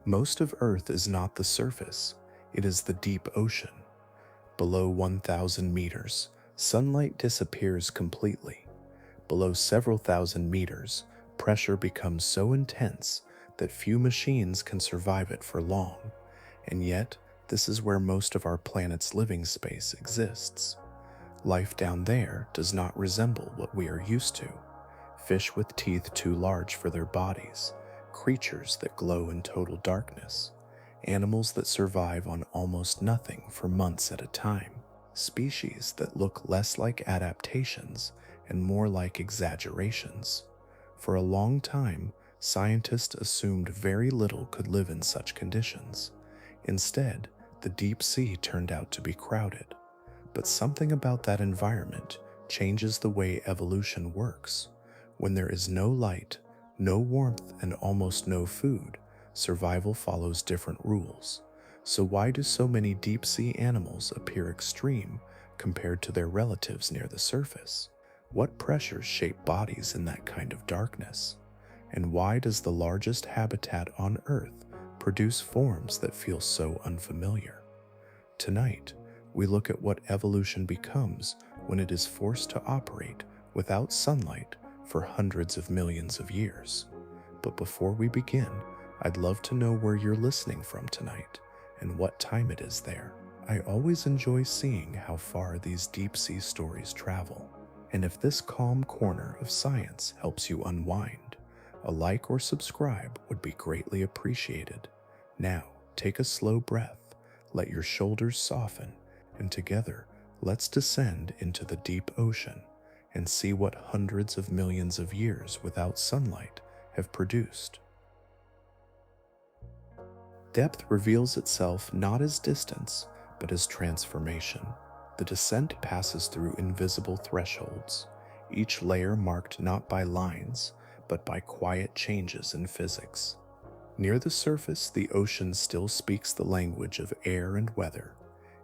Most of Earth is not the surface, it is the deep ocean. Below 1,000 meters, sunlight disappears completely. Below several thousand meters, pressure becomes so intense that few machines can survive it for long, and yet this is where most of our planet's living space exists. Life down there does not resemble what we are used to. Fish with teeth too large for their bodies, creatures that glow in total darkness, animals that survive on almost nothing for months at a time, species that look less like adaptations and more like exaggerations. For a long time, scientists assumed very little could live in such conditions. Instead, the deep sea turned out to be crowded. But something about that environment changes the way evolution works. When there is no light, no warmth, and almost no food, survival follows different rules. So why do so many deep-sea animals appear extreme compared to their relatives near the surface? What pressures shape bodies in that kind of darkness? And why does the largest habitat on Earth produce forms that feel so unfamiliar? Tonight, we look at what evolution becomes when it is forced to operate without sunlight for hundreds of millions of years. But before we begin, I'd love to know where you're listening from tonight and what time it is there. I always enjoy seeing how far these deep-sea stories travel. And if this calm corner of science helps you unwind, a like or subscribe would be greatly appreciated. Now, take a slow breath, let your shoulders soften, and together, let's descend into the deep ocean and see what hundreds of millions of years without sunlight have produced. Depth reveals itself not as distance, but as transformation. The descent passes through invisible thresholds, each layer marked not by lines, but by quiet changes in physics. Near the surface, the ocean still speaks the language of air and weather,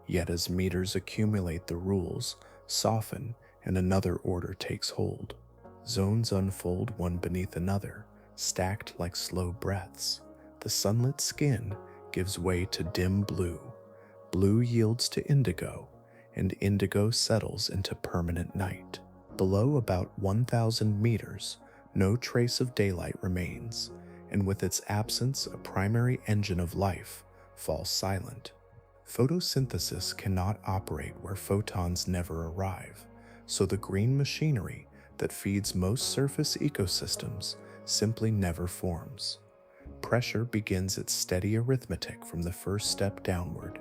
yet as meters accumulate, the rules soften and another order takes hold. Zones unfold one beneath another, stacked like slow breaths. The sunlit skin gives way to dim blue. Blue yields to indigo, and indigo settles into permanent night. Below about 1,000 meters, no trace of daylight remains, and with its absence, a primary engine of life falls silent. Photosynthesis cannot operate where photons never arrive, so the green machinery that feeds most surface ecosystems simply never forms. Pressure begins its steady arithmetic from the first step downward.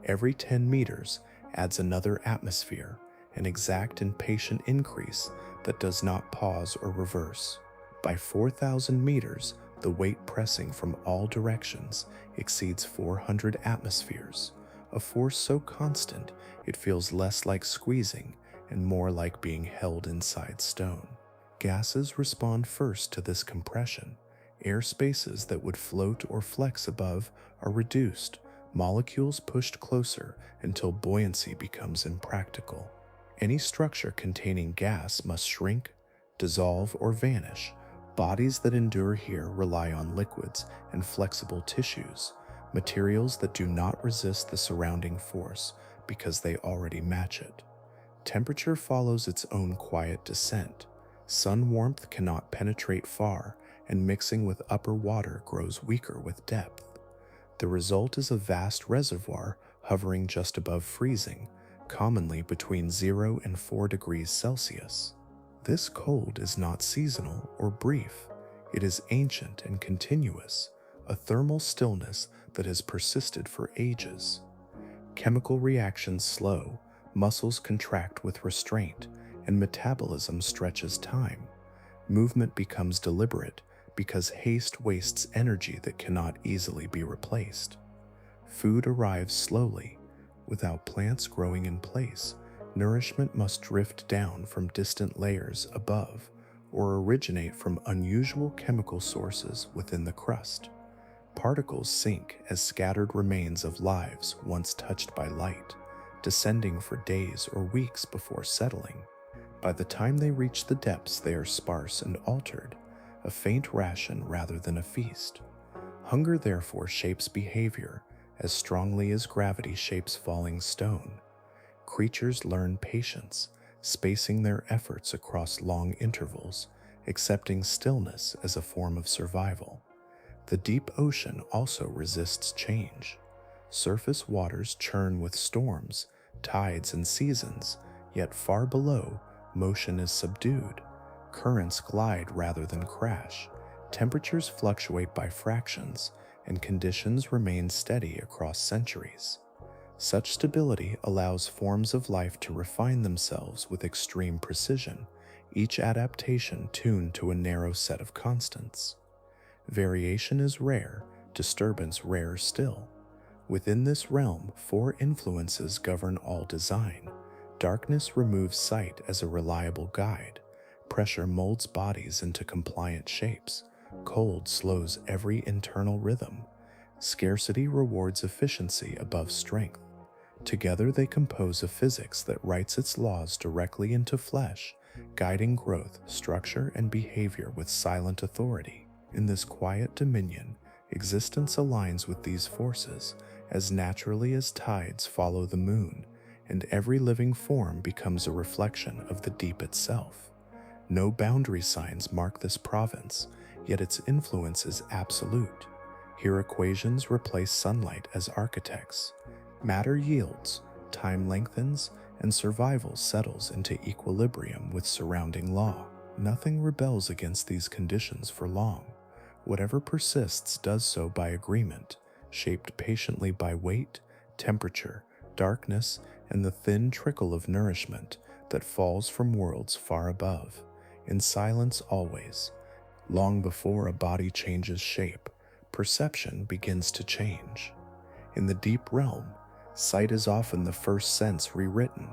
Every 10 meters adds another atmosphere, an exact and patient increase that does not pause or reverse. By 4,000 meters, the weight pressing from all directions exceeds 400 atmospheres, a force so constant it feels less like squeezing and more like being held inside stone. Gases respond first to this compression. Air spaces that would float or flex above are reduced, molecules pushed closer until buoyancy becomes impractical. Any structure containing gas must shrink, dissolve, or vanish. Bodies that endure here rely on liquids and flexible tissues, materials that do not resist the surrounding force because they already match it. Temperature follows its own quiet descent. Sun warmth cannot penetrate far, and mixing with upper water grows weaker with depth. The result is a vast reservoir hovering just above freezing, commonly between 0 and 4 degrees Celsius. This cold is not seasonal or brief. It is ancient and continuous, a thermal stillness that has persisted for ages. Chemical reactions slow, muscles contract with restraint, and metabolism stretches time. Movement becomes deliberate because haste wastes energy that cannot easily be replaced. Food arrives slowly. Without plants growing in place, nourishment must drift down from distant layers above or originate from unusual chemical sources within the crust. Particles sink as scattered remains of lives once touched by light, descending for days or weeks before settling. By the time they reach the depths, they are sparse and altered, a faint ration rather than a feast. Hunger therefore shapes behavior as strongly as gravity shapes falling stone. Creatures learn patience, spacing their efforts across long intervals, accepting stillness as a form of survival. The deep ocean also resists change. Surface waters churn with storms, tides, and seasons, yet far below, motion is subdued. Currents glide rather than crash. Temperatures fluctuate by fractions, and conditions remain steady across centuries. Such stability allows forms of life to refine themselves with extreme precision, each adaptation tuned to a narrow set of constants. Variation is rare, disturbance rarer still. Within this realm, four influences govern all design. Darkness removes sight as a reliable guide. Pressure molds bodies into compliant shapes. Cold slows every internal rhythm. Scarcity rewards efficiency above strength. Together they compose a physics that writes its laws directly into flesh, guiding growth, structure, and behavior with silent authority. In this quiet dominion, existence aligns with these forces as naturally as tides follow the moon, and every living form becomes a reflection of the deep itself. No boundary signs mark this province, yet its influence is absolute. Here equations replace sunlight as architects. Matter yields, time lengthens, and survival settles into equilibrium with surrounding law. Nothing rebels against these conditions for long. Whatever persists does so by agreement, shaped patiently by weight, temperature, darkness, and the thin trickle of nourishment that falls from worlds far above, in silence always. Long before a body changes shape, perception begins to change. In the deep realm, sight is often the first sense rewritten,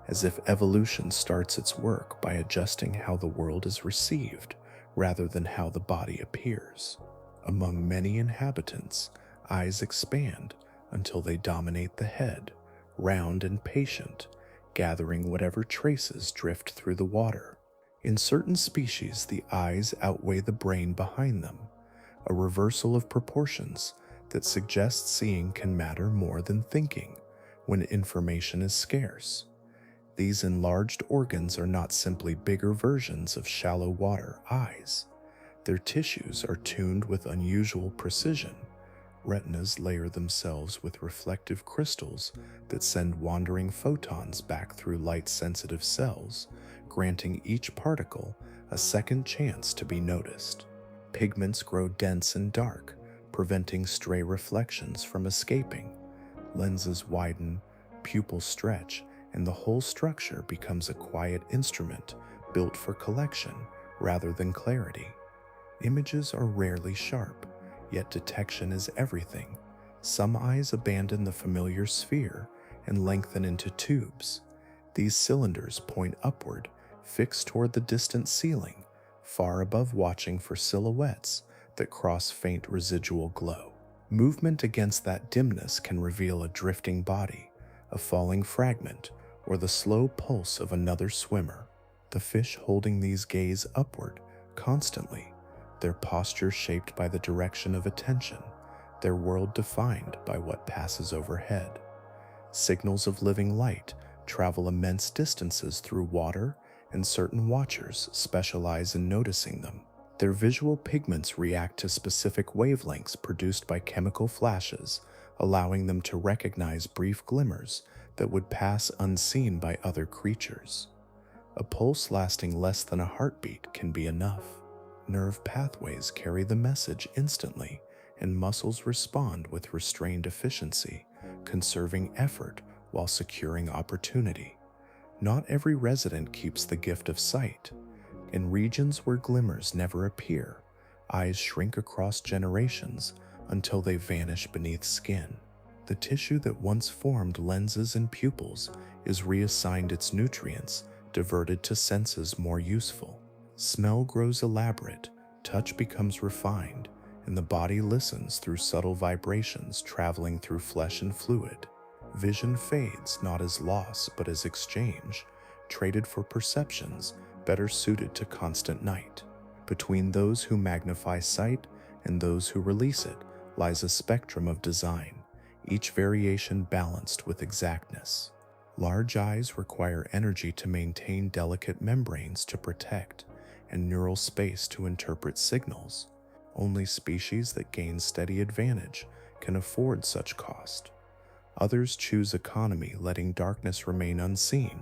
as if evolution starts its work by adjusting how the world is received rather than how the body appears. Among many inhabitants, eyes expand until they dominate the head, round and patient, gathering whatever traces drift through the water. In certain species, the eyes outweigh the brain behind them, a reversal of proportions that suggests seeing can matter more than thinking when information is scarce. These enlarged organs are not simply bigger versions of shallow water eyes. Their tissues are tuned with unusual precision. Retinas layer themselves with reflective crystals that send wandering photons back through light-sensitive cells, granting each particle a second chance to be noticed. Pigments grow dense and dark, preventing stray reflections from escaping. Lenses widen, pupils stretch, and the whole structure becomes a quiet instrument built for collection rather than clarity. Images are rarely sharp, yet detection is everything. Some eyes abandon the familiar sphere and lengthen into tubes. These cylinders point upward, fixed toward the distant ceiling, far above, watching for silhouettes that cross faint residual glow. Movement against that dimness can reveal a drifting body, a falling fragment, or the slow pulse of another swimmer. The fish holding these gaze upward constantly, their posture shaped by the direction of attention, their world defined by what passes overhead. Signals of living light travel immense distances through water, and certain watchers specialize in noticing them. Their visual pigments react to specific wavelengths produced by chemical flashes, allowing them to recognize brief glimmers that would pass unseen by other creatures. A pulse lasting less than a heartbeat can be enough. Nerve pathways carry the message instantly, and muscles respond with restrained efficiency, conserving effort while securing opportunity. Not every resident keeps the gift of sight. In regions where glimmers never appear, eyes shrink across generations until they vanish beneath skin. The tissue that once formed lenses and pupils is reassigned its nutrients, diverted to senses more useful. Smell grows elaborate, touch becomes refined, and the body listens through subtle vibrations traveling through flesh and fluid. Vision fades not as loss but as exchange, traded for perceptions better suited to constant night. Between those who magnify sight and those who release it lies a spectrum of design, each variation balanced with exactness. Large eyes require energy to maintain delicate membranes to protect and neural space to interpret signals. Only species that gain steady advantage can afford such cost. Others choose economy, letting darkness remain unseen,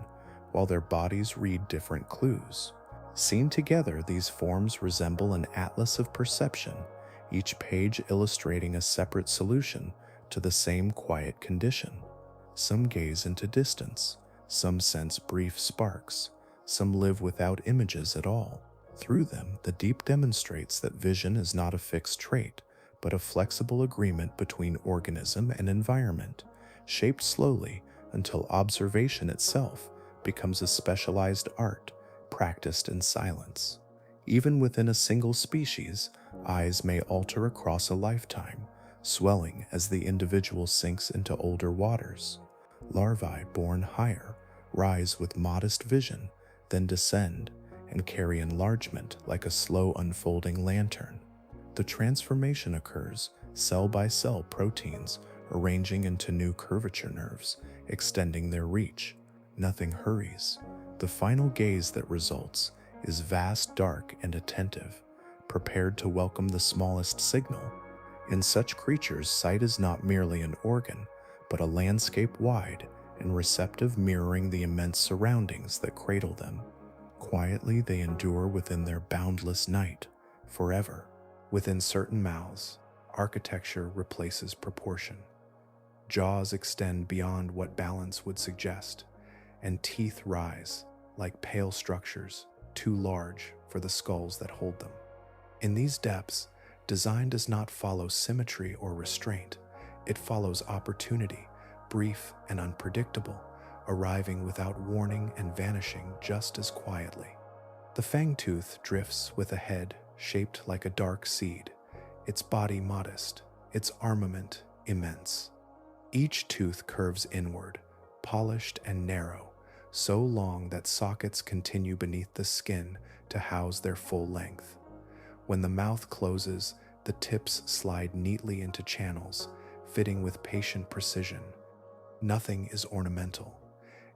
while their bodies read different clues. Seen together, these forms resemble an atlas of perception, each page illustrating a separate solution to the same quiet condition. Some gaze into distance, some sense brief sparks, some live without images at all. Through them, the deep demonstrates that vision is not a fixed trait, but a flexible agreement between organism and environment, shaped slowly until observation itself becomes a specialized art practiced in silence. Even within a single species, eyes may alter across a lifetime, swelling as the individual sinks into older waters. Larvae born higher rise with modest vision, then descend and carry enlargement like a slow unfolding lantern. The transformation occurs cell by cell, proteins arranging into new curvature nerves, extending their reach. Nothing hurries. The final gaze that results is vast, dark, and attentive, prepared to welcome the smallest signal. In such creatures, sight is not merely an organ, but a landscape wide and receptive, mirroring the immense surroundings that cradle them. Quietly, they endure within their boundless night, forever. Within certain mouths, architecture replaces proportion. Jaws extend beyond what balance would suggest, and teeth rise like pale structures, too large for the skulls that hold them. In these depths, design does not follow symmetry or restraint. It follows opportunity, brief and unpredictable, arriving without warning and vanishing just as quietly. The fangtooth drifts with a head shaped like a dark seed, its body modest, its armament immense. Each tooth curves inward, polished and narrow, so long that sockets continue beneath the skin to house their full length. When the mouth closes, the tips slide neatly into channels, fitting with patient precision. Nothing is ornamental.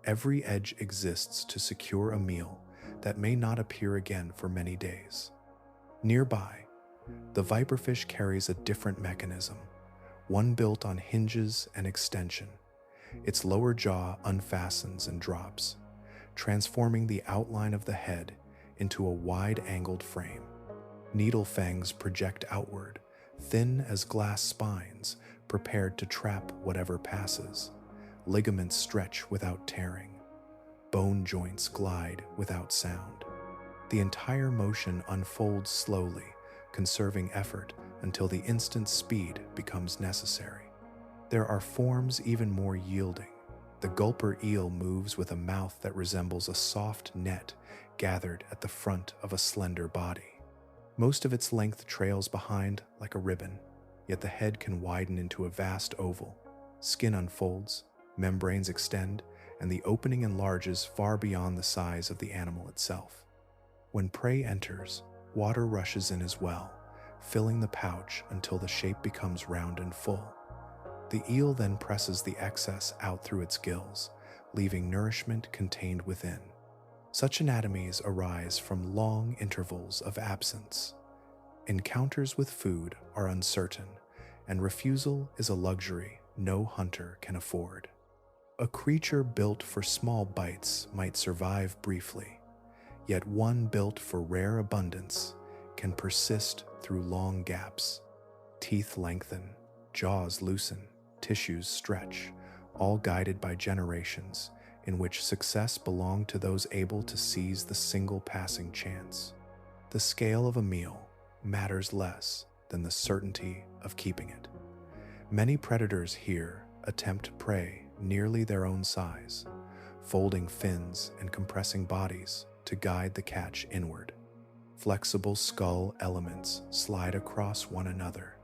Every edge exists to secure a meal that may not appear again for many days. Nearby, the viperfish carries a different mechanism, one built on hinges and extension. Its lower jaw unfastens and drops, transforming the outline of the head into a wide-angled frame. Needle fangs project outward, thin as glass spines, prepared to trap whatever passes. Ligaments stretch without tearing. Bone joints glide without sound. The entire motion unfolds slowly, conserving effort until the instant speed becomes necessary. There are forms even more yielding. The gulper eel moves with a mouth that resembles a soft net gathered at the front of a slender body. Most of its length trails behind like a ribbon, yet the head can widen into a vast oval. Skin unfolds, membranes extend, and the opening enlarges far beyond the size of the animal itself. When prey enters, water rushes in as well, filling the pouch until the shape becomes round and full. The eel then presses the excess out through its gills, leaving nourishment contained within. Such anatomies arise from long intervals of absence. Encounters with food are uncertain, and refusal is a luxury no hunter can afford. A creature built for small bites might survive briefly, yet one built for rare abundance can persist through long gaps. Teeth lengthen, jaws loosen, tissues stretch, all guided by generations in which success belonged to those able to seize the single passing chance. The scale of a meal matters less than the certainty of keeping it. Many predators here attempt prey nearly their own size, folding fins and compressing bodies to guide the catch inward. Flexible skull elements slide across one another.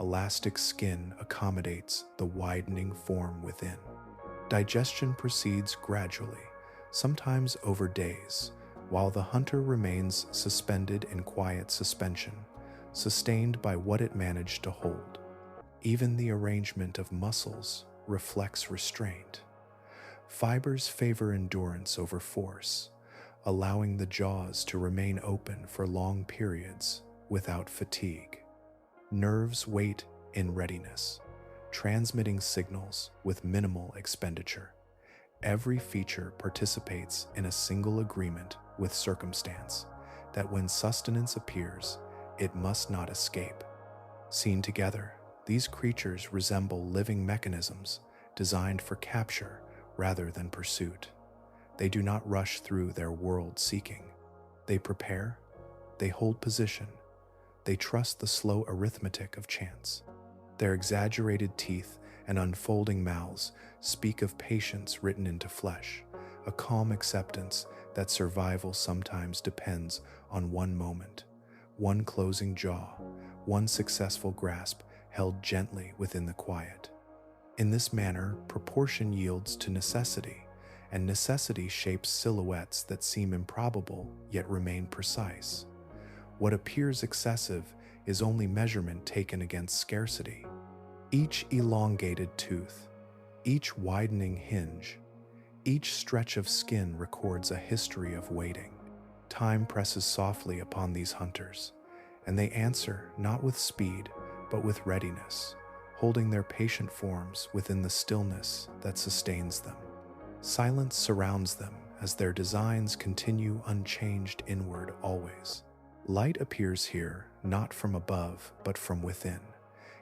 Elastic skin accommodates the widening form within. Digestion proceeds gradually, sometimes over days, while the hunter remains suspended in quiet suspension, sustained by what it managed to hold. Even the arrangement of muscles reflects restraint. Fibers favor endurance over force, allowing the jaws to remain open for long periods without fatigue. Nerves wait in readiness, transmitting signals with minimal expenditure. Every feature participates in a single agreement with circumstance that when sustenance appears, it must not escape. Seen together, these creatures resemble living mechanisms designed for capture rather than pursuit. They do not rush through their world seeking. They prepare, they hold position, they trust the slow arithmetic of chance. Their exaggerated teeth and unfolding mouths speak of patience written into flesh, a calm acceptance that survival sometimes depends on one moment, one closing jaw, one successful grasp held gently within the quiet. In this manner, proportion yields to necessity, and necessity shapes silhouettes that seem improbable yet remain precise. What appears excessive is only measurement taken against scarcity. Each elongated tooth, each widening hinge, each stretch of skin records a history of waiting. Time presses softly upon these hunters, and they answer not with speed, but with readiness, holding their patient forms within the stillness that sustains them. Silence surrounds them as their designs continue unchanged inward always. Light appears here not from above, but from within.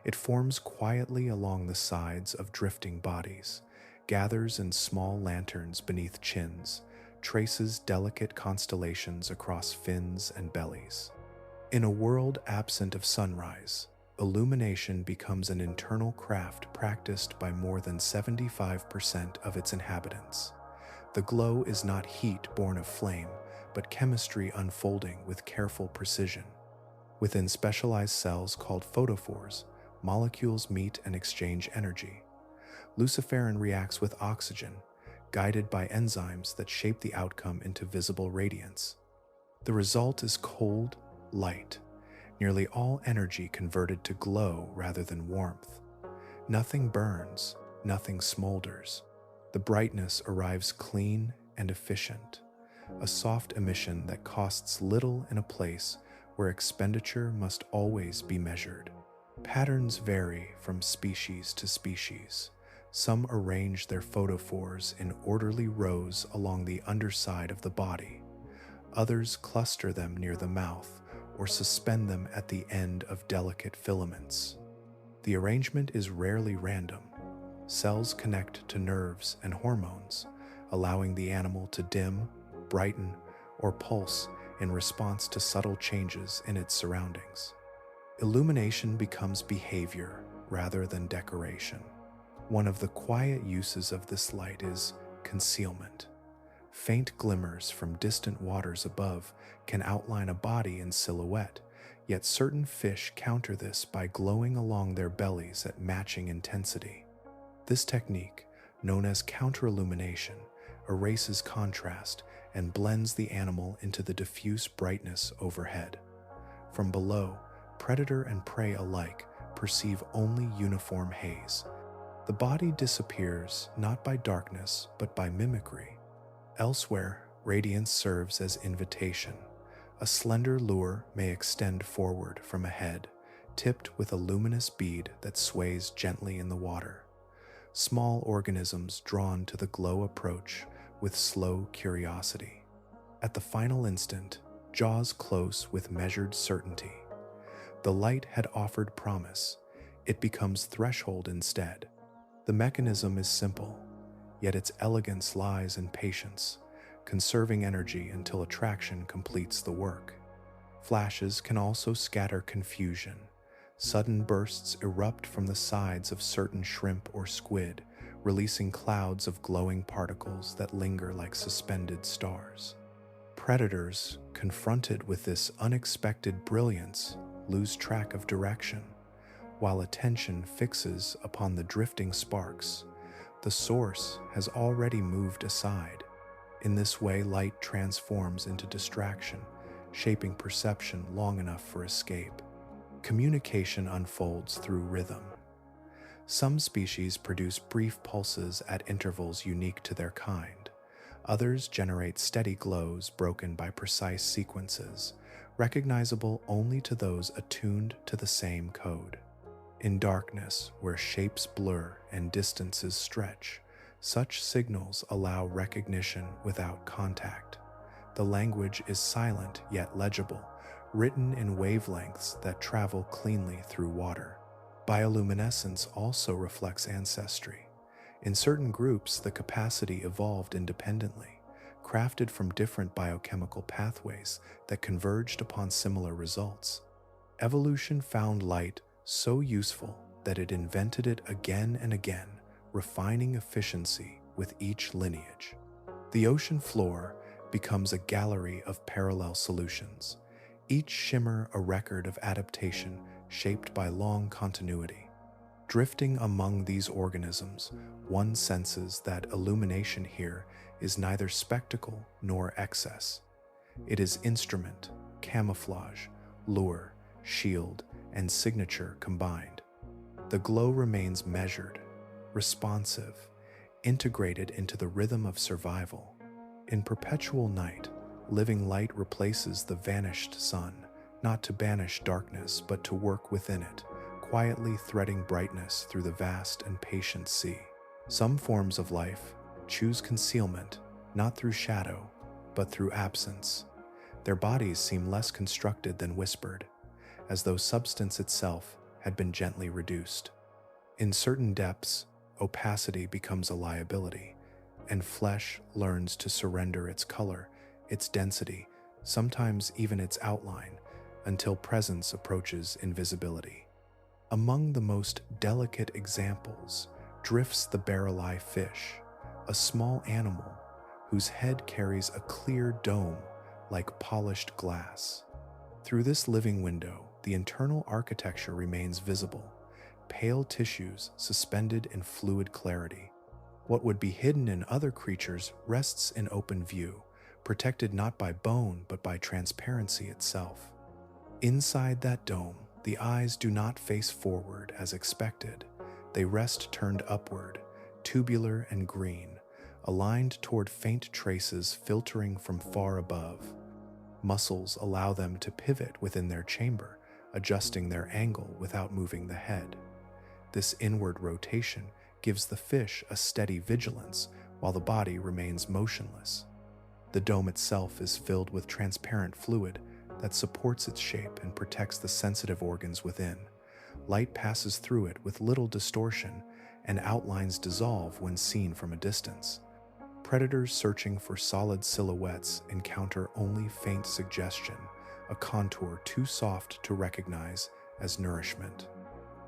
It forms quietly along the sides of drifting bodies, gathers in small lanterns beneath chins, traces delicate constellations across fins and bellies. In a world absent of sunrise, illumination becomes an internal craft practiced by more than 75% of its inhabitants. The glow is not heat born of flame, but chemistry unfolding with careful precision. Within specialized cells called photophores, molecules meet and exchange energy. Luciferin reacts with oxygen, guided by enzymes that shape the outcome into visible radiance. The result is cold light, nearly all energy converted to glow rather than warmth. Nothing burns, nothing smolders. The brightness arrives clean and efficient, a soft emission that costs little in a place where expenditure must always be measured. Patterns vary from species to species. Some arrange their photophores in orderly rows along the underside of the body. Others cluster them near the mouth or suspend them at the end of delicate filaments. The arrangement is rarely random. Cells connect to nerves and hormones, allowing the animal to dim, brighten, or pulse in response to subtle changes in its surroundings. Illumination becomes behavior rather than decoration. One of the quiet uses of this light is concealment. Faint glimmers from distant waters above can outline a body in silhouette, yet certain fish counter this by glowing along their bellies at matching intensity. This technique, known as counterillumination, erases contrast and blends the animal into the diffuse brightness overhead. From below, predator and prey alike perceive only uniform haze. The body disappears not by darkness but by mimicry. Elsewhere, radiance serves as invitation. A slender lure may extend forward from a head, tipped with a luminous bead that sways gently in the water. Small organisms drawn to the glow approach with slow curiosity. At the final instant, jaws close with measured certainty. The light had offered promise. It becomes threshold instead. The mechanism is simple, yet its elegance lies in patience, conserving energy until attraction completes the work. Flashes can also scatter confusion. Sudden bursts erupt from the sides of certain shrimp or squid, releasing clouds of glowing particles that linger like suspended stars. Predators, confronted with this unexpected brilliance, lose track of direction. While attention fixes upon the drifting sparks, the source has already moved aside. In this way, light transforms into distraction, shaping perception long enough for escape. Communication unfolds through rhythm. Some species produce brief pulses at intervals unique to their kind. Others generate steady glows broken by precise sequences, recognizable only to those attuned to the same code. In darkness, where shapes blur and distances stretch, such signals allow recognition without contact. The language is silent yet legible, written in wavelengths that travel cleanly through water. Bioluminescence also reflects ancestry. In certain groups, the capacity evolved independently, crafted from different biochemical pathways that converged upon similar results. Evolution found light so useful that it invented it again and again, refining efficiency with each lineage. The ocean floor becomes a gallery of parallel solutions, each shimmer a record of adaptation shaped by long continuity. Drifting among these organisms, one senses that illumination here is neither spectacle nor excess. It is instrument, camouflage, lure, shield, and signature combined. The glow remains measured, responsive, integrated into the rhythm of survival. In perpetual night, living light replaces the vanished sun, not to banish darkness but to work within it, quietly threading brightness through the vast and patient sea. Some forms of life choose concealment, not through shadow, but through absence. Their bodies seem less constructed than whispered, as though substance itself had been gently reduced. In certain depths, opacity becomes a liability, and flesh learns to surrender its color, its density, sometimes even its outline, until presence approaches invisibility. Among the most delicate examples drifts the barrel-eye fish, a small animal whose head carries a clear dome like polished glass. Through this living window, the internal architecture remains visible, pale tissues suspended in fluid clarity. What would be hidden in other creatures rests in open view, protected not by bone but by transparency itself. Inside that dome, the eyes do not face forward as expected. They rest turned upward, tubular and green, aligned toward faint traces filtering from far above. Muscles allow them to pivot within their chamber, adjusting their angle without moving the head. This inward rotation gives the fish a steady vigilance while the body remains motionless. The dome itself is filled with transparent fluid that supports its shape and protects the sensitive organs within. Light passes through it with little distortion, and outlines dissolve when seen from a distance. Predators searching for solid silhouettes encounter only faint suggestion, a contour too soft to recognize as nourishment.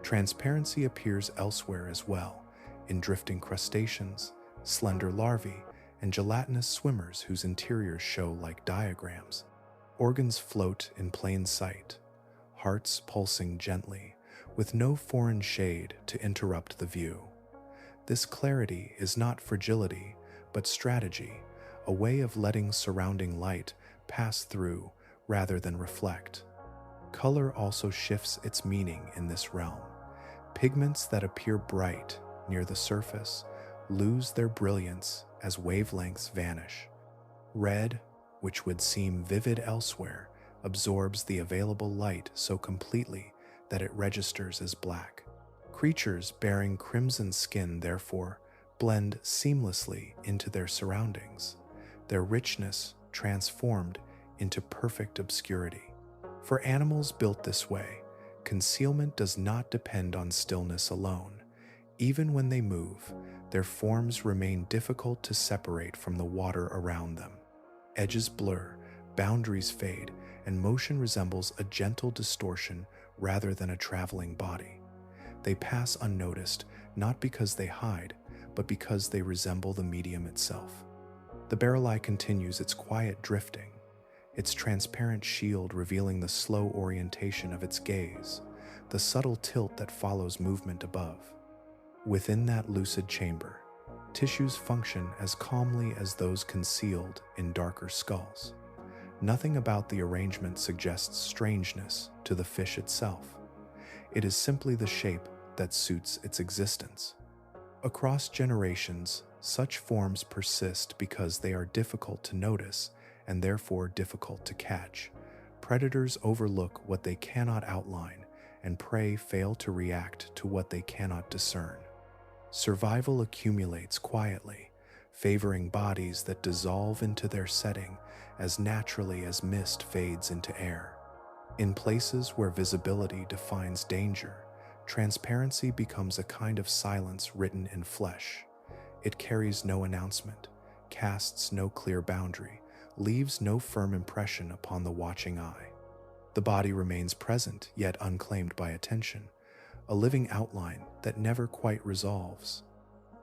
Transparency appears elsewhere as well, in drifting crustaceans, slender larvae, and gelatinous swimmers whose interiors show like diagrams. Organs float in plain sight, hearts pulsing gently, with no foreign shade to interrupt the view. This clarity is not fragility, but strategy, a way of letting surrounding light pass through rather than reflect. Color also shifts its meaning in this realm. Pigments that appear bright near the surface lose their brilliance as wavelengths vanish. Red, which would seem vivid elsewhere, absorbs the available light so completely that it registers as black. Creatures bearing crimson skin, therefore, blend seamlessly into their surroundings, their richness transformed into perfect obscurity. For animals built this way, concealment does not depend on stillness alone. Even when they move, their forms remain difficult to separate from the water around them. Edges blur, boundaries fade, and motion resembles a gentle distortion rather than a traveling body. They pass unnoticed, not because they hide, but because they resemble the medium itself. The barrel eye continues its quiet drifting, its transparent shield revealing the slow orientation of its gaze, the subtle tilt that follows movement above. Within that lucid chamber, tissues function as calmly as those concealed in darker skulls. Nothing about the arrangement suggests strangeness to the fish itself. It is simply the shape that suits its existence. Across generations, such forms persist because they are difficult to notice and therefore difficult to catch. Predators overlook what they cannot outline, and prey fail to react to what they cannot discern. Survival accumulates quietly, favoring bodies that dissolve into their setting as naturally as mist fades into air. In places where visibility defines danger, transparency becomes a kind of silence written in flesh. It carries no announcement, casts no clear boundary, leaves no firm impression upon the watching eye. The body remains present yet unclaimed by attention, a living outline that never quite resolves.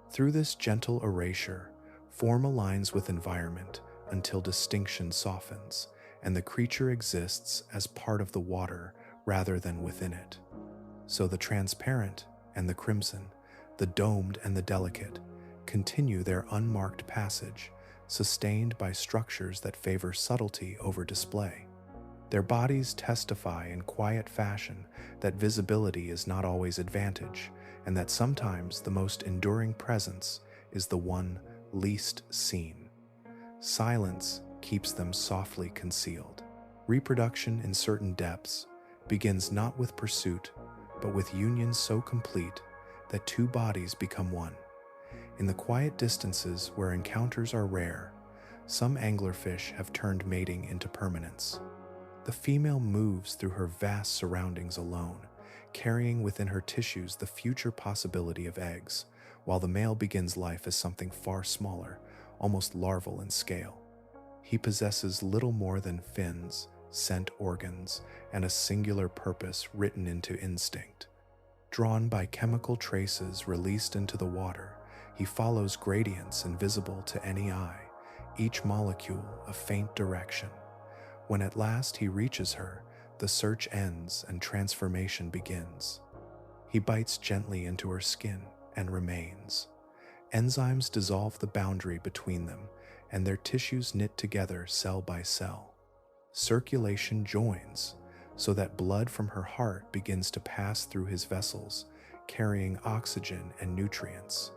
Through this gentle erasure, form aligns with environment until distinction softens, and the creature exists as part of the water rather than within it. So the transparent and the crimson, the domed and the delicate, continue their unmarked passage, sustained by structures that favor subtlety over display. Their bodies testify in quiet fashion that visibility is not always advantage, and that sometimes the most enduring presence is the one least seen. Silence keeps them softly concealed. Reproduction in certain depths begins not with pursuit, but with union so complete that two bodies become one. In the quiet distances where encounters are rare, some anglerfish have turned mating into permanence. The female moves through her vast surroundings alone, carrying within her tissues the future possibility of eggs, while the male begins life as something far smaller, almost larval in scale. He possesses little more than fins, scent organs, and a singular purpose written into instinct. Drawn by chemical traces released into the water, he follows gradients invisible to any eye, each molecule a faint direction. When at last he reaches her, the search ends and transformation begins. He bites gently into her skin and remains. Enzymes dissolve the boundary between them, and their tissues knit together cell by cell. Circulation joins, so that blood from her heart begins to pass through his vessels, carrying oxygen and nutrients.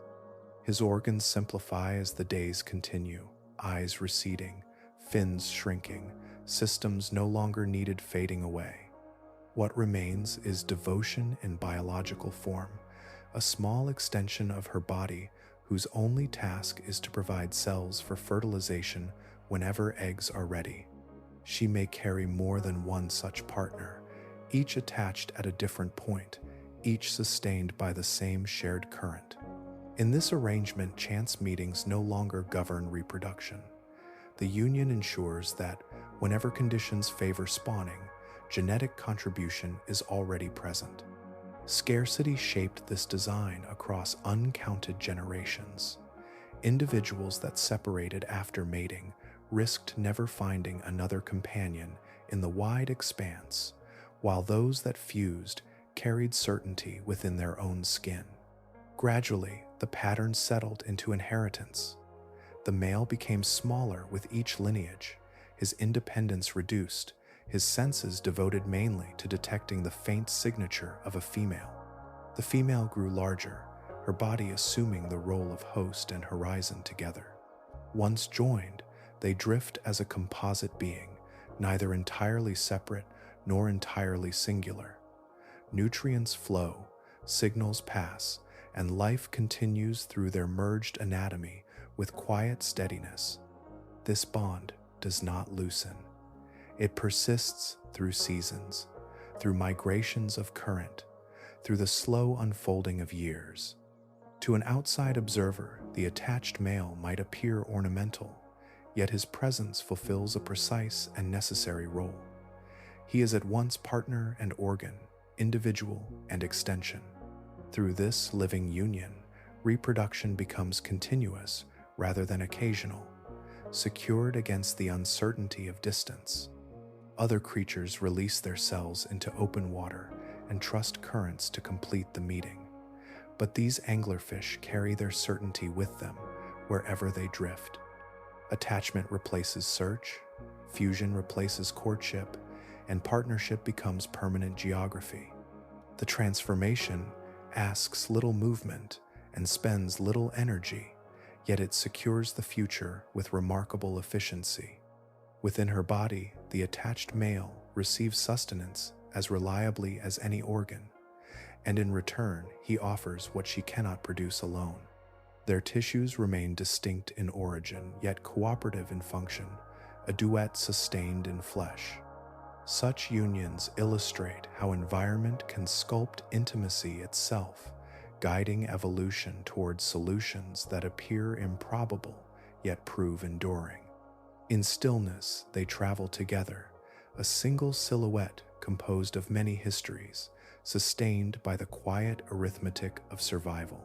His organs simplify as the days continue, eyes receding, fins shrinking, systems no longer needed fading away. What remains is devotion in biological form, a small extension of her body whose only task is to provide cells for fertilization whenever eggs are ready. She may carry more than one such partner, each attached at a different point, each sustained by the same shared current. In this arrangement, chance meetings no longer govern reproduction. The union ensures that, whenever conditions favor spawning, genetic contribution is already present. Scarcity shaped this design across uncounted generations. Individuals that separated after mating risked never finding another companion in the wide expanse, while those that fused carried certainty within their own skin. Gradually, the pattern settled into inheritance. The male became smaller with each lineage, his independence reduced, his senses devoted mainly to detecting the faint signature of a female. The female grew larger, her body assuming the role of host and horizon together. Once joined, they drift as a composite being, neither entirely separate nor entirely singular. Nutrients flow, signals pass, and life continues through their merged anatomy with quiet steadiness. This bond does not loosen. It persists through seasons, through migrations of current, through the slow unfolding of years. To an outside observer, the attached male might appear ornamental, yet his presence fulfills a precise and necessary role. He is at once partner and organ, individual and extension. Through this living union, reproduction becomes continuous rather than occasional, secured against the uncertainty of distance. Other creatures release their cells into open water and trust currents to complete the meeting. But these anglerfish carry their certainty with them wherever they drift. Attachment replaces search, fusion replaces courtship, and partnership becomes permanent geography. The transformation, asks little movement, and spends little energy, yet it secures the future with remarkable efficiency. Within her body, the attached male receives sustenance as reliably as any organ, and in return, he offers what she cannot produce alone. Their tissues remain distinct in origin, yet cooperative in function, a duet sustained in flesh. Such unions illustrate how environment can sculpt intimacy itself, guiding evolution towards solutions that appear improbable yet prove enduring. In stillness, they travel together, a single silhouette composed of many histories, sustained by the quiet arithmetic of survival.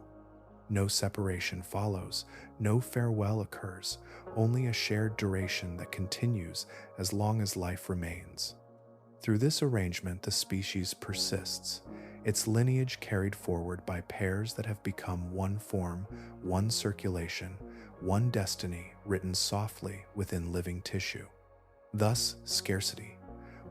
No separation follows, no farewell occurs, only a shared duration that continues as long as life remains. Through this arrangement, the species persists, its lineage carried forward by pairs that have become one form, one circulation, one destiny written softly within living tissue. Thus, scarcity,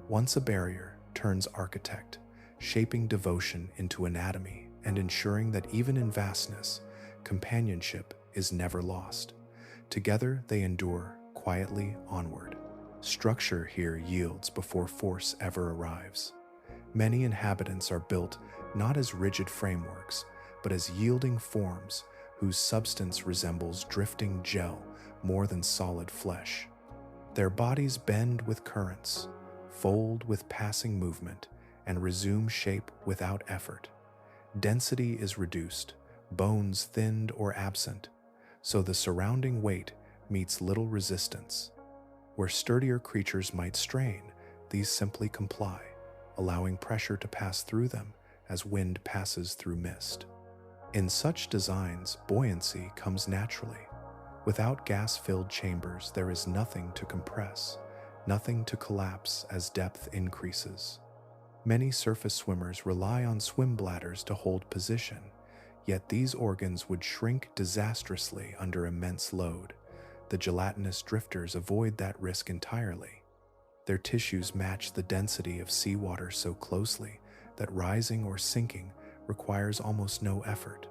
once a barrier, turns architect, shaping devotion into anatomy and ensuring that even in vastness, companionship is never lost. Together they endure quietly onward. Structure here yields before force ever arrives. Many inhabitants are built not as rigid frameworks, but as yielding forms whose substance resembles drifting gel more than solid flesh. Their bodies bend with currents, fold with passing movement, and resume shape without effort. Density is reduced, bones thinned or absent, so the surrounding weight meets little resistance. Where sturdier creatures might strain, these simply comply, allowing pressure to pass through them as wind passes through mist. In such designs, buoyancy comes naturally. Without gas-filled chambers, there is nothing to compress, nothing to collapse as depth increases. Many surface swimmers rely on swim bladders to hold position, yet these organs would shrink disastrously under immense load. The gelatinous drifters avoid that risk entirely. Their tissues match the density of seawater so closely that rising or sinking requires almost no effort,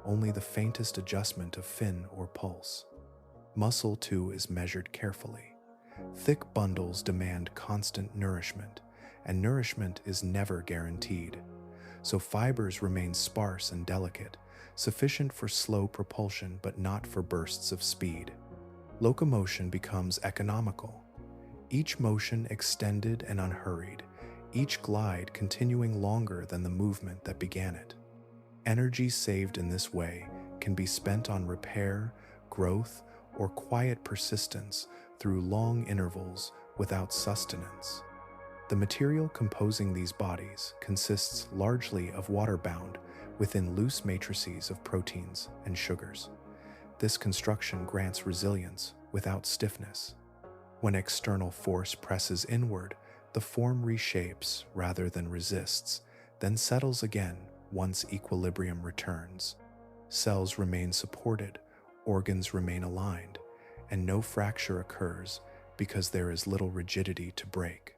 only the faintest adjustment of fin or pulse. Muscle, too, is measured carefully. Thick bundles demand constant nourishment, and nourishment is never guaranteed. So fibers remain sparse and delicate, sufficient for slow propulsion but not for bursts of speed. Locomotion becomes economical, each motion extended and unhurried, each glide continuing longer than the movement that began it. Energy saved in this way can be spent on repair, growth, or quiet persistence through long intervals without sustenance. The material composing these bodies consists largely of water bound within loose matrices of proteins and sugars. This construction grants resilience without stiffness. When external force presses inward, the form reshapes rather than resists, then settles again once equilibrium returns. Cells remain supported, organs remain aligned, and no fracture occurs because there is little rigidity to break.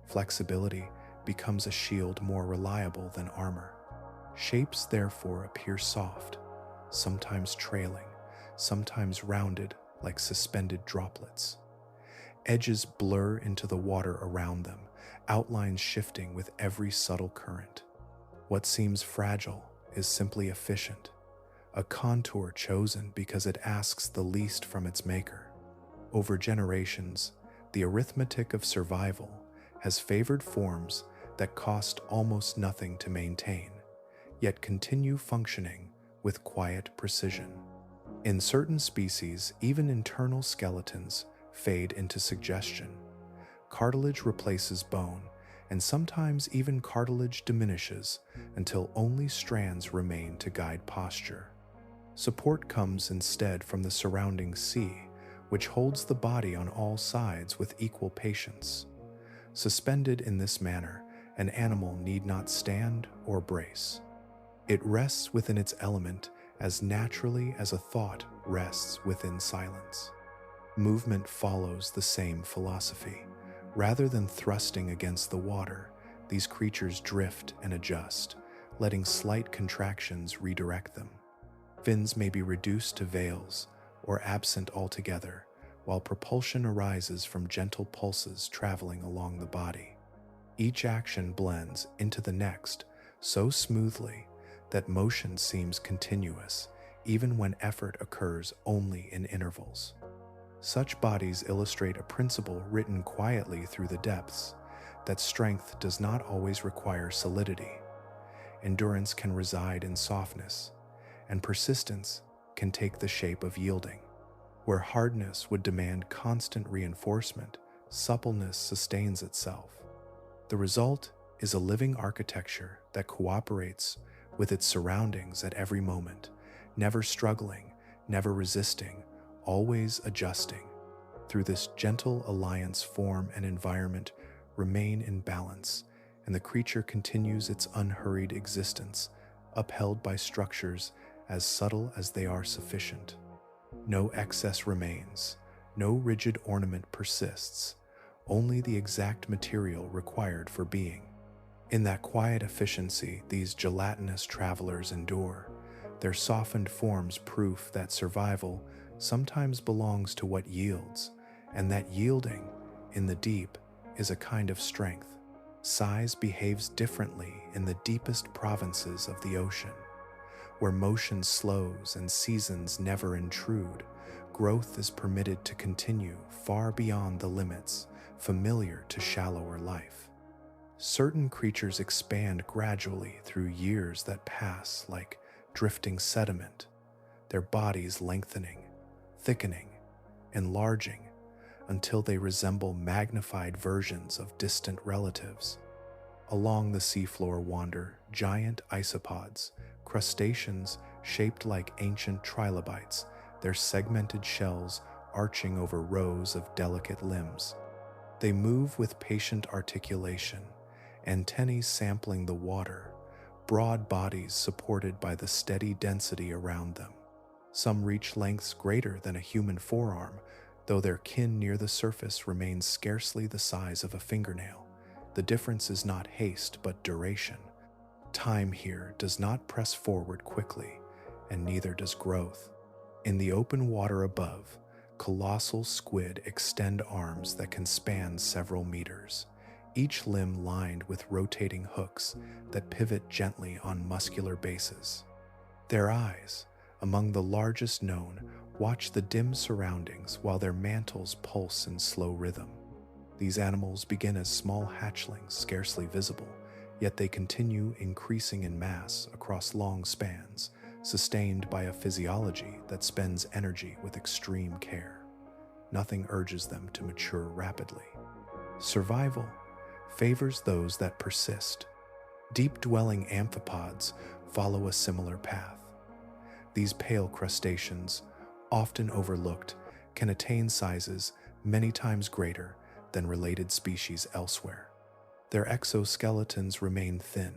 Flexibility becomes a shield more reliable than armor. Shapes therefore appear soft, sometimes trailing, sometimes rounded like suspended droplets. Edges blur into the water around them, outlines shifting with every subtle current. What seems fragile is simply efficient, a contour chosen because it asks the least from its maker. Over generations, the arithmetic of survival has favored forms that cost almost nothing to maintain, yet continue functioning with quiet precision. In certain species, even internal skeletons fade into suggestion. Cartilage replaces bone, and sometimes even cartilage diminishes until only strands remain to guide posture. Support comes instead from the surrounding sea, which holds the body on all sides with equal patience. Suspended in this manner, an animal need not stand or brace. It rests within its element as naturally as a thought rests within silence. Movement follows the same philosophy. Rather than thrusting against the water, these creatures drift and adjust, letting slight contractions redirect them. Fins may be reduced to veils or absent altogether, while propulsion arises from gentle pulses traveling along the body. Each action blends into the next so smoothly that motion seems continuous, even when effort occurs only in intervals. Such bodies illustrate a principle written quietly through the depths, that strength does not always require solidity. Endurance can reside in softness, and persistence can take the shape of yielding. Where hardness would demand constant reinforcement, suppleness sustains itself. The result is a living architecture that cooperates with its surroundings at every moment, never struggling, never resisting, always adjusting. Through this gentle alliance, form and environment remain in balance, and the creature continues its unhurried existence, upheld by structures as subtle as they are sufficient. No excess remains, no rigid ornament persists, only the exact material required for being. In that quiet efficiency, these gelatinous travelers endure, their softened forms proof that survival sometimes belongs to what yields, and that yielding, in the deep, is a kind of strength. Size behaves differently in the deepest provinces of the ocean. Where motion slows and seasons never intrude, growth is permitted to continue far beyond the limits familiar to shallower life. Certain creatures expand gradually through years that pass like drifting sediment, their bodies lengthening, thickening, enlarging, until they resemble magnified versions of distant relatives. Along the seafloor wander giant isopods, crustaceans shaped like ancient trilobites, their segmented shells arching over rows of delicate limbs. They move with patient articulation, antennae sampling the water, broad bodies supported by the steady density around them. Some reach lengths greater than a human forearm, though their kin near the surface remains scarcely the size of a fingernail. The difference is not haste but duration. Time here does not press forward quickly, and neither does growth. In the open water above, colossal squid extend arms that can span several meters, each limb lined with rotating hooks that pivot gently on muscular bases. Their eyes, among the largest known, watch the dim surroundings while their mantles pulse in slow rhythm. These animals begin as small hatchlings, scarcely visible, yet they continue increasing in mass across long spans, sustained by a physiology that spends energy with extreme care. Nothing urges them to mature rapidly. Survival favors those that persist. Deep-dwelling amphipods follow a similar path. These pale crustaceans, often overlooked, can attain sizes many times greater than related species elsewhere. Their exoskeletons remain thin,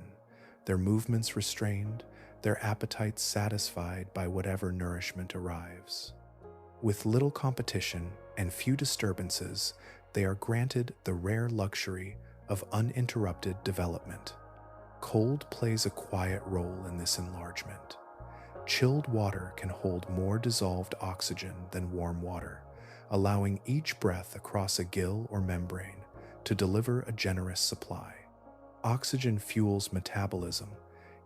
their movements restrained, their appetites satisfied by whatever nourishment arrives. With little competition and few disturbances, they are granted the rare luxury of uninterrupted development. Cold plays a quiet role in this enlargement. Chilled water can hold more dissolved oxygen than warm water, allowing each breath across a gill or membrane to deliver a generous supply. Oxygen fuels metabolism,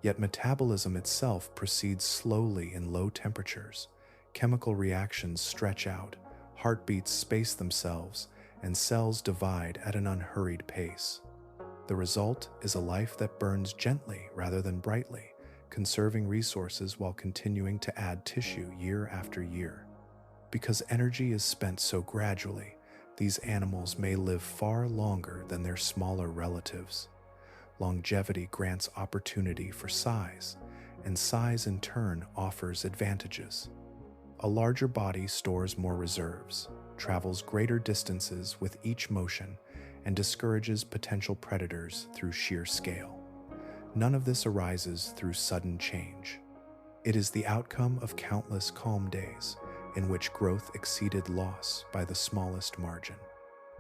yet metabolism itself proceeds slowly in low temperatures. Chemical reactions stretch out, heartbeats space themselves, and cells divide at an unhurried pace. The result is a life that burns gently rather than brightly, conserving resources while continuing to add tissue year after year. Because energy is spent so gradually, these animals may live far longer than their smaller relatives. Longevity grants opportunity for size, and size in turn offers advantages. A larger body stores more reserves, travels greater distances with each motion, and discourages potential predators through sheer scale. None of this arises through sudden change. It is the outcome of countless calm days in which growth exceeded loss by the smallest margin.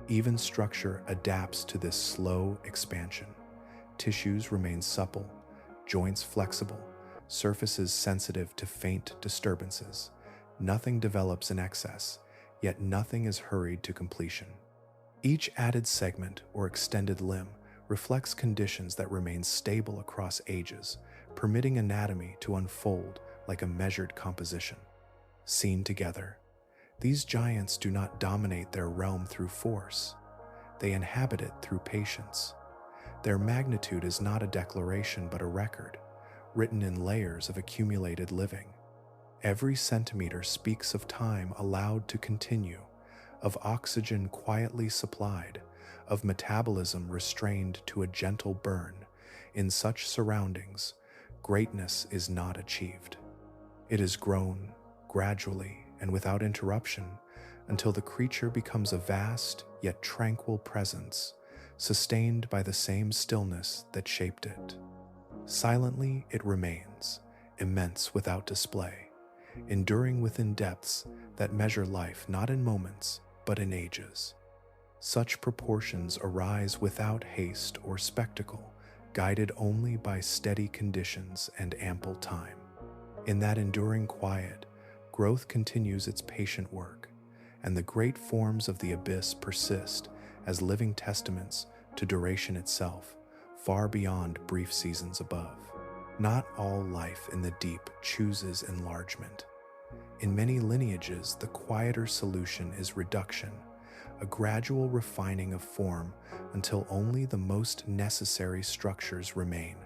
Even structure adapts to this slow expansion. Tissues remain supple, joints flexible, surfaces sensitive to faint disturbances. Nothing develops in excess, yet nothing is hurried to completion. Each added segment or extended limb reflects conditions that remain stable across ages, permitting anatomy to unfold like a measured composition. Seen together, these giants do not dominate their realm through force. They inhabit it through patience. Their magnitude is not a declaration but a record, written in layers of accumulated living. Every centimeter speaks of time allowed to continue, of oxygen quietly supplied, of metabolism restrained to a gentle burn. In such surroundings, greatness is not achieved. It is grown, gradually and without interruption, until the creature becomes a vast yet tranquil presence, sustained by the same stillness that shaped it. Silently it remains, immense without display, enduring within depths that measure life not in moments, but in ages. Such proportions arise without haste or spectacle, guided only by steady conditions and ample time. In that enduring quiet, growth continues its patient work, and the great forms of the abyss persist as living testaments to duration itself, far beyond brief seasons above. Not all life in the deep chooses enlargement. In many lineages, the quieter solution is reduction, a gradual refining of form until only the most necessary structures remain.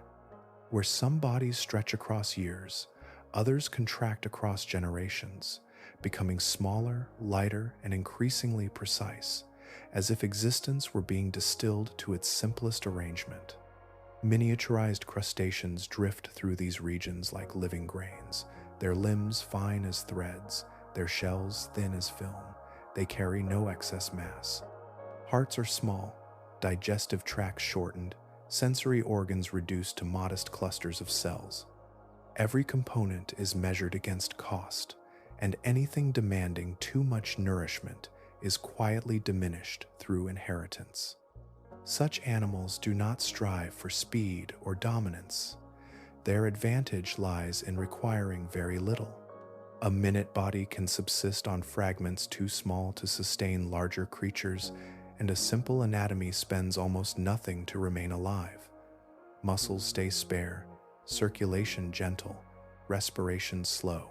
Where some bodies stretch across years, others contract across generations, becoming smaller, lighter, and increasingly precise, as if existence were being distilled to its simplest arrangement. Miniaturized crustaceans drift through these regions like living grains, their limbs fine as threads, their shells thin as film. They carry no excess mass. Hearts are small, digestive tracts shortened, sensory organs reduced to modest clusters of cells. Every component is measured against cost, and anything demanding too much nourishment is quietly diminished through inheritance. Such animals do not strive for speed or dominance. Their advantage lies in requiring very little. A minute body can subsist on fragments too small to sustain larger creatures, and a simple anatomy spends almost nothing to remain alive. Muscles stay spare, circulation gentle, respiration slow.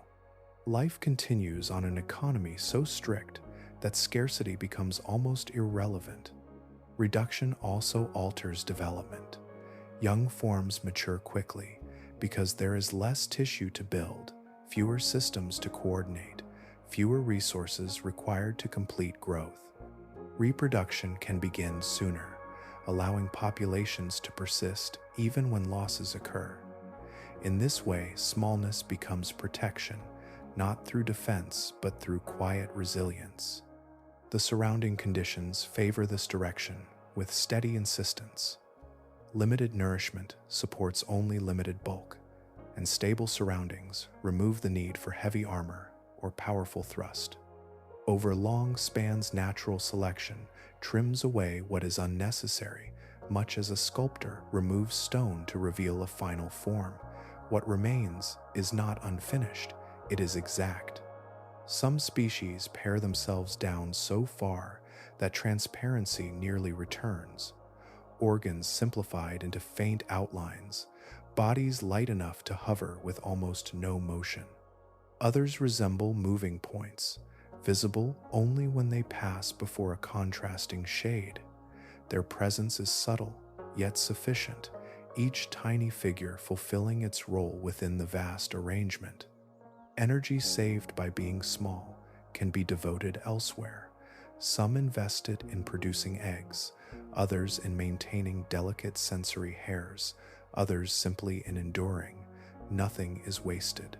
Life continues on an economy so strict that scarcity becomes almost irrelevant. Reduction also alters development. Young forms mature quickly because there is less tissue to build, fewer systems to coordinate, fewer resources required to complete growth. Reproduction can begin sooner, allowing populations to persist even when losses occur. In this way, smallness becomes protection, not through defense but through quiet resilience. The surrounding conditions favor this direction with steady insistence. Limited nourishment supports only limited bulk, and stable surroundings remove the need for heavy armor or powerful thrust. Over long spans, natural selection trims away what is unnecessary, much as a sculptor removes stone to reveal a final form. What remains is not unfinished, it is exact. Some species pare themselves down so far that transparency nearly returns. Organs simplified into faint outlines, bodies light enough to hover with almost no motion. Others resemble moving points, visible only when they pass before a contrasting shade. Their presence is subtle, yet sufficient, each tiny figure fulfilling its role within the vast arrangement. Energy saved by being small can be devoted elsewhere, some invested in producing eggs, others in maintaining delicate sensory hairs, others simply in enduring. Nothing is wasted.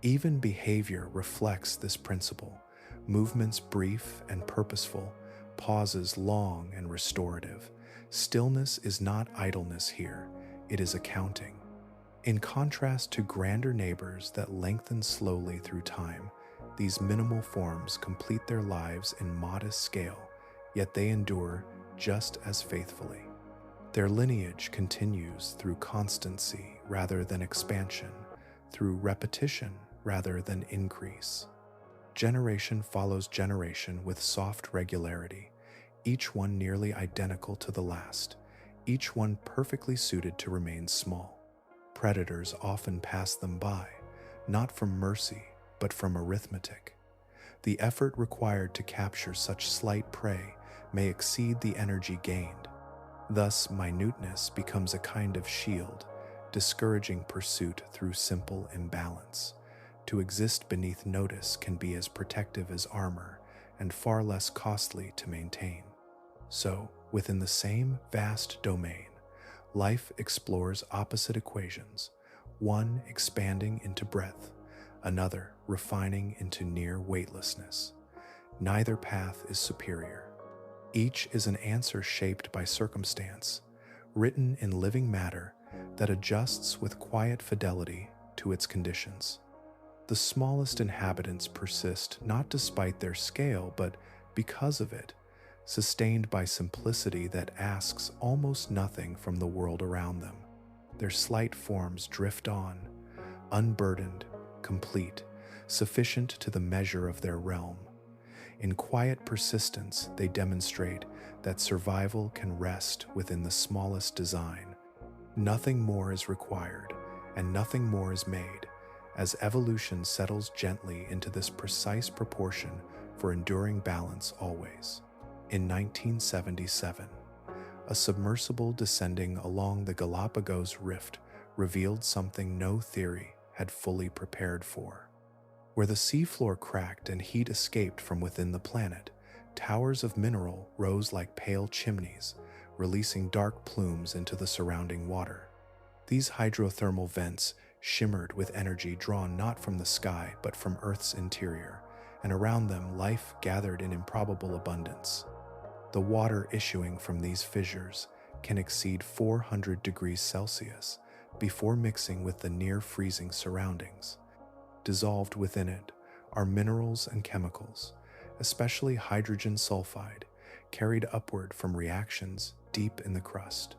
Even behavior reflects this principle, movements brief and purposeful, pauses long and restorative. Stillness is not idleness here, it is accounting. In contrast to grander neighbors that lengthen slowly through time, these minimal forms complete their lives in modest scale, yet they endure just as faithfully. Their lineage continues through constancy rather than expansion, through repetition rather than increase. Generation follows generation with soft regularity, each one nearly identical to the last, each one perfectly suited to remain small. Predators often pass them by, not from mercy, but from arithmetic. The effort required to capture such slight prey may exceed the energy gained. Thus, minuteness becomes a kind of shield, discouraging pursuit through simple imbalance. To exist beneath notice can be as protective as armor and far less costly to maintain. So, within the same vast domain, life explores opposite equations, one expanding into breadth, another refining into near weightlessness. Neither path is superior. Each is an answer shaped by circumstance, written in living matter that adjusts with quiet fidelity to its conditions. The smallest inhabitants persist not despite their scale, but because of it, sustained by simplicity that asks almost nothing from the world around them. Their slight forms drift on, unburdened, complete, sufficient to the measure of their realm. In quiet persistence, they demonstrate that survival can rest within the smallest design. Nothing more is required, and nothing more is made, as evolution settles gently into this precise proportion for enduring balance always. In 1977, a submersible descending along the Galapagos Rift revealed something no theory had fully prepared for. Where the seafloor cracked and heat escaped from within the planet, towers of mineral rose like pale chimneys, releasing dark plumes into the surrounding water. These hydrothermal vents shimmered with energy drawn not from the sky but from Earth's interior, and around them life gathered in improbable abundance. The water issuing from these fissures can exceed 400 degrees Celsius before mixing with the near-freezing surroundings. Dissolved within it are minerals and chemicals, especially hydrogen sulfide, carried upward from reactions deep in the crust.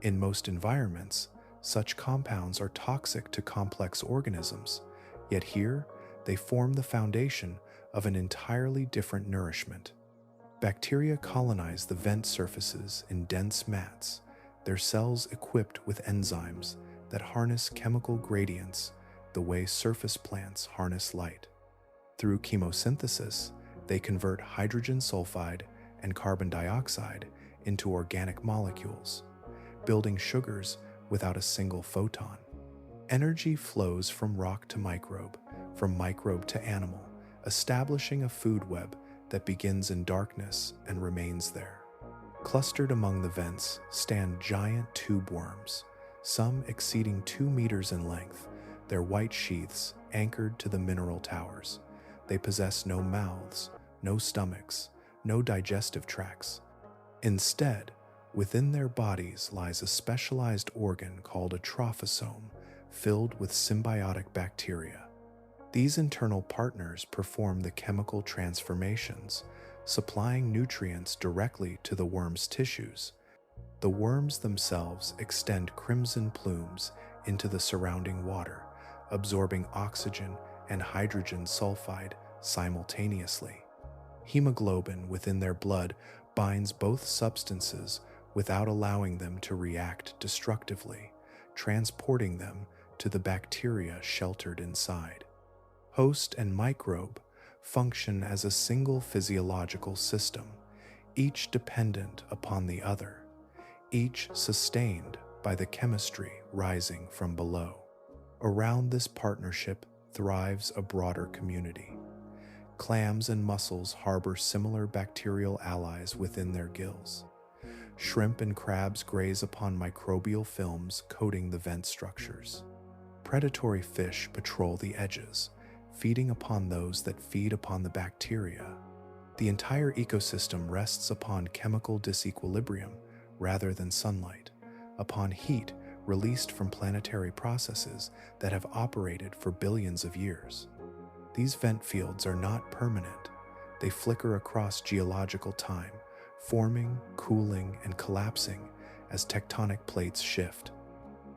In most environments, such compounds are toxic to complex organisms, yet here they form the foundation of an entirely different nourishment. Bacteria colonize the vent surfaces in dense mats, their cells equipped with enzymes that harness chemical gradients the way surface plants harness light. Through chemosynthesis, they convert hydrogen sulfide and carbon dioxide into organic molecules, building sugars without a single photon. Energy flows from rock to microbe, from microbe to animal, establishing a food web that begins in darkness and remains there. Clustered among the vents stand giant tube worms, some exceeding 2 meters in length, their white sheaths anchored to the mineral towers. They possess no mouths, no stomachs, no digestive tracts. Instead, within their bodies lies a specialized organ called a trophosome, filled with symbiotic bacteria. These internal partners perform the chemical transformations, supplying nutrients directly to the worm's tissues. The worms themselves extend crimson plumes into the surrounding water, absorbing oxygen and hydrogen sulfide simultaneously. Hemoglobin within their blood binds both substances without allowing them to react destructively, transporting them to the bacteria sheltered inside. Host and microbe function as a single physiological system, each dependent upon the other, each sustained by the chemistry rising from below. Around this partnership thrives a broader community. Clams and mussels harbor similar bacterial allies within their gills. Shrimp and crabs graze upon microbial films coating the vent structures. Predatory fish patrol the edges, feeding upon those that feed upon the bacteria. The entire ecosystem rests upon chemical disequilibrium rather than sunlight, upon heat released from planetary processes that have operated for billions of years. These vent fields are not permanent. They flicker across geological time, forming, cooling, and collapsing as tectonic plates shift.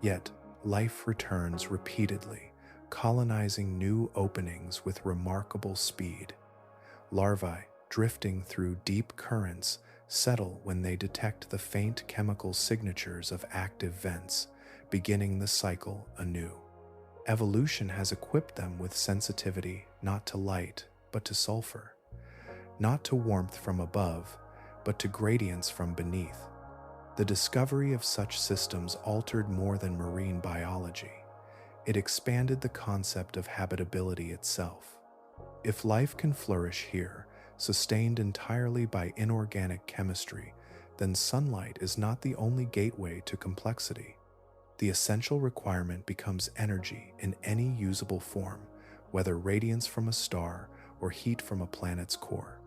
Yet, life returns repeatedly, colonizing new openings with remarkable speed. Larvae, drifting through deep currents, settle when they detect the faint chemical signatures of active vents, beginning the cycle anew. Evolution has equipped them with sensitivity not to light, but to sulfur, not to warmth from above, but to gradients from beneath. The discovery of such systems altered more than marine biology. It expanded the concept of habitability itself. If life can flourish here, sustained entirely by inorganic chemistry, then sunlight is not the only gateway to complexity. The essential requirement becomes energy in any usable form, whether radiance from a star or heat from a planet's core.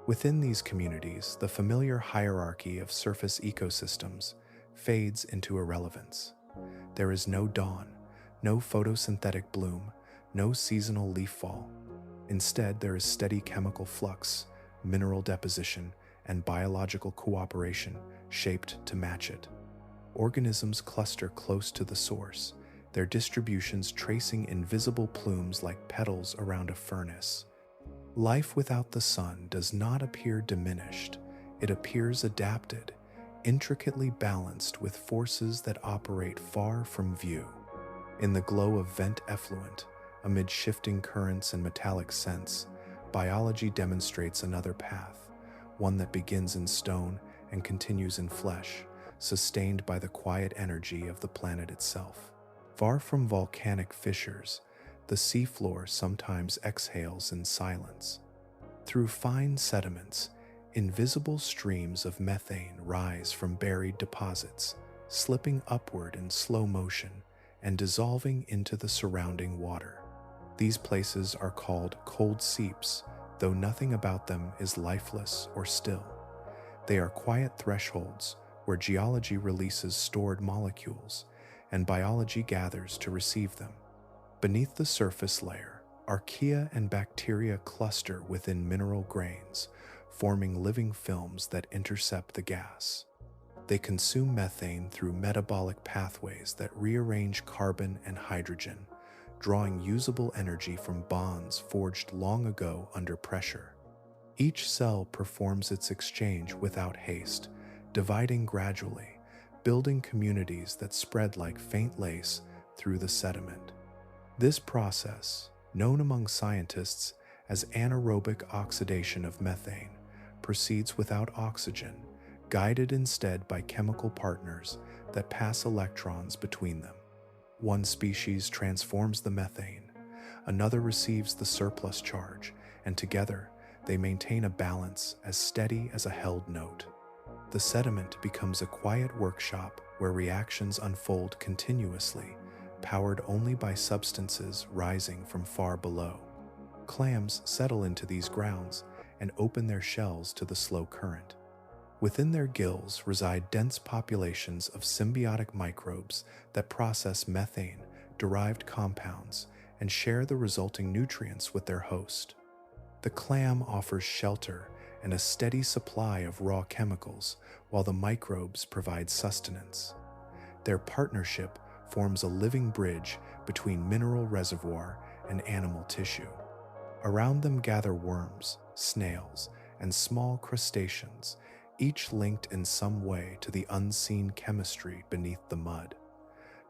Within these communities, the familiar hierarchy of surface ecosystems fades into irrelevance. There is no dawn, no photosynthetic bloom, no seasonal leaf fall. Instead, there is steady chemical flux, mineral deposition, and biological cooperation shaped to match it. Organisms cluster close to the source, their distributions tracing invisible plumes like petals around a furnace. Life without the sun does not appear diminished, it appears adapted, intricately balanced with forces that operate far from view. In the glow of vent effluent, amid shifting currents and metallic scents, biology demonstrates another path, one that begins in stone and continues in flesh, sustained by the quiet energy of the planet itself. Far from volcanic fissures, the seafloor sometimes exhales in silence. Through fine sediments, invisible streams of methane rise from buried deposits, slipping upward in slow motion and dissolving into the surrounding water. These places are called cold seeps, though nothing about them is lifeless or still. They are quiet thresholds where geology releases stored molecules and biology gathers to receive them. Beneath the surface layer, archaea and bacteria cluster within mineral grains, forming living films that intercept the gas. They consume methane through metabolic pathways that rearrange carbon and hydrogen, drawing usable energy from bonds forged long ago under pressure. Each cell performs its exchange without haste, dividing gradually, building communities that spread like faint lace through the sediment. This process, known among scientists as anaerobic oxidation of methane, proceeds without oxygen, guided instead by chemical partners that pass electrons between them. One species transforms the methane, another receives the surplus charge, and together they maintain a balance as steady as a held note. The sediment becomes a quiet workshop where reactions unfold continuously, powered only by substances rising from far below. Clams settle into these grounds and open their shells to the slow current. Within their gills reside dense populations of symbiotic microbes that process methane-derived compounds and share the resulting nutrients with their host. The clam offers shelter and a steady supply of raw chemicals, while the microbes provide sustenance. Their partnership forms a living bridge between mineral reservoir and animal tissue. Around them gather worms, snails, and small crustaceans, each linked in some way to the unseen chemistry beneath the mud.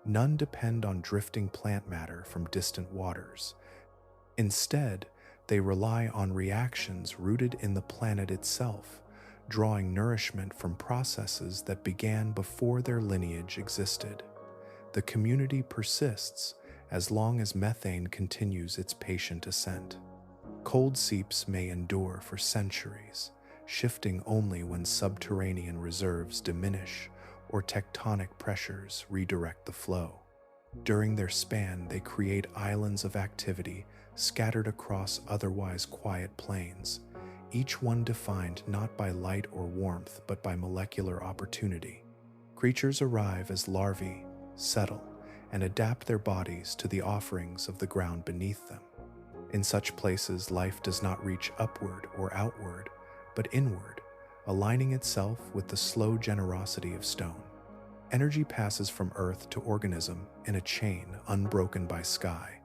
None depend on drifting plant matter from distant waters. Instead, they rely on reactions rooted in the planet itself, drawing nourishment from processes that began before their lineage existed. The community persists as long as methane continues its patient ascent. Cold seeps may endure for centuries, shifting only when subterranean reserves diminish or tectonic pressures redirect the flow. During their span, they create islands of activity scattered across otherwise quiet plains, each one defined not by light or warmth but by molecular opportunity. Creatures arrive as larvae, settle, and adapt their bodies to the offerings of the ground beneath them. In such places, life does not reach upward or outward, but inward, aligning itself with the slow generosity of stone. Energy passes from Earth to organism in a chain unbroken by sky,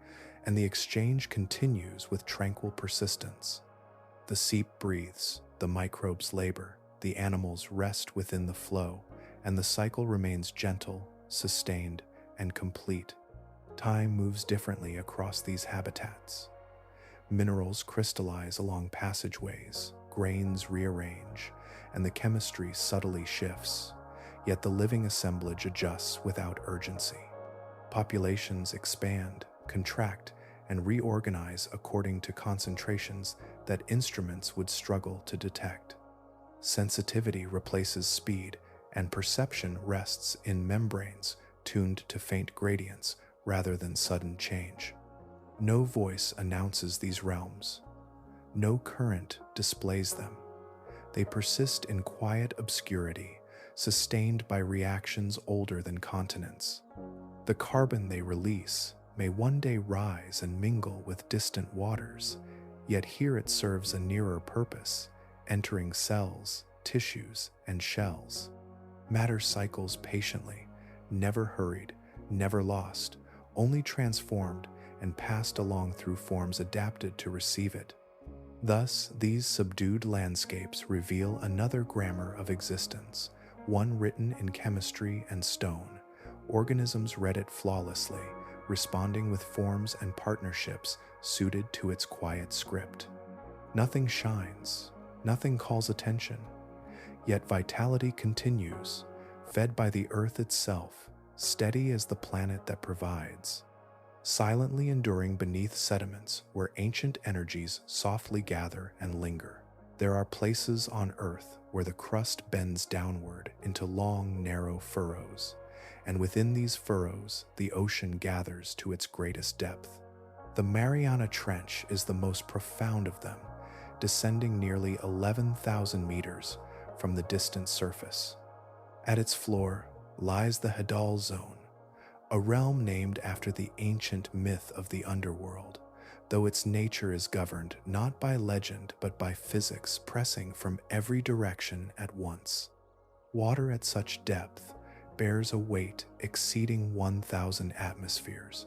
and the exchange continues with tranquil persistence. The seep breathes, the microbes labor, the animals rest within the flow, and the cycle remains gentle, sustained, and complete. Time moves differently across these habitats. Minerals crystallize along passageways, grains rearrange, and the chemistry subtly shifts, yet the living assemblage adjusts without urgency. Populations expand, contract, and reorganize according to concentrations that instruments would struggle to detect. Sensitivity replaces speed, and perception rests in membranes tuned to faint gradients rather than sudden change. No voice announces these realms. No current displays them. They persist in quiet obscurity, sustained by reactions older than continents. The carbon they release may one day rise and mingle with distant waters, yet here it serves a nearer purpose, entering cells, tissues, and shells. Matter cycles patiently, never hurried, never lost, only transformed and passed along through forms adapted to receive it. Thus, these subdued landscapes reveal another grammar of existence, one written in chemistry and stone. Organisms read it flawlessly, responding with forms and partnerships suited to its quiet script. Nothing shines, nothing calls attention, yet vitality continues, fed by the earth itself, steady as the planet that provides. Silently enduring beneath sediments where ancient energies softly gather and linger. There are places on Earth where the crust bends downward into long, narrow furrows, and within these furrows, the ocean gathers to its greatest depth. The Mariana Trench is the most profound of them, descending nearly 11,000 meters from the distant surface. At its floor lies the hadal zone, a realm named after the ancient myth of the underworld, though its nature is governed not by legend but by physics pressing from every direction at once. Water at such depth bears a weight exceeding 1,000 atmospheres,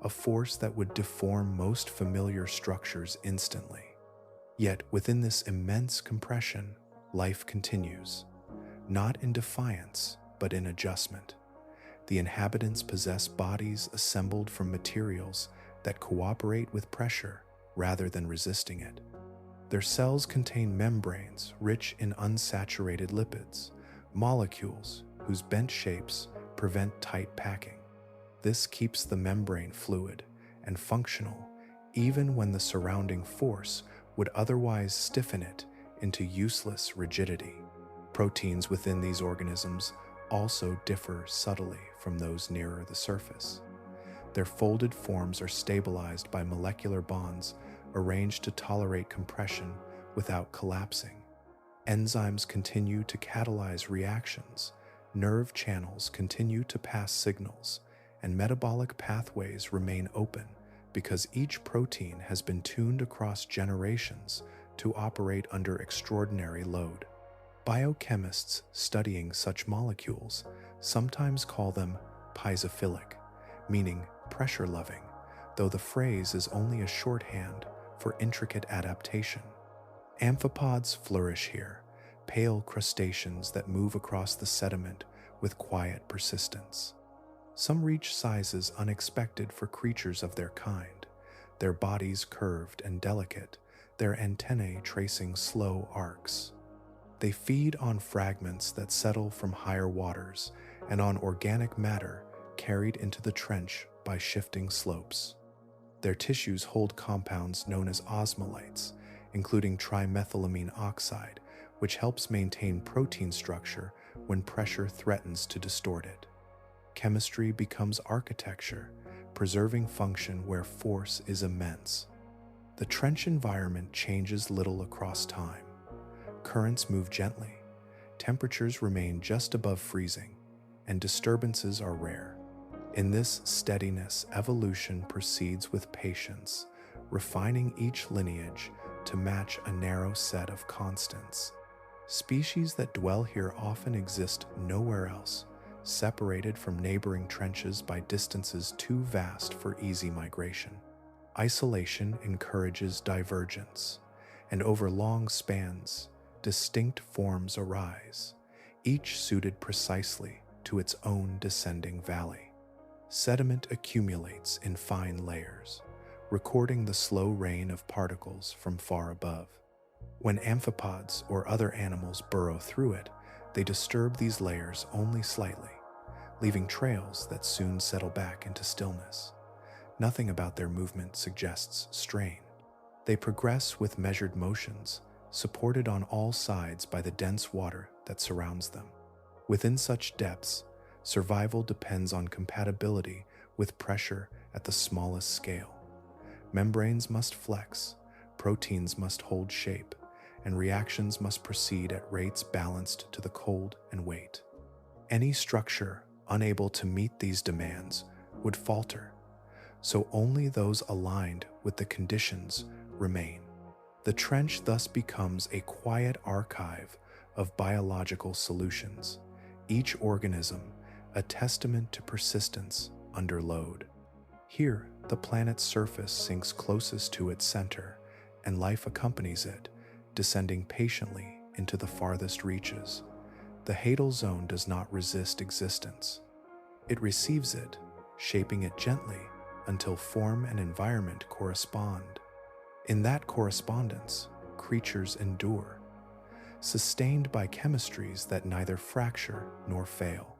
a force that would deform most familiar structures instantly. Yet within this immense compression, life continues, not in defiance, but in adjustment. The inhabitants possess bodies assembled from materials that cooperate with pressure rather than resisting it. Their cells contain membranes rich in unsaturated lipids, molecules whose bent shapes prevent tight packing. This keeps the membrane fluid and functional even when the surrounding force would otherwise stiffen it into useless rigidity. Proteins within these organisms also differ subtly from those nearer the surface. Their folded forms are stabilized by molecular bonds arranged to tolerate compression without collapsing. Enzymes continue to catalyze reactions, nerve channels continue to pass signals, and metabolic pathways remain open because each protein has been tuned across generations to operate under extraordinary load. Biochemists studying such molecules sometimes call them piezophilic, meaning pressure-loving, though the phrase is only a shorthand for intricate adaptation. Amphipods flourish here, pale crustaceans that move across the sediment with quiet persistence. Some reach sizes unexpected for creatures of their kind, their bodies curved and delicate, their antennae tracing slow arcs. They feed on fragments that settle from higher waters and on organic matter carried into the trench by shifting slopes. Their tissues hold compounds known as osmolytes, including trimethylamine oxide, which helps maintain protein structure when pressure threatens to distort it. Chemistry becomes architecture, preserving function where force is immense. The trench environment changes little across time. Currents move gently, temperatures remain just above freezing, and disturbances are rare. In this steadiness, evolution proceeds with patience, refining each lineage to match a narrow set of constants. Species that dwell here often exist nowhere else, separated from neighboring trenches by distances too vast for easy migration. Isolation encourages divergence, and over long spans, distinct forms arise, each suited precisely to its own descending valley. Sediment accumulates in fine layers, recording the slow rain of particles from far above. When amphipods or other animals burrow through it, they disturb these layers only slightly, leaving trails that soon settle back into stillness. Nothing about their movement suggests strain. They progress with measured motions, supported on all sides by the dense water that surrounds them. Within such depths, survival depends on compatibility with pressure at the smallest scale. Membranes must flex, proteins must hold shape, and reactions must proceed at rates balanced to the cold and weight. Any structure unable to meet these demands would falter, so only those aligned with the conditions remain. The trench thus becomes a quiet archive of biological solutions, each organism a testament to persistence under load. Here, the planet's surface sinks closest to its center, and life accompanies it, descending patiently into the farthest reaches. The hadal zone does not resist existence. It receives it, shaping it gently until form and environment correspond. In that correspondence, creatures endure, sustained by chemistries that neither fracture nor fail,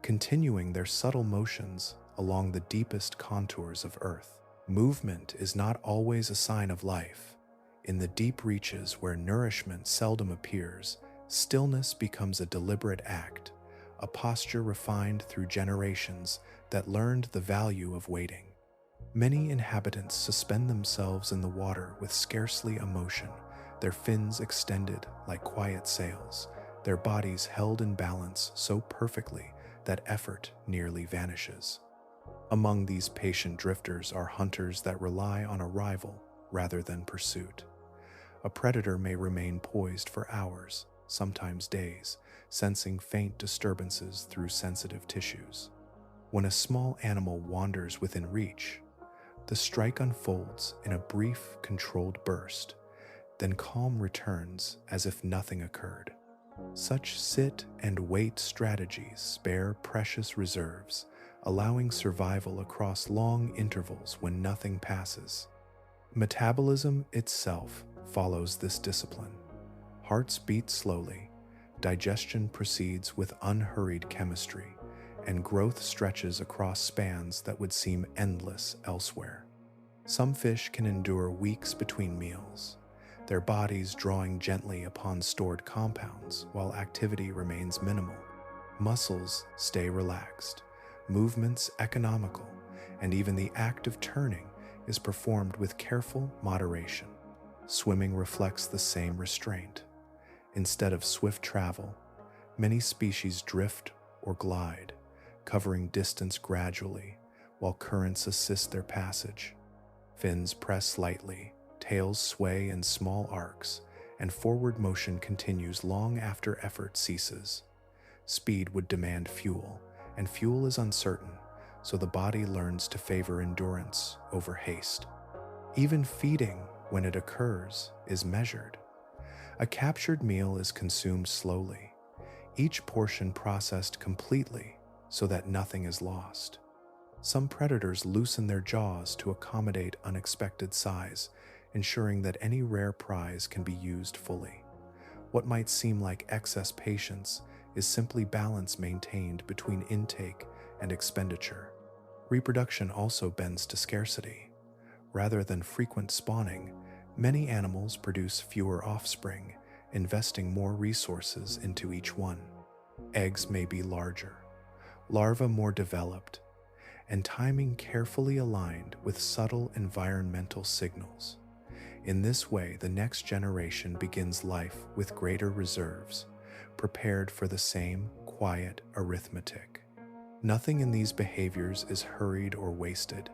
continuing their subtle motions along the deepest contours of Earth. Movement is not always a sign of life. In the deep reaches where nourishment seldom appears, stillness becomes a deliberate act, a posture refined through generations that learned the value of waiting. Many inhabitants suspend themselves in the water with scarcely a motion, their fins extended like quiet sails, their bodies held in balance so perfectly that effort nearly vanishes. Among these patient drifters are hunters that rely on arrival rather than pursuit. A predator may remain poised for hours, sometimes days, sensing faint disturbances through sensitive tissues. When a small animal wanders within reach, the strike unfolds in a brief, controlled burst, then calm returns as if nothing occurred. Such sit and wait strategies spare precious reserves, allowing survival across long intervals when nothing passes. Metabolism itself follows this discipline. Hearts beat slowly, digestion proceeds with unhurried chemistry, and growth stretches across spans that would seem endless elsewhere. Some fish can endure weeks between meals, their bodies drawing gently upon stored compounds while activity remains minimal. Muscles stay relaxed, movements economical, and even the act of turning is performed with careful moderation. Swimming reflects the same restraint. Instead of swift travel, many species drift or glide, covering distance gradually while currents assist their passage. Fins press lightly, tails sway in small arcs, and forward motion continues long after effort ceases. Speed would demand fuel, and fuel is uncertain, so the body learns to favor endurance over haste. Even feeding, when it occurs, is measured. A captured meal is consumed slowly, each portion processed completely so that nothing is lost. Some predators loosen their jaws to accommodate unexpected size, ensuring that any rare prize can be used fully. What might seem like excess patience is simply balance maintained between intake and expenditure. Reproduction also bends to scarcity. Rather than frequent spawning, many animals produce fewer offspring, investing more resources into each one. Eggs may be larger, larvae more developed, and timing carefully aligned with subtle environmental signals. In this way, the next generation begins life with greater reserves, prepared for the same quiet arithmetic. Nothing in these behaviors is hurried or wasted.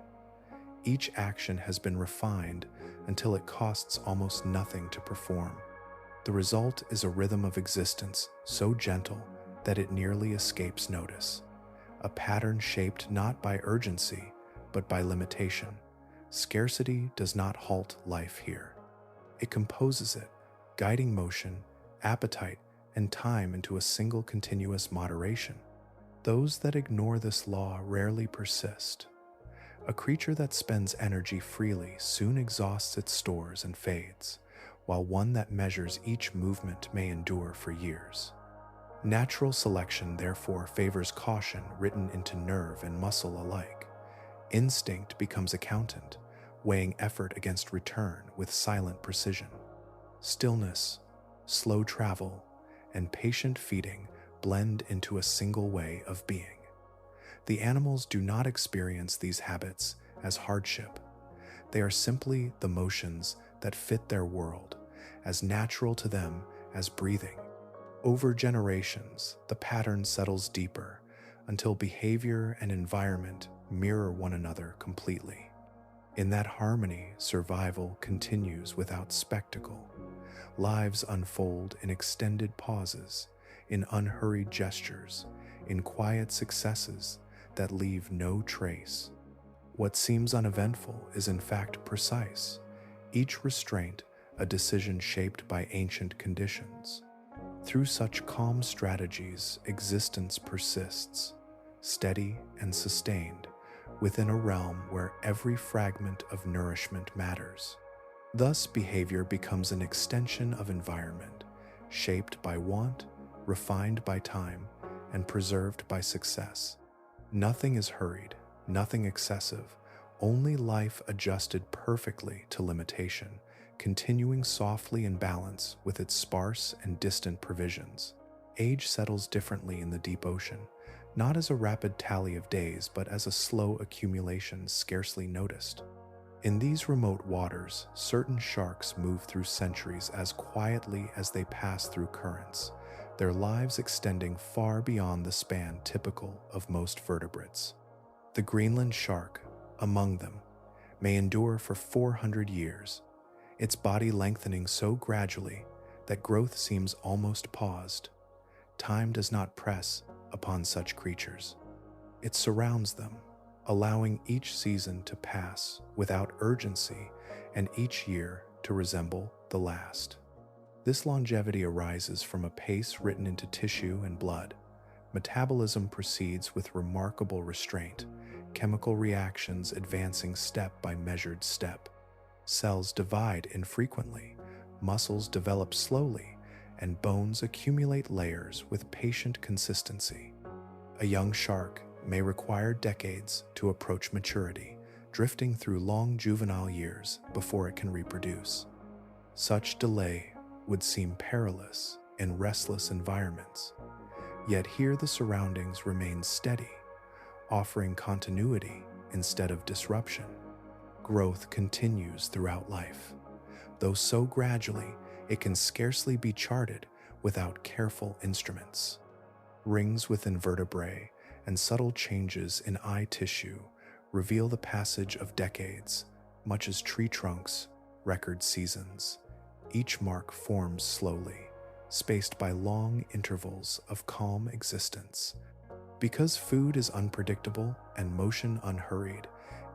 Each action has been refined until it costs almost nothing to perform. The result is a rhythm of existence so gentle that it nearly escapes notice, a pattern shaped not by urgency, but by limitation. Scarcity does not halt life here. It composes it, guiding motion, appetite, and time into a single continuous moderation. Those that ignore this law rarely persist. A creature that spends energy freely soon exhausts its stores and fades, while one that measures each movement may endure for years. Natural selection therefore favors caution written into nerve and muscle alike. Instinct becomes accountant, weighing effort against return with silent precision. Stillness, slow travel, and patient feeding blend into a single way of being. The animals do not experience these habits as hardship. They are simply the motions that fit their world, as natural to them as breathing. Over generations, the pattern settles deeper until behavior and environment mirror one another completely. In that harmony, survival continues without spectacle. Lives unfold in extended pauses, in unhurried gestures, in quiet successes that leave no trace. What seems uneventful is in fact precise, each restraint a decision shaped by ancient conditions. Through such calm strategies, existence persists, steady and sustained, within a realm where every fragment of nourishment matters. Thus, behavior becomes an extension of environment, shaped by want, refined by time, and preserved by success. Nothing is hurried, nothing excessive, only life adjusted perfectly to limitation, continuing softly in balance with its sparse and distant provisions. Age settles differently in the deep ocean, not as a rapid tally of days, but as a slow accumulation scarcely noticed. In these remote waters, certain sharks move through centuries as quietly as they pass through currents, their lives extending far beyond the span typical of most vertebrates. The Greenland shark, among them, may endure for 400 years, its body lengthening so gradually that growth seems almost paused. Time does not press upon such creatures. It surrounds them, allowing each season to pass without urgency and each year to resemble the last. This longevity arises from a pace written into tissue and blood. Metabolism proceeds with remarkable restraint, chemical reactions advancing step by measured step. Cells divide infrequently, muscles develop slowly, and bones accumulate layers with patient consistency. A young shark may require decades to approach maturity, drifting through long juvenile years before it can reproduce. Such delay would seem perilous in restless environments, yet here the surroundings remain steady, offering continuity instead of disruption. Growth continues throughout life, though so gradually it can scarcely be charted without careful instruments. Rings within vertebrae and subtle changes in eye tissue reveal the passage of decades, much as tree trunks record seasons. Each mark forms slowly, spaced by long intervals of calm existence. Because food is unpredictable and motion unhurried,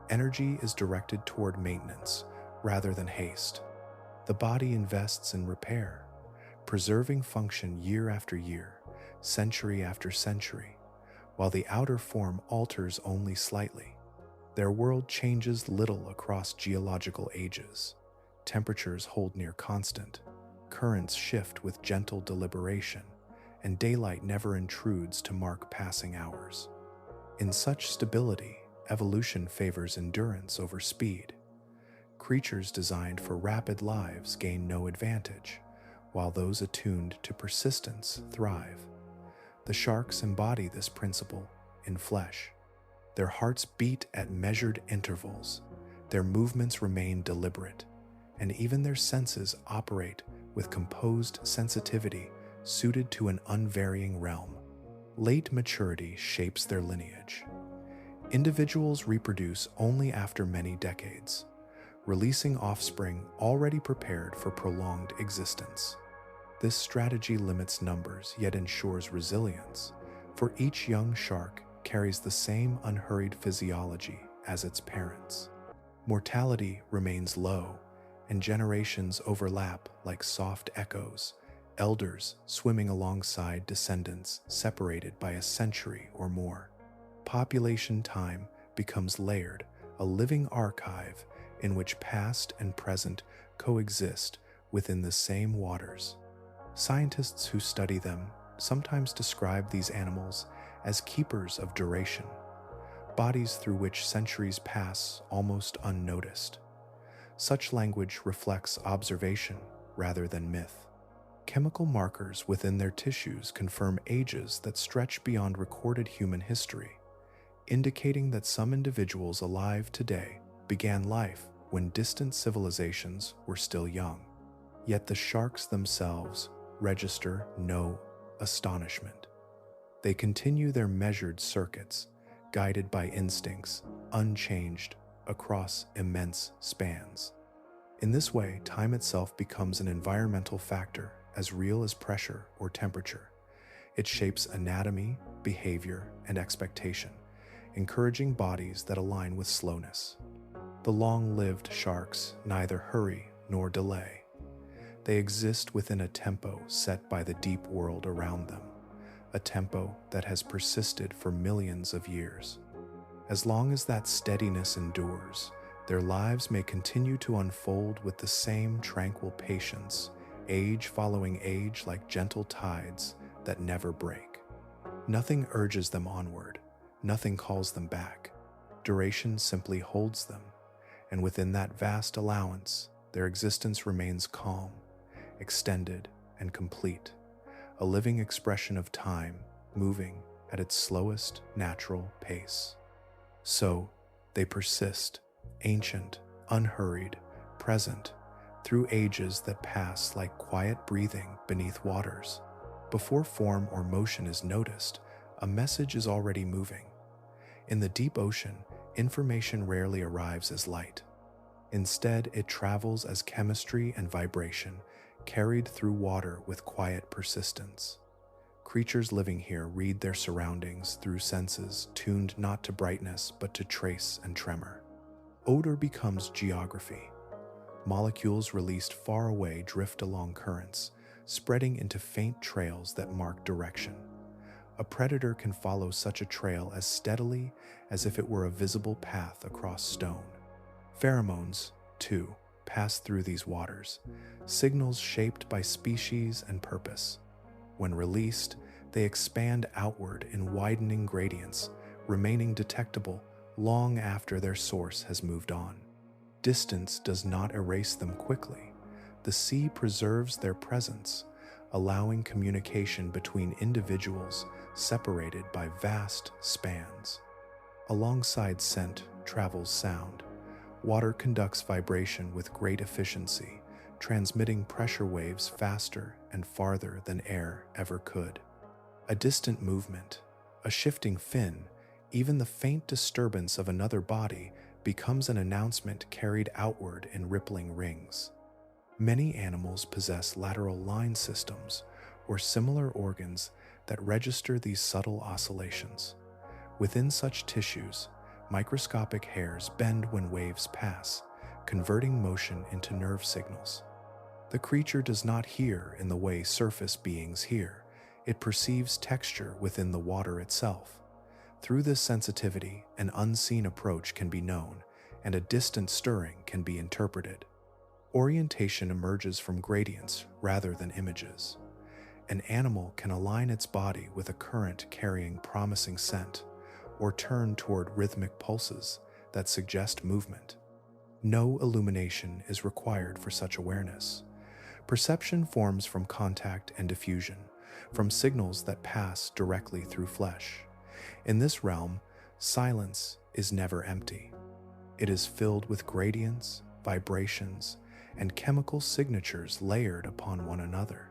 energy is directed toward maintenance rather than haste. The body invests in repair, preserving function year after year, century after century, while the outer form alters only slightly. Their world changes little across geological ages. Temperatures hold near constant, currents shift with gentle deliberation, and daylight never intrudes to mark passing hours. In such stability, evolution favors endurance over speed. Creatures designed for rapid lives gain no advantage, while those attuned to persistence thrive. The sharks embody this principle in flesh. Their hearts beat at measured intervals, their movements remain deliberate, and even their senses operate with composed sensitivity suited to an unvarying realm. Late maturity shapes their lineage. Individuals reproduce only after many decades, releasing offspring already prepared for prolonged existence. This strategy limits numbers yet ensures resilience, for each young shark carries the same unhurried physiology as its parents. Mortality remains low, and generations overlap like soft echoes, elders swimming alongside descendants separated by a century or more. Population time becomes layered, a living archive in which past and present coexist within the same waters. Scientists who study them sometimes describe these animals as keepers of duration, bodies through which centuries pass almost unnoticed. Such language reflects observation rather than myth. Chemical markers within their tissues confirm ages that stretch beyond recorded human history, indicating that some individuals alive today began life when distant civilizations were still young. Yet the sharks themselves register no astonishment. They continue their measured circuits, guided by instincts, unchanged across immense spans. In this way, time itself becomes an environmental factor as real as pressure or temperature. It shapes anatomy, behavior, and expectation, encouraging bodies that align with slowness. The long-lived sharks neither hurry nor delay. They exist within a tempo set by the deep world around them, a tempo that has persisted for millions of years. As long as that steadiness endures, their lives may continue to unfold with the same tranquil patience, age following age like gentle tides that never break. Nothing urges them onward, nothing calls them back. Duration simply holds them, and within that vast allowance, their existence remains calm, extended, and complete, a living expression of time moving at its slowest natural pace. So, they persist, ancient, unhurried, present, through ages that pass like quiet breathing beneath waters. Before form or motion is noticed, a message is already moving. In the deep ocean, information rarely arrives as light. Instead, it travels as chemistry and vibration, carried through water with quiet persistence. Creatures living here read their surroundings through senses tuned not to brightness but to trace and tremor. Odor becomes geography. Molecules released far away drift along currents, spreading into faint trails that mark direction. A predator can follow such a trail as steadily as if it were a visible path across stone. Pheromones, too, pass through these waters, signals shaped by species and purpose. When released, they expand outward in widening gradients, remaining detectable long after their source has moved on. Distance does not erase them quickly. The sea preserves their presence, allowing communication between individuals separated by vast spans. Alongside scent travels sound. Water conducts vibration with great efficiency, transmitting pressure waves faster and farther than air ever could. A distant movement, a shifting fin, even the faint disturbance of another body becomes an announcement carried outward in rippling rings. Many animals possess lateral line systems or similar organs that register these subtle oscillations. Within such tissues, microscopic hairs bend when waves pass, converting motion into nerve signals. The creature does not hear in the way surface beings hear. It perceives texture within the water itself. Through this sensitivity, an unseen approach can be known, and a distant stirring can be interpreted. Orientation emerges from gradients rather than images. An animal can align its body with a current carrying promising scent, or turn toward rhythmic pulses that suggest movement. No illumination is required for such awareness. Perception forms from contact and diffusion, from signals that pass directly through flesh. In this realm, silence is never empty. It is filled with gradients, vibrations, and chemical signatures layered upon one another.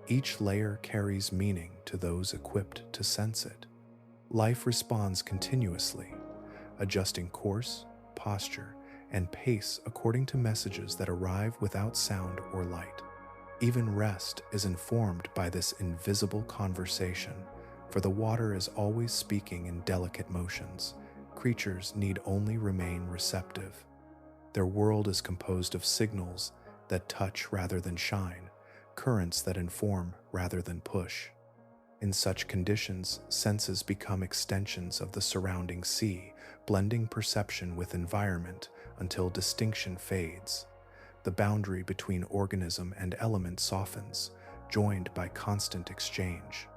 Each layer carries meaning to those equipped to sense it. Life responds continuously, adjusting course, posture, and pace according to messages that arrive without sound or light. Even rest is informed by this invisible conversation, for the water is always speaking in delicate motions. Creatures need only remain receptive. Their world is composed of signals that touch rather than shine, currents that inform rather than push. In such conditions, senses become extensions of the surrounding sea, blending perception with environment until distinction fades. The boundary between organism and element softens, joined by constant exchange.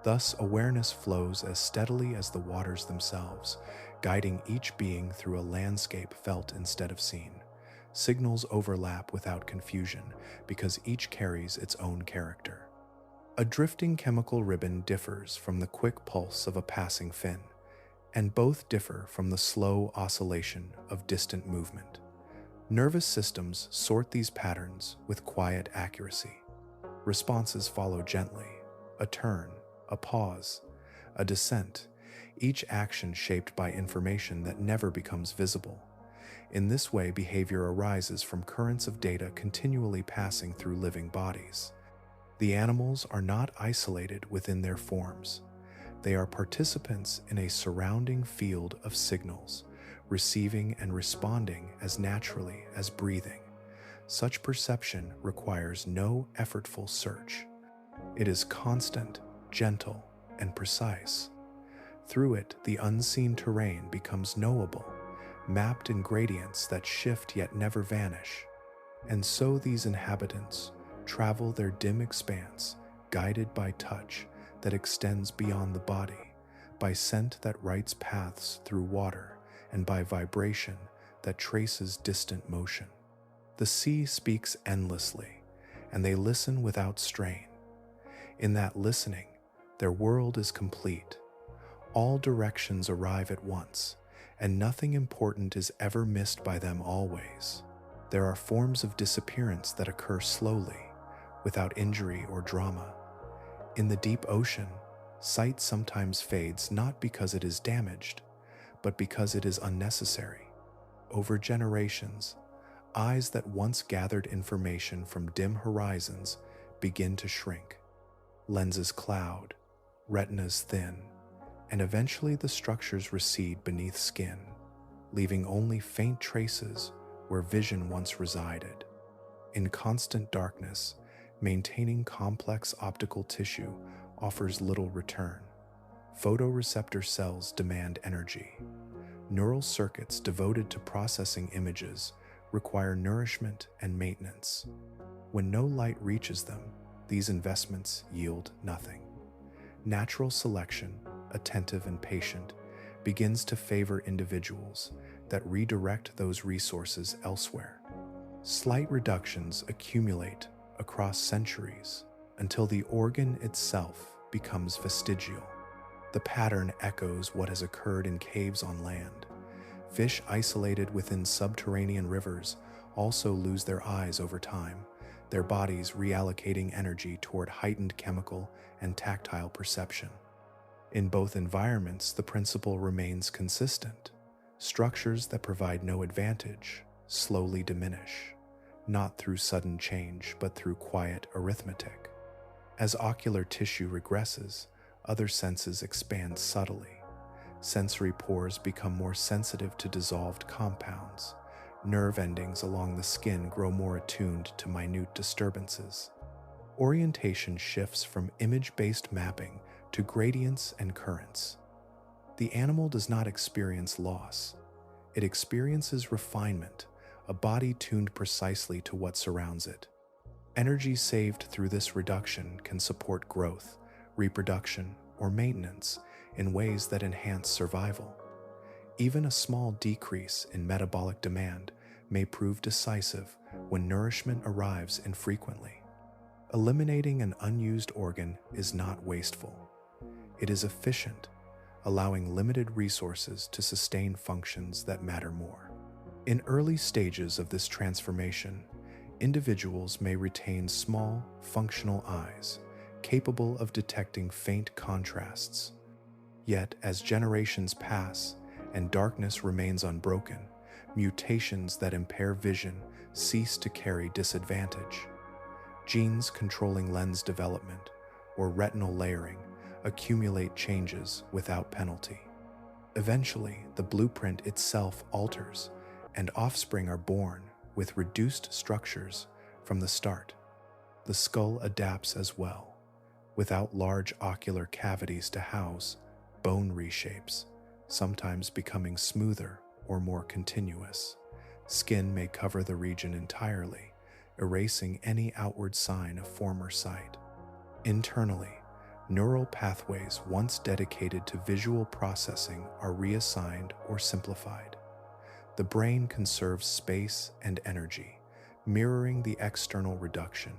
Thus, awareness flows as steadily as the waters themselves, guiding each being through a landscape felt instead of seen. Signals overlap without confusion because each carries its own character. A drifting chemical ribbon differs from the quick pulse of a passing fin, and both differ from the slow oscillation of distant movement. Nervous systems sort these patterns with quiet accuracy. Responses follow gently, a turn, a pause, a descent, each action shaped by information that never becomes visible. In this way, behavior arises from currents of data continually passing through living bodies. The animals are not isolated within their forms. They are participants in a surrounding field of signals, receiving and responding as naturally as breathing. Such perception requires no effortful search. It is constant, gentle, and precise. Through it, the unseen terrain becomes knowable, mapped in gradients that shift yet never vanish. And so these inhabitants travel their dim expanse, guided by touch that extends beyond the body, by scent that writes paths through water, and by vibration that traces distant motion. The sea speaks endlessly, and they listen without strain. In that listening, their world is complete. All directions arrive at once, and nothing important is ever missed by them always. There are forms of disappearance that occur slowly, without injury or drama. In the deep ocean, sight sometimes fades not because it is damaged, but because it is unnecessary. Over generations, eyes that once gathered information from dim horizons begin to shrink. Lenses cloud, retinas thin, and eventually the structures recede beneath skin, leaving only faint traces where vision once resided. In constant darkness, maintaining complex optical tissue offers little return. Photoreceptor cells demand energy. Neural circuits devoted to processing images require nourishment and maintenance. When no light reaches them, these investments yield nothing. Natural selection, attentive and patient, begins to favor individuals that redirect those resources elsewhere. Slight reductions accumulate across centuries until the organ itself becomes vestigial. The pattern echoes what has occurred in caves on land. Fish isolated within subterranean rivers also lose their eyes over time, their bodies reallocating energy toward heightened chemical and tactile perception. In both environments, the principle remains consistent. Structures that provide no advantage slowly diminish, not through sudden change, but through quiet arithmetic. As ocular tissue regresses, other senses expand subtly. Sensory pores become more sensitive to dissolved compounds. Nerve endings along the skin grow more attuned to minute disturbances. Orientation shifts from image-based mapping to gradients and currents. The animal does not experience loss. It experiences refinement, a body tuned precisely to what surrounds it. Energy saved through this reduction can support growth, reproduction, or maintenance in ways that enhance survival. Even a small decrease in metabolic demand may prove decisive when nourishment arrives infrequently. Eliminating an unused organ is not wasteful. It is efficient, allowing limited resources to sustain functions that matter more. In early stages of this transformation, individuals may retain small, functional eyes, capable of detecting faint contrasts. Yet, as generations pass and darkness remains unbroken, mutations that impair vision cease to carry disadvantage. Genes controlling lens development or retinal layering accumulate changes without penalty. Eventually, the blueprint itself alters, and offspring are born with reduced structures from the start. The skull adapts as well. Without large ocular cavities to house, bone reshapes, sometimes becoming smoother or more continuous. Skin may cover the region entirely, erasing any outward sign of former sight. Internally, neural pathways once dedicated to visual processing are reassigned or simplified. The brain conserves space and energy, mirroring the external reduction.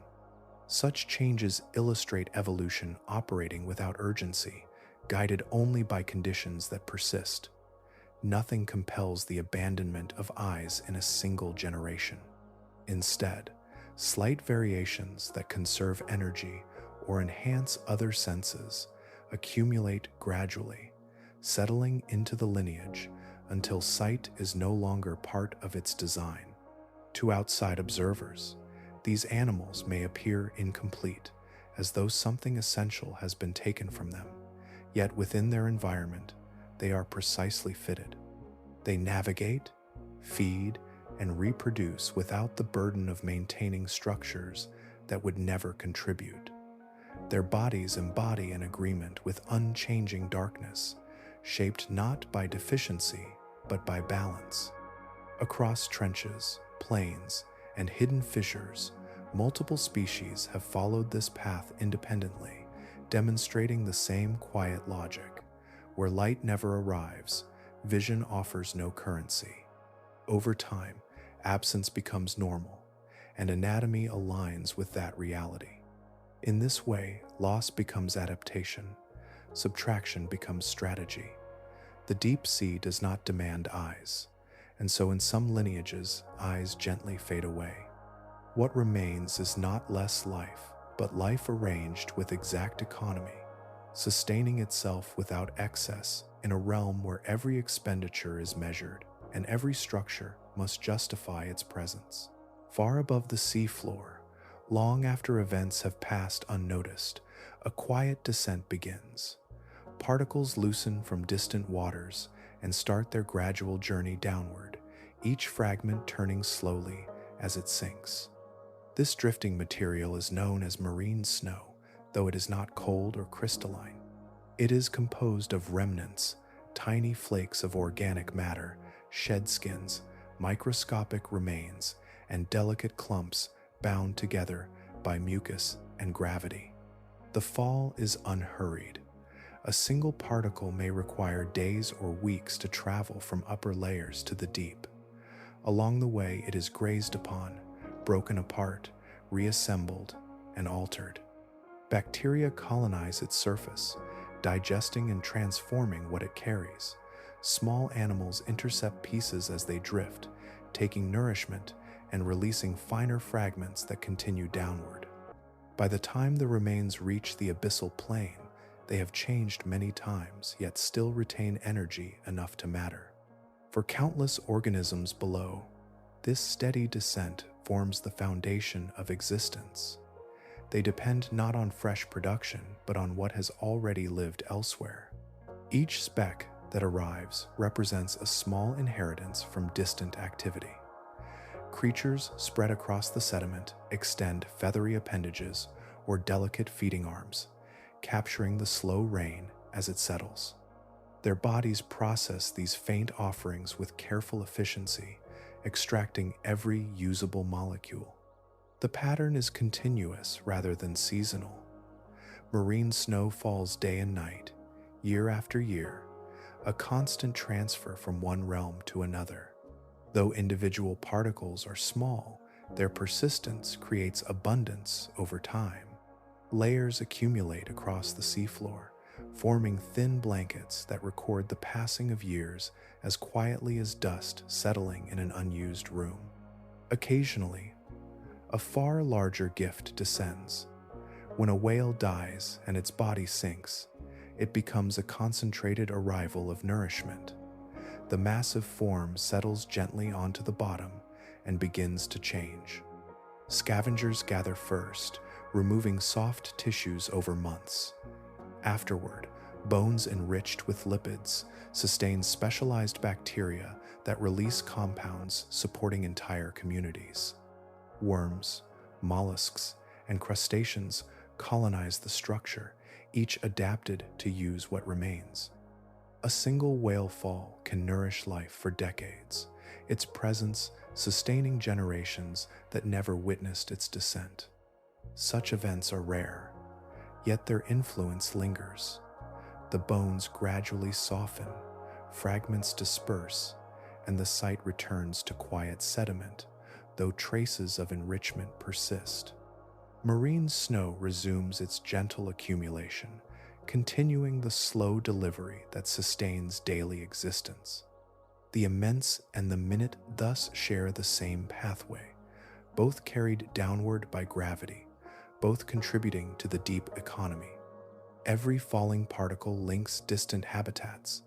Such changes illustrate evolution operating without urgency, guided only by conditions that persist. Nothing compels the abandonment of eyes in a single generation. Instead, slight variations that conserve energy or enhance other senses accumulate gradually, settling into the lineage until sight is no longer part of its design. To outside observers, these animals may appear incomplete, as though something essential has been taken from them, yet within their environment, they are precisely fitted. They navigate, feed, and reproduce without the burden of maintaining structures that would never contribute. Their bodies embody an agreement with unchanging darkness, shaped not by deficiency, but by balance. Across trenches, plains, and hidden fissures, multiple species have followed this path independently, demonstrating the same quiet logic. Where light never arrives, vision offers no currency. Over time, absence becomes normal, and anatomy aligns with that reality. In this way, loss becomes adaptation, subtraction becomes strategy. The deep sea does not demand eyes, and so in some lineages, eyes gently fade away. What remains is not less life, but life arranged with exact economy, sustaining itself without excess in a realm where every expenditure is measured and every structure must justify its presence. Far above the seafloor, long after events have passed unnoticed, a quiet descent begins. Particles loosen from distant waters and start their gradual journey downward, each fragment turning slowly as it sinks. This drifting material is known as marine snow, though it is not cold or crystalline. It is composed of remnants, tiny flakes of organic matter, shed skins, microscopic remains, and delicate clumps bound together by mucus and gravity. The fall is unhurried. A single particle may require days or weeks to travel from upper layers to the deep. Along the way, it is grazed upon, broken apart, reassembled, and altered. Bacteria colonize its surface, digesting and transforming what it carries. Small animals intercept pieces as they drift, taking nourishment and releasing finer fragments that continue downward. By the time the remains reach the abyssal plane, they have changed many times, yet still retain energy enough to matter. For countless organisms below, this steady descent forms the foundation of existence. They depend not on fresh production, but on what has already lived elsewhere. Each speck that arrives represents a small inheritance from distant activity. Creatures spread across the sediment extend feathery appendages or delicate feeding arms, capturing the slow rain as it settles. Their bodies process these faint offerings with careful efficiency, extracting every usable molecule. The pattern is continuous rather than seasonal. Marine snow falls day and night, year after year, a constant transfer from one realm to another. Though individual particles are small, their persistence creates abundance over time. Layers accumulate across the seafloor, forming thin blankets that record the passing of years as quietly as dust settling in an unused room. Occasionally, a far larger gift descends. When a whale dies and its body sinks, it becomes a concentrated arrival of nourishment. The massive form settles gently onto the bottom and begins to change. Scavengers gather first, removing soft tissues over months. Afterward, bones enriched with lipids sustain specialized bacteria that release compounds supporting entire communities. Worms, mollusks, and crustaceans colonize the structure, each adapted to use what remains. A single whale fall can nourish life for decades, its presence sustaining generations that never witnessed its descent. Such events are rare, yet their influence lingers. The bones gradually soften, fragments disperse, and the site returns to quiet sediment, though traces of enrichment persist. Marine snow resumes its gentle accumulation, continuing the slow delivery that sustains daily existence. The immense and the minute thus share the same pathway, both carried downward by gravity, both contributing to the deep economy. Every falling particle links distant habitats.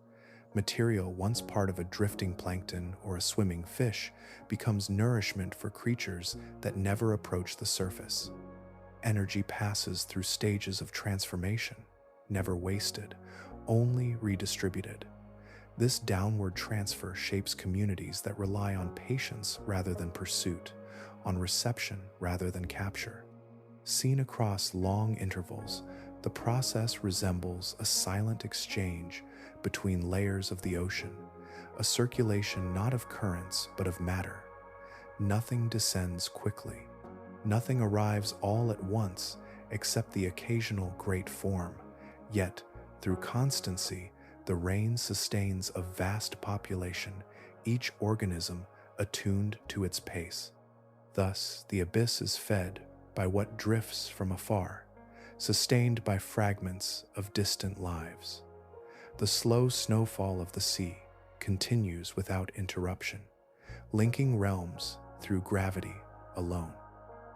Material once part of a drifting plankton or a swimming fish becomes nourishment for creatures that never approach the surface. Energy passes through stages of transformation, never wasted, only redistributed. This downward transfer shapes communities that rely on patience rather than pursuit, on reception rather than capture. Seen across long intervals, the process resembles a silent exchange between layers of the ocean, a circulation not of currents but of matter. Nothing descends quickly. Nothing arrives all at once except the occasional great form, yet, through constancy, the rain sustains a vast population, each organism attuned to its pace. Thus, the abyss is fed by what drifts from afar, sustained by fragments of distant lives. The slow snowfall of the sea continues without interruption, linking realms through gravity alone.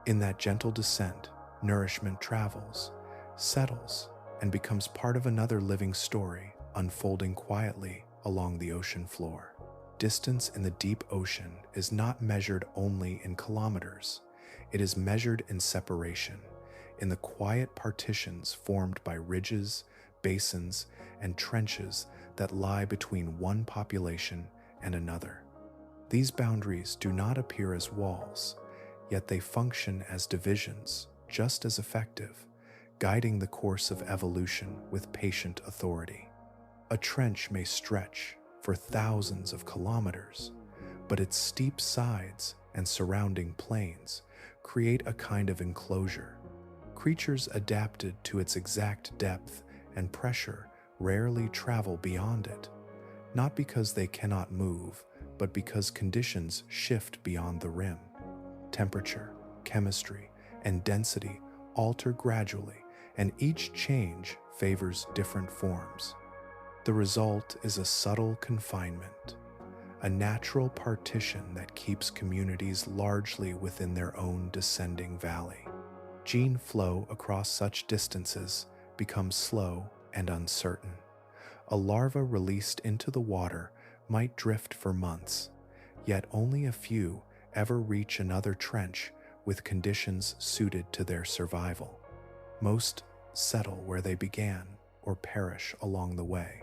In that gentle descent, nourishment travels, settles, and becomes part of another living story unfolding quietly along the ocean floor. Distance in the deep ocean is not measured only in kilometers. It is measured in separation, in the quiet partitions formed by ridges, basins, and trenches that lie between one population and another. These boundaries do not appear as walls, yet they function as divisions, just as effective, guiding the course of evolution with patient authority. A trench may stretch for thousands of kilometers, but its steep sides and surrounding plains create a kind of enclosure. Creatures adapted to its exact depth and pressure rarely travel beyond it, not because they cannot move, but because conditions shift beyond the rim. Temperature, chemistry, and density alter gradually, and each change favors different forms. The result is a subtle confinement, a natural partition that keeps communities largely within their own descending valley. Gene flow across such distances becomes slow and uncertain. A larva released into the water might drift for months, yet only a few ever reach another trench with conditions suited to their survival. Most settle where they began or perish along the way.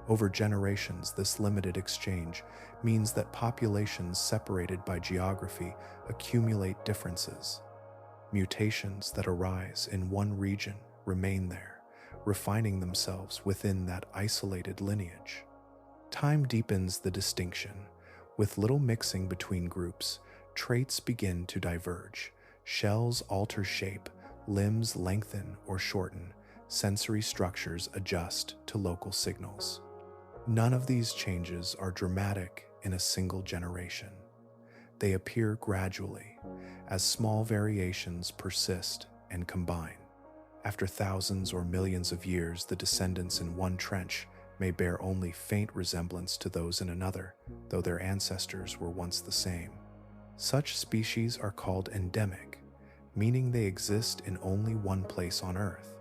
Over generations, this limited exchange means that populations separated by geography accumulate differences. Mutations that arise in one region remain there, refining themselves within that isolated lineage. Time deepens the distinction. With little mixing between groups, traits begin to diverge. Shells alter shape, limbs lengthen or shorten, sensory structures adjust to local signals. None of these changes are dramatic in a single generation. They appear gradually, as small variations persist and combine. After thousands or millions of years, the descendants in one trench may bear only faint resemblance to those in another, though their ancestors were once the same. Such species are called endemic, meaning they exist in only one place on Earth.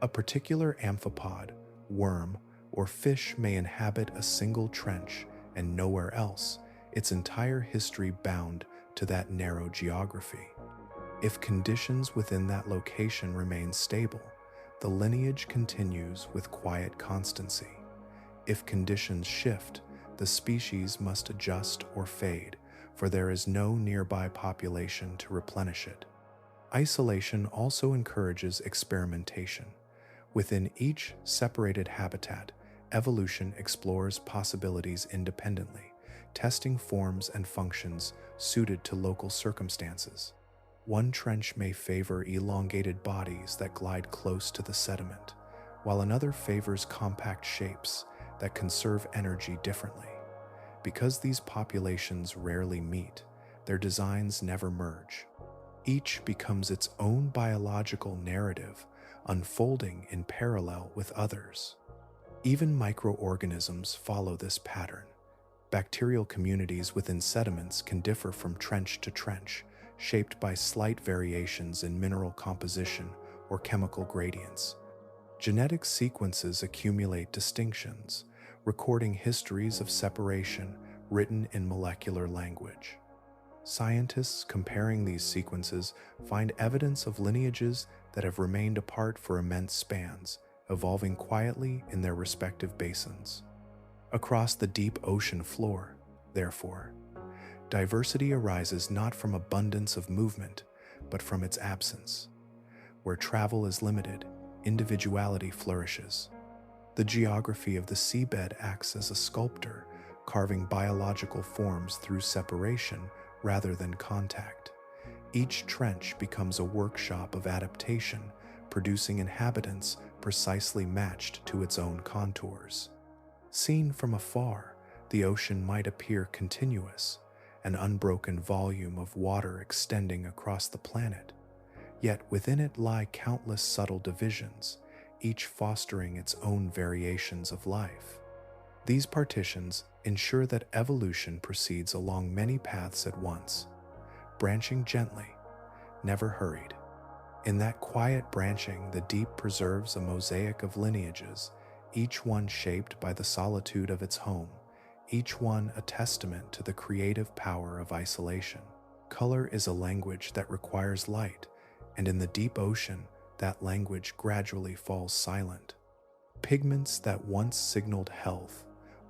A particular amphipod, worm, or fish may inhabit a single trench and nowhere else, its entire history bound to that narrow geography. If conditions within that location remain stable, the lineage continues with quiet constancy. If conditions shift, the species must adjust or fade, for there is no nearby population to replenish it. Isolation also encourages experimentation. Within each separated habitat, evolution explores possibilities independently, testing forms and functions suited to local circumstances. One trench may favor elongated bodies that glide close to the sediment, while another favors compact shapes that conserve energy differently. Because these populations rarely meet, their designs never merge. Each becomes its own biological narrative, unfolding in parallel with others. Even microorganisms follow this pattern. Bacterial communities within sediments can differ from trench to trench, shaped by slight variations in mineral composition or chemical gradients. Genetic sequences accumulate distinctions, recording histories of separation written in molecular language. Scientists comparing these sequences find evidence of lineages that have remained apart for immense spans, evolving quietly in their respective basins. Across the deep ocean floor, therefore, diversity arises not from abundance of movement, but from its absence. Where travel is limited, individuality flourishes. The geography of the seabed acts as a sculptor, carving biological forms through separation rather than contact. Each trench becomes a workshop of adaptation, producing inhabitants precisely matched to its own contours. Seen from afar, the ocean might appear continuous, an unbroken volume of water extending across the planet. Yet within it lie countless subtle divisions, each fostering its own variations of life. These partitions ensure that evolution proceeds along many paths at once, branching gently, never hurried. In that quiet branching, the deep preserves a mosaic of lineages, each one shaped by the solitude of its home, each one a testament to the creative power of isolation. Color is a language that requires light, and in the deep ocean, that language gradually falls silent. Pigments that once signaled health,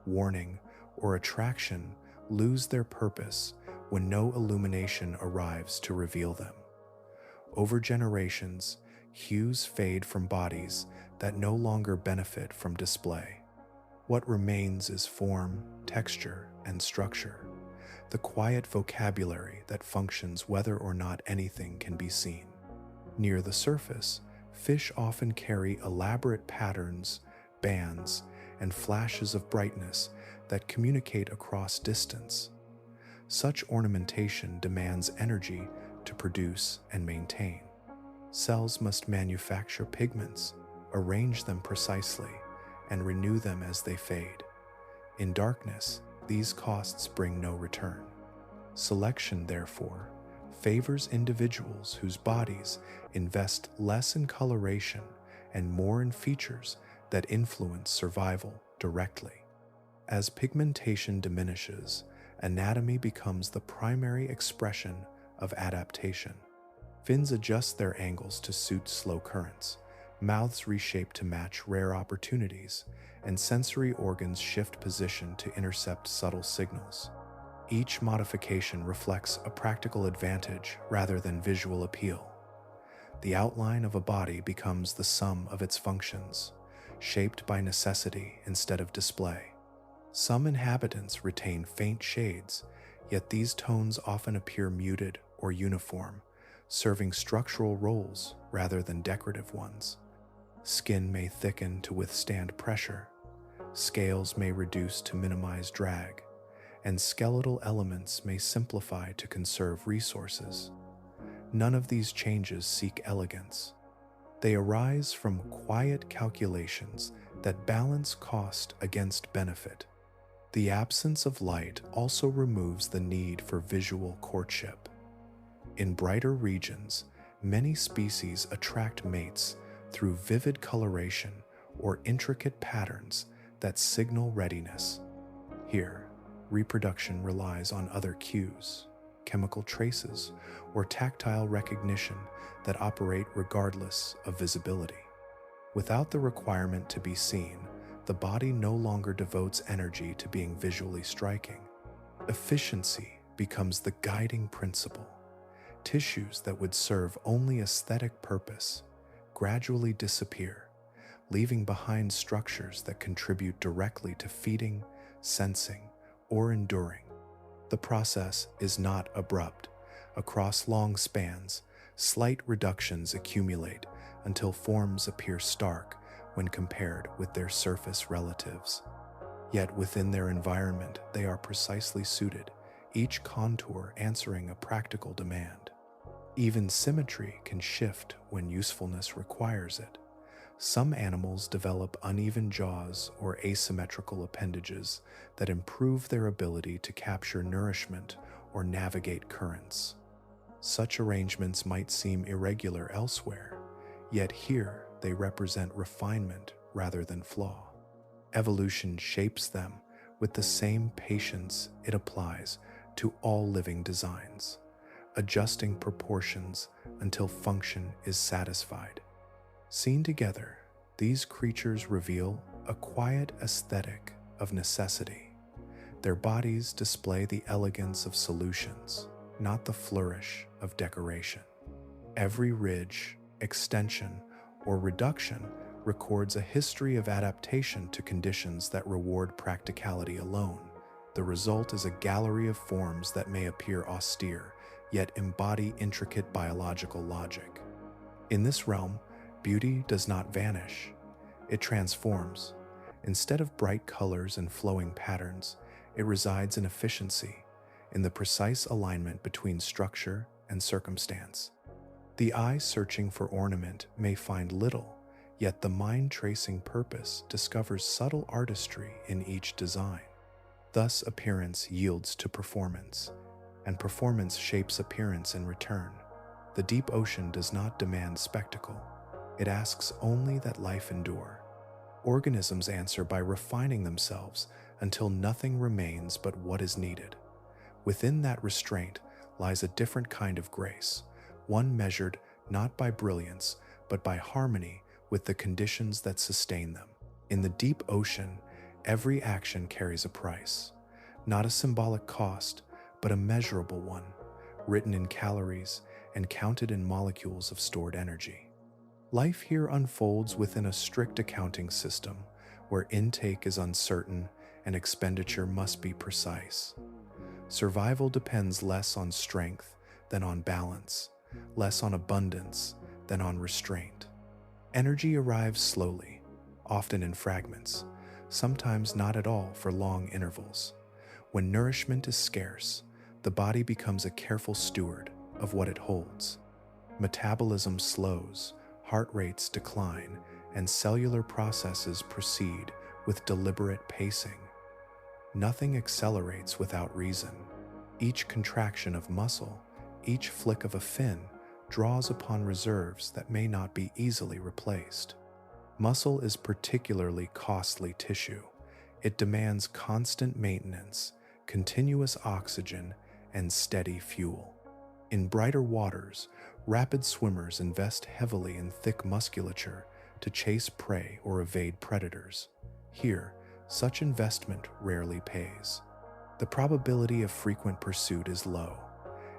warning, or attraction lose their purpose when no illumination arrives to reveal them. Over generations, hues fade from bodies that no longer benefit from display. What remains is form, texture, and structure, the quiet vocabulary that functions whether or not anything can be seen. Near the surface, fish often carry elaborate patterns, bands, and flashes of brightness that communicate across distance. Such ornamentation demands energy to produce and maintain. Cells must manufacture pigments, arrange them precisely, and renew them as they fade. In darkness, these costs bring no return. Selection, therefore, favors individuals whose bodies invest less in coloration and more in features that influence survival directly. As pigmentation diminishes, anatomy becomes the primary expression of adaptation. Fins adjust their angles to suit slow currents, mouths reshape to match rare opportunities, and sensory organs shift position to intercept subtle signals. Each modification reflects a practical advantage rather than visual appeal. The outline of a body becomes the sum of its functions, shaped by necessity instead of display. Some inhabitants retain faint shades, yet these tones often appear muted or uniform, serving structural roles rather than decorative ones. Skin may thicken to withstand pressure, scales may reduce to minimize drag, and skeletal elements may simplify to conserve resources. None of these changes seek elegance. They arise from quiet calculations that balance cost against benefit. The absence of light also removes the need for visual courtship. In brighter regions, many species attract mates through vivid coloration or intricate patterns that signal readiness. Here, reproduction relies on other cues. chemical traces, or tactile recognition that operate regardless of visibility. Without the requirement to be seen, the body no longer devotes energy to being visually striking. Efficiency becomes the guiding principle. Tissues that would serve only aesthetic purpose gradually disappear, leaving behind structures that contribute directly to feeding, sensing, or enduring. The process is not abrupt. Across long spans, slight reductions accumulate until forms appear stark when compared with their surface relatives. Yet within their environment, they are precisely suited, each contour answering a practical demand. Even symmetry can shift when usefulness requires it. Some animals develop uneven jaws or asymmetrical appendages that improve their ability to capture nourishment or navigate currents. Such arrangements might seem irregular elsewhere, yet here they represent refinement rather than flaw. Evolution shapes them with the same patience it applies to all living designs, adjusting proportions until function is satisfied. Seen together, these creatures reveal a quiet aesthetic of necessity. Their bodies display the elegance of solutions, not the flourish of decoration. Every ridge, extension, or reduction records a history of adaptation to conditions that reward practicality alone. The result is a gallery of forms that may appear austere, yet embody intricate biological logic. In this realm, beauty does not vanish. It transforms. Instead of bright colors and flowing patterns, it resides in efficiency, in the precise alignment between structure and circumstance. The eye searching for ornament may find little, yet the mind tracing purpose discovers subtle artistry in each design. Thus, appearance yields to performance, and performance shapes appearance in return. The deep ocean does not demand spectacle. It asks only that life endure. Organisms answer by refining themselves until nothing remains but what is needed. Within that restraint lies a different kind of grace, one measured not by brilliance, but by harmony with the conditions that sustain them. In the deep ocean, every action carries a price, not a symbolic cost, but a measurable one, written in calories and counted in molecules of stored energy. Life here unfolds within a strict accounting system where intake is uncertain and expenditure must be precise. Survival depends less on strength than on balance, less on abundance than on restraint. Energy arrives slowly, often in fragments, sometimes not at all for long intervals. When nourishment is scarce, the body becomes a careful steward of what it holds. Metabolism slows, heart rates decline, and cellular processes proceed with deliberate pacing. Nothing accelerates without reason. Each contraction of muscle, each flick of a fin, draws upon reserves that may not be easily replaced. Muscle is particularly costly tissue. It demands constant maintenance, continuous oxygen, and steady fuel. In brighter waters, rapid swimmers invest heavily in thick musculature to chase prey or evade predators. Here, such investment rarely pays. The probability of frequent pursuit is low,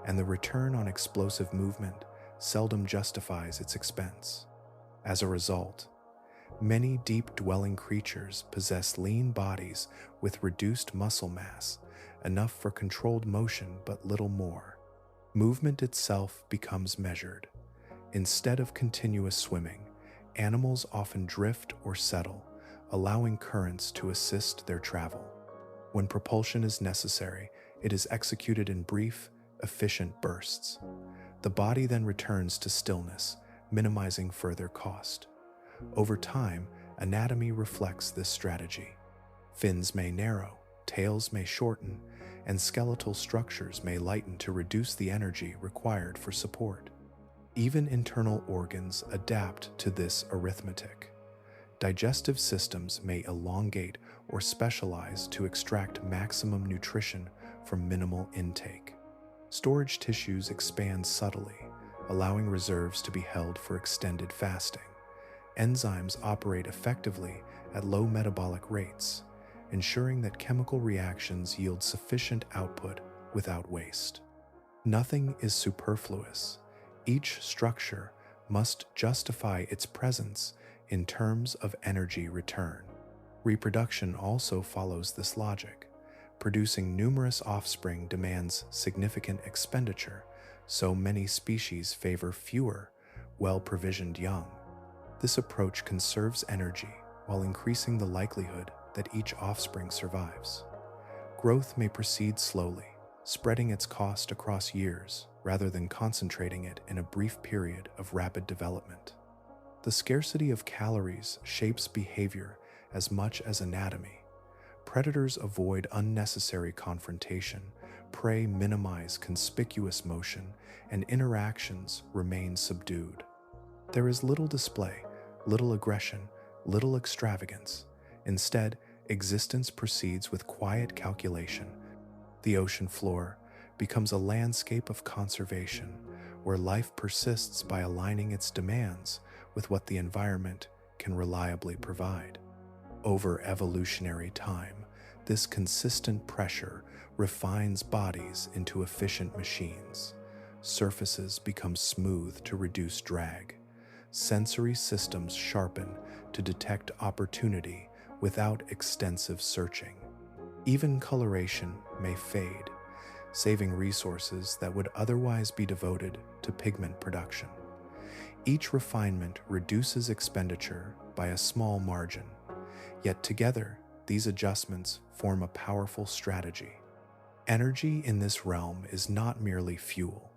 and the return on explosive movement seldom justifies its expense. As a result, many deep-dwelling creatures possess lean bodies with reduced muscle mass, enough for controlled motion but little more. Movement itself becomes measured. Instead of continuous swimming, animals often drift or settle, allowing currents to assist their travel. When propulsion is necessary, it is executed in brief, efficient bursts. The body then returns to stillness, minimizing further cost. Over time, anatomy reflects this strategy. Fins may narrow, tails may shorten, and skeletal structures may lighten to reduce the energy required for support. Even internal organs adapt to this arithmetic. Digestive systems may elongate or specialize to extract maximum nutrition from minimal intake. Storage tissues expand subtly, allowing reserves to be held for extended fasting. Enzymes operate effectively at low metabolic rates, ensuring that chemical reactions yield sufficient output without waste. Nothing is superfluous. Each structure must justify its presence in terms of energy return. Reproduction also follows this logic. Producing numerous offspring demands significant expenditure, so many species favor fewer, well-provisioned young. This approach conserves energy while increasing the likelihood that each offspring survives. Growth may proceed slowly, spreading its cost across years rather than concentrating it in a brief period of rapid development. The scarcity of calories shapes behavior as much as anatomy. Predators avoid unnecessary confrontation, prey minimize conspicuous motion, and interactions remain subdued. There is little display, little aggression, little extravagance. Instead, existence proceeds with quiet calculation. The ocean floor becomes a landscape of conservation, where life persists by aligning its demands with what the environment can reliably provide. Over evolutionary time, this consistent pressure refines bodies into efficient machines. Surfaces become smooth to reduce drag. Sensory systems sharpen to detect opportunity without extensive searching. Even coloration may fade, saving resources that would otherwise be devoted to pigment production. Each refinement reduces expenditure by a small margin, yet together, these adjustments form a powerful strategy. Energy in this realm is not merely fuel.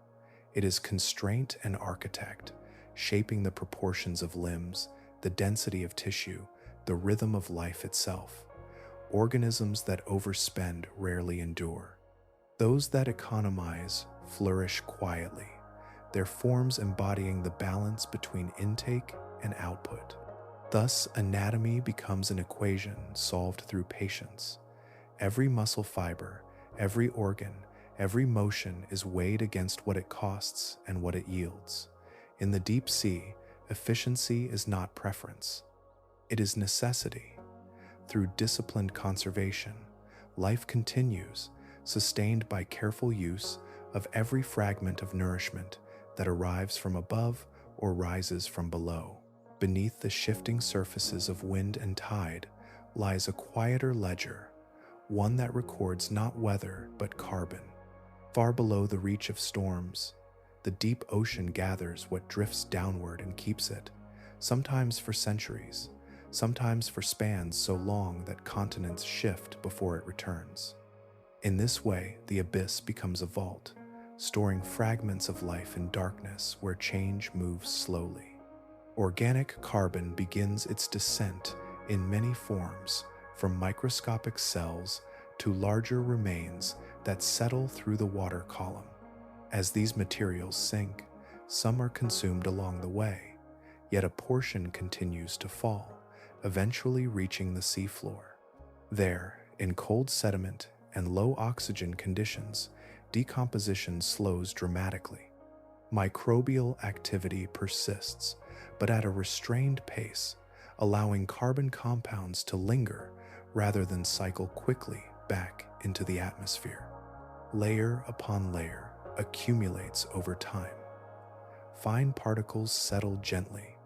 It is constraint and architect, shaping the proportions of limbs, the density of tissue, the rhythm of life itself. Organisms that overspend rarely endure. Those that economize flourish quietly, their forms embodying the balance between intake and output. Thus, anatomy becomes an equation solved through patience. Every muscle fiber, every organ, every motion is weighed against what it costs and what it yields. In the deep sea, efficiency is not preference. It is necessity. Through disciplined conservation, life continues, sustained by careful use of every fragment of nourishment that arrives from above or rises from below. Beneath the shifting surfaces of wind and tide lies a quieter ledger, one that records not weather but carbon. Far below the reach of storms, the deep ocean gathers what drifts downward and keeps it, sometimes for centuries, sometimes for spans so long that continents shift before it returns. In this way, the abyss becomes a vault, storing fragments of life in darkness where change moves slowly. Organic carbon begins its descent in many forms, from microscopic cells to larger remains that settle through the water column. As these materials sink, some are consumed along the way, yet a portion continues to fall, eventually reaching the seafloor. There, in cold sediment and low oxygen conditions, decomposition slows dramatically. Microbial activity persists, but at a restrained pace, allowing carbon compounds to linger rather than cycle quickly back into the atmosphere. Layer upon layer accumulates over time. Fine particles settle gently,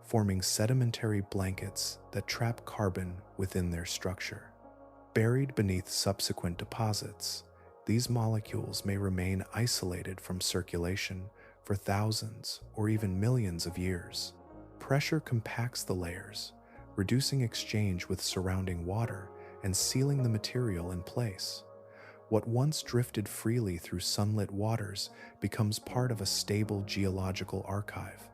forming sedimentary blankets that trap carbon within their structure. Buried beneath subsequent deposits, these molecules may remain isolated from circulation for thousands or even millions of years. Pressure compacts the layers, reducing exchange with surrounding water and sealing the material in place. What once drifted freely through sunlit waters becomes part of a stable geological archive.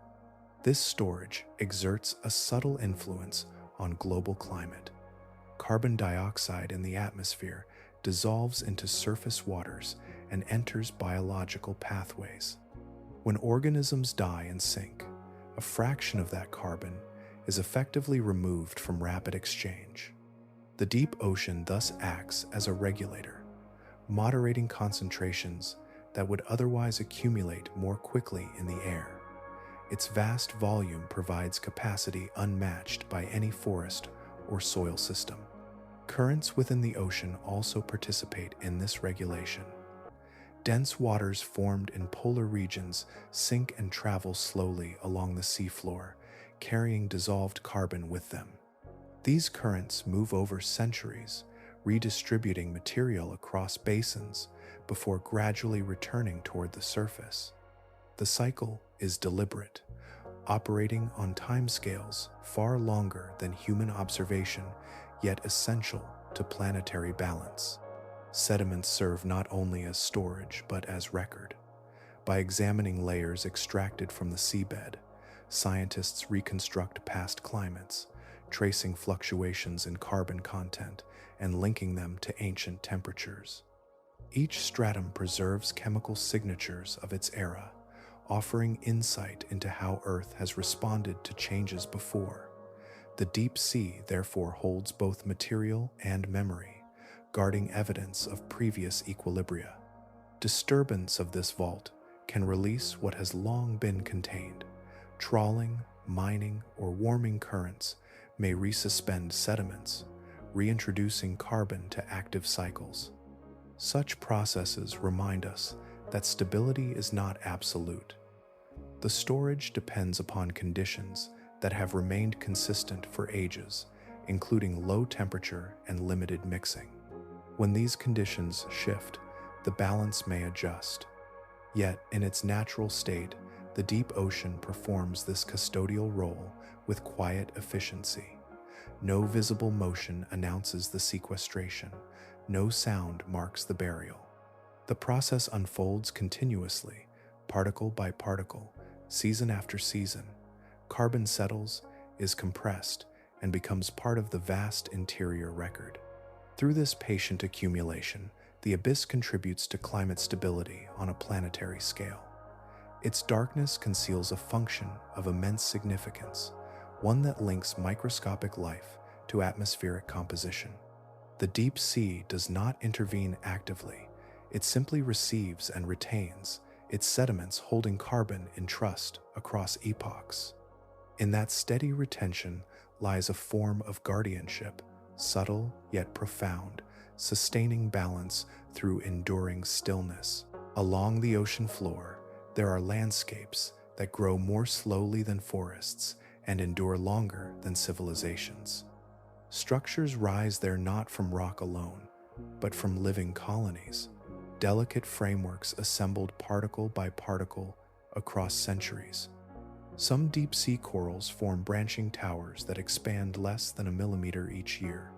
This storage exerts a subtle influence on global climate. Carbon dioxide in the atmosphere dissolves into surface waters and enters biological pathways. When organisms die and sink, a fraction of that carbon is effectively removed from rapid exchange. The deep ocean thus acts as a regulator, moderating concentrations that would otherwise accumulate more quickly in the air. Its vast volume provides capacity unmatched by any forest or soil system. Currents within the ocean also participate in this regulation. Dense waters formed in polar regions sink and travel slowly along the seafloor, carrying dissolved carbon with them. These currents move over centuries, redistributing material across basins before gradually returning toward the surface. The cycle is deliberate, operating on timescales far longer than human observation, yet essential to planetary balance. Sediments serve not only as storage but as record. By examining layers extracted from the seabed, scientists reconstruct past climates, tracing fluctuations in carbon content and linking them to ancient temperatures. Each stratum preserves chemical signatures of its era, offering insight into how Earth has responded to changes before. The deep sea therefore holds both material and memory, guarding evidence of previous equilibria. Disturbance of this vault can release what has long been contained. Trawling, mining, or warming currents may resuspend sediments, reintroducing carbon to active cycles. Such processes remind us that stability is not absolute. The storage depends upon conditions that have remained consistent for ages, including low temperature and limited mixing. When these conditions shift, the balance may adjust. Yet, in its natural state, the deep ocean performs this custodial role with quiet efficiency. No visible motion announces the sequestration, no sound marks the burial. The process unfolds continuously, particle by particle, season after season. Carbon settles, is compressed, and becomes part of the vast interior record. Through this patient accumulation, the abyss contributes to climate stability on a planetary scale. Its darkness conceals a function of immense significance, one that links microscopic life to atmospheric composition. The deep sea does not intervene actively, it simply receives and retains its sediments, holding carbon in trust across epochs. In that steady retention lies a form of guardianship, subtle yet profound, sustaining balance through enduring stillness. Along the ocean floor, there are landscapes that grow more slowly than forests and endure longer than civilizations. Structures rise there not from rock alone, but from living colonies, delicate frameworks assembled particle by particle across centuries. Some deep-sea corals form branching towers that expand less than a millimeter each year,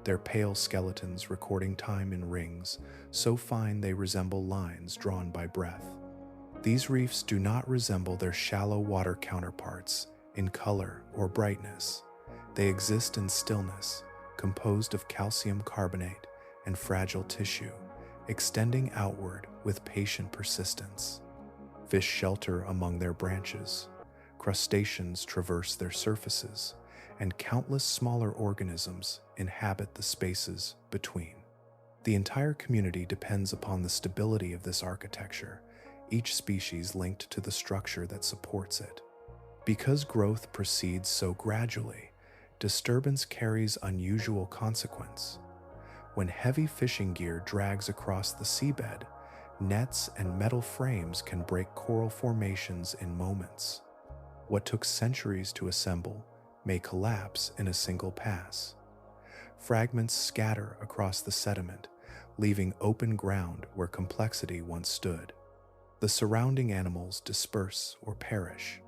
their pale skeletons recording time in rings so fine they resemble lines drawn by breath. These reefs do not resemble their shallow water counterparts in color or brightness. They exist in stillness, composed of calcium carbonate and fragile tissue, extending outward with patient persistence. Fish shelter among their branches, crustaceans traverse their surfaces, and countless smaller organisms inhabit the spaces between. The entire community depends upon the stability of this architecture, each species linked to the structure that supports it. Because growth proceeds so gradually, disturbance carries unusual consequence. When heavy fishing gear drags across the seabed, nets and metal frames can break coral formations in moments. What took centuries to assemble may collapse in a single pass. Fragments scatter across the sediment, leaving open ground where complexity once stood. The surrounding animals disperse or perish,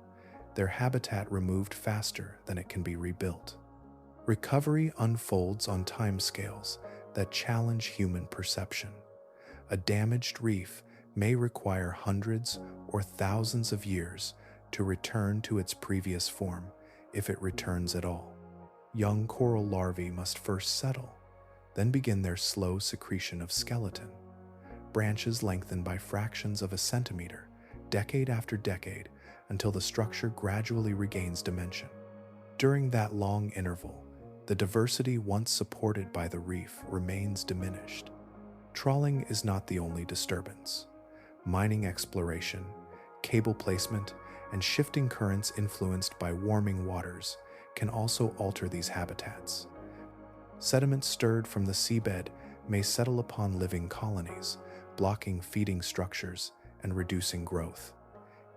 their habitat removed faster than it can be rebuilt. Recovery unfolds on timescales that challenge human perception. A damaged reef may require hundreds or thousands of years to return to its previous form, if it returns at all. Young coral larvae must first settle, then begin their slow secretion of skeleton. Branches lengthen by fractions of a centimeter, decade after decade, until the structure gradually regains dimension. During that long interval, the diversity once supported by the reef remains diminished. Trawling is not the only disturbance. Mining exploration, cable placement, and shifting currents influenced by warming waters can also alter these habitats. Sediment stirred from the seabed may settle upon living colonies, blocking feeding structures and reducing growth.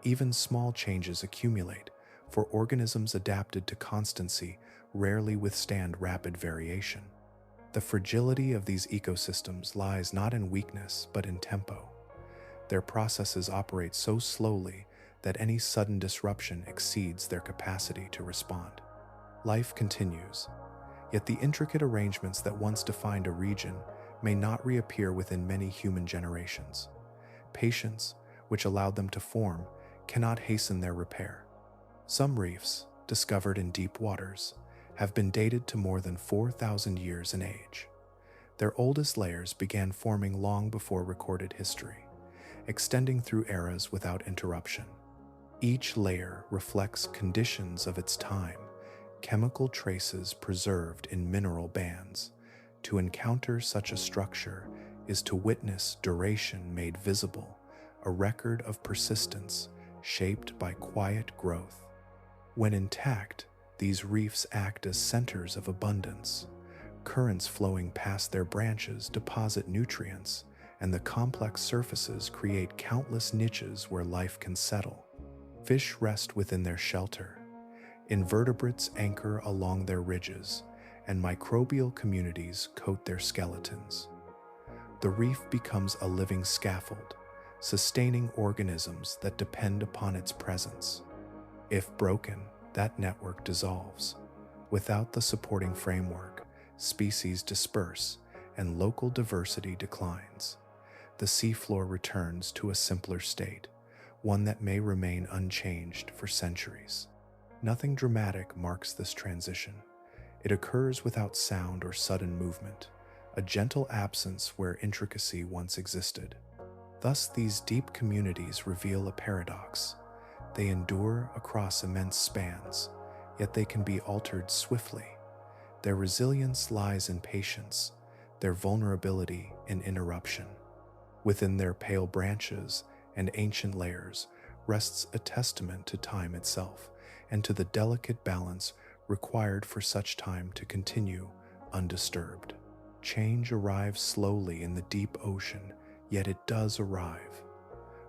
Even small changes accumulate, for organisms adapted to constancy rarely withstand rapid variation. The fragility of these ecosystems lies not in weakness but in tempo. Their processes operate so slowly that any sudden disruption exceeds their capacity to respond. Life continues, yet the intricate arrangements that once defined a region may not reappear within many human generations. Patience, which allowed them to form, cannot hasten their repair. Some reefs, discovered in deep waters, have been dated to more than 4,000 years in age. Their oldest layers began forming long before recorded history, extending through eras without interruption. Each layer reflects conditions of its time, chemical traces preserved in mineral bands. To encounter such a structure is to witness duration made visible, a record of persistence shaped by quiet growth. When intact, these reefs act as centers of abundance. Currents flowing past their branches deposit nutrients, and the complex surfaces create countless niches where life can settle. Fish rest within their shelter, invertebrates anchor along their ridges, and microbial communities coat their skeletons. The reef becomes a living scaffold, sustaining organisms that depend upon its presence. If broken, that network dissolves. Without the supporting framework, species disperse and local diversity declines. The seafloor returns to a simpler state, one that may remain unchanged for centuries. Nothing dramatic marks this transition. It occurs without sound or sudden movement, a gentle absence where intricacy once existed. Thus, these deep communities reveal a paradox. They endure across immense spans, yet they can be altered swiftly. Their resilience lies in patience, their vulnerability in interruption. Within their pale branches and ancient layers rests a testament to time itself and to the delicate balance required for such time to continue undisturbed. Change arrives slowly in the deep ocean, yet it does arrive.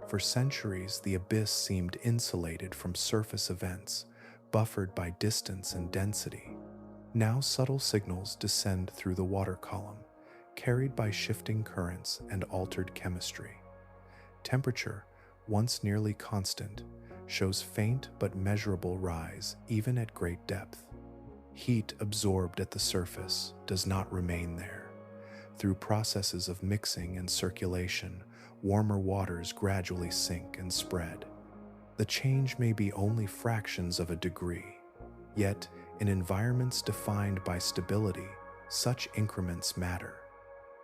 For centuries, the abyss seemed insulated from surface events, buffered by distance and density. Now subtle signals descend through the water column, carried by shifting currents and altered chemistry. Temperature, once nearly constant, shows faint but measurable rise even at great depth. Heat absorbed at the surface does not remain there. Through processes of mixing and circulation, warmer waters gradually sink and spread. The change may be only fractions of a degree, yet in environments defined by stability, such increments matter.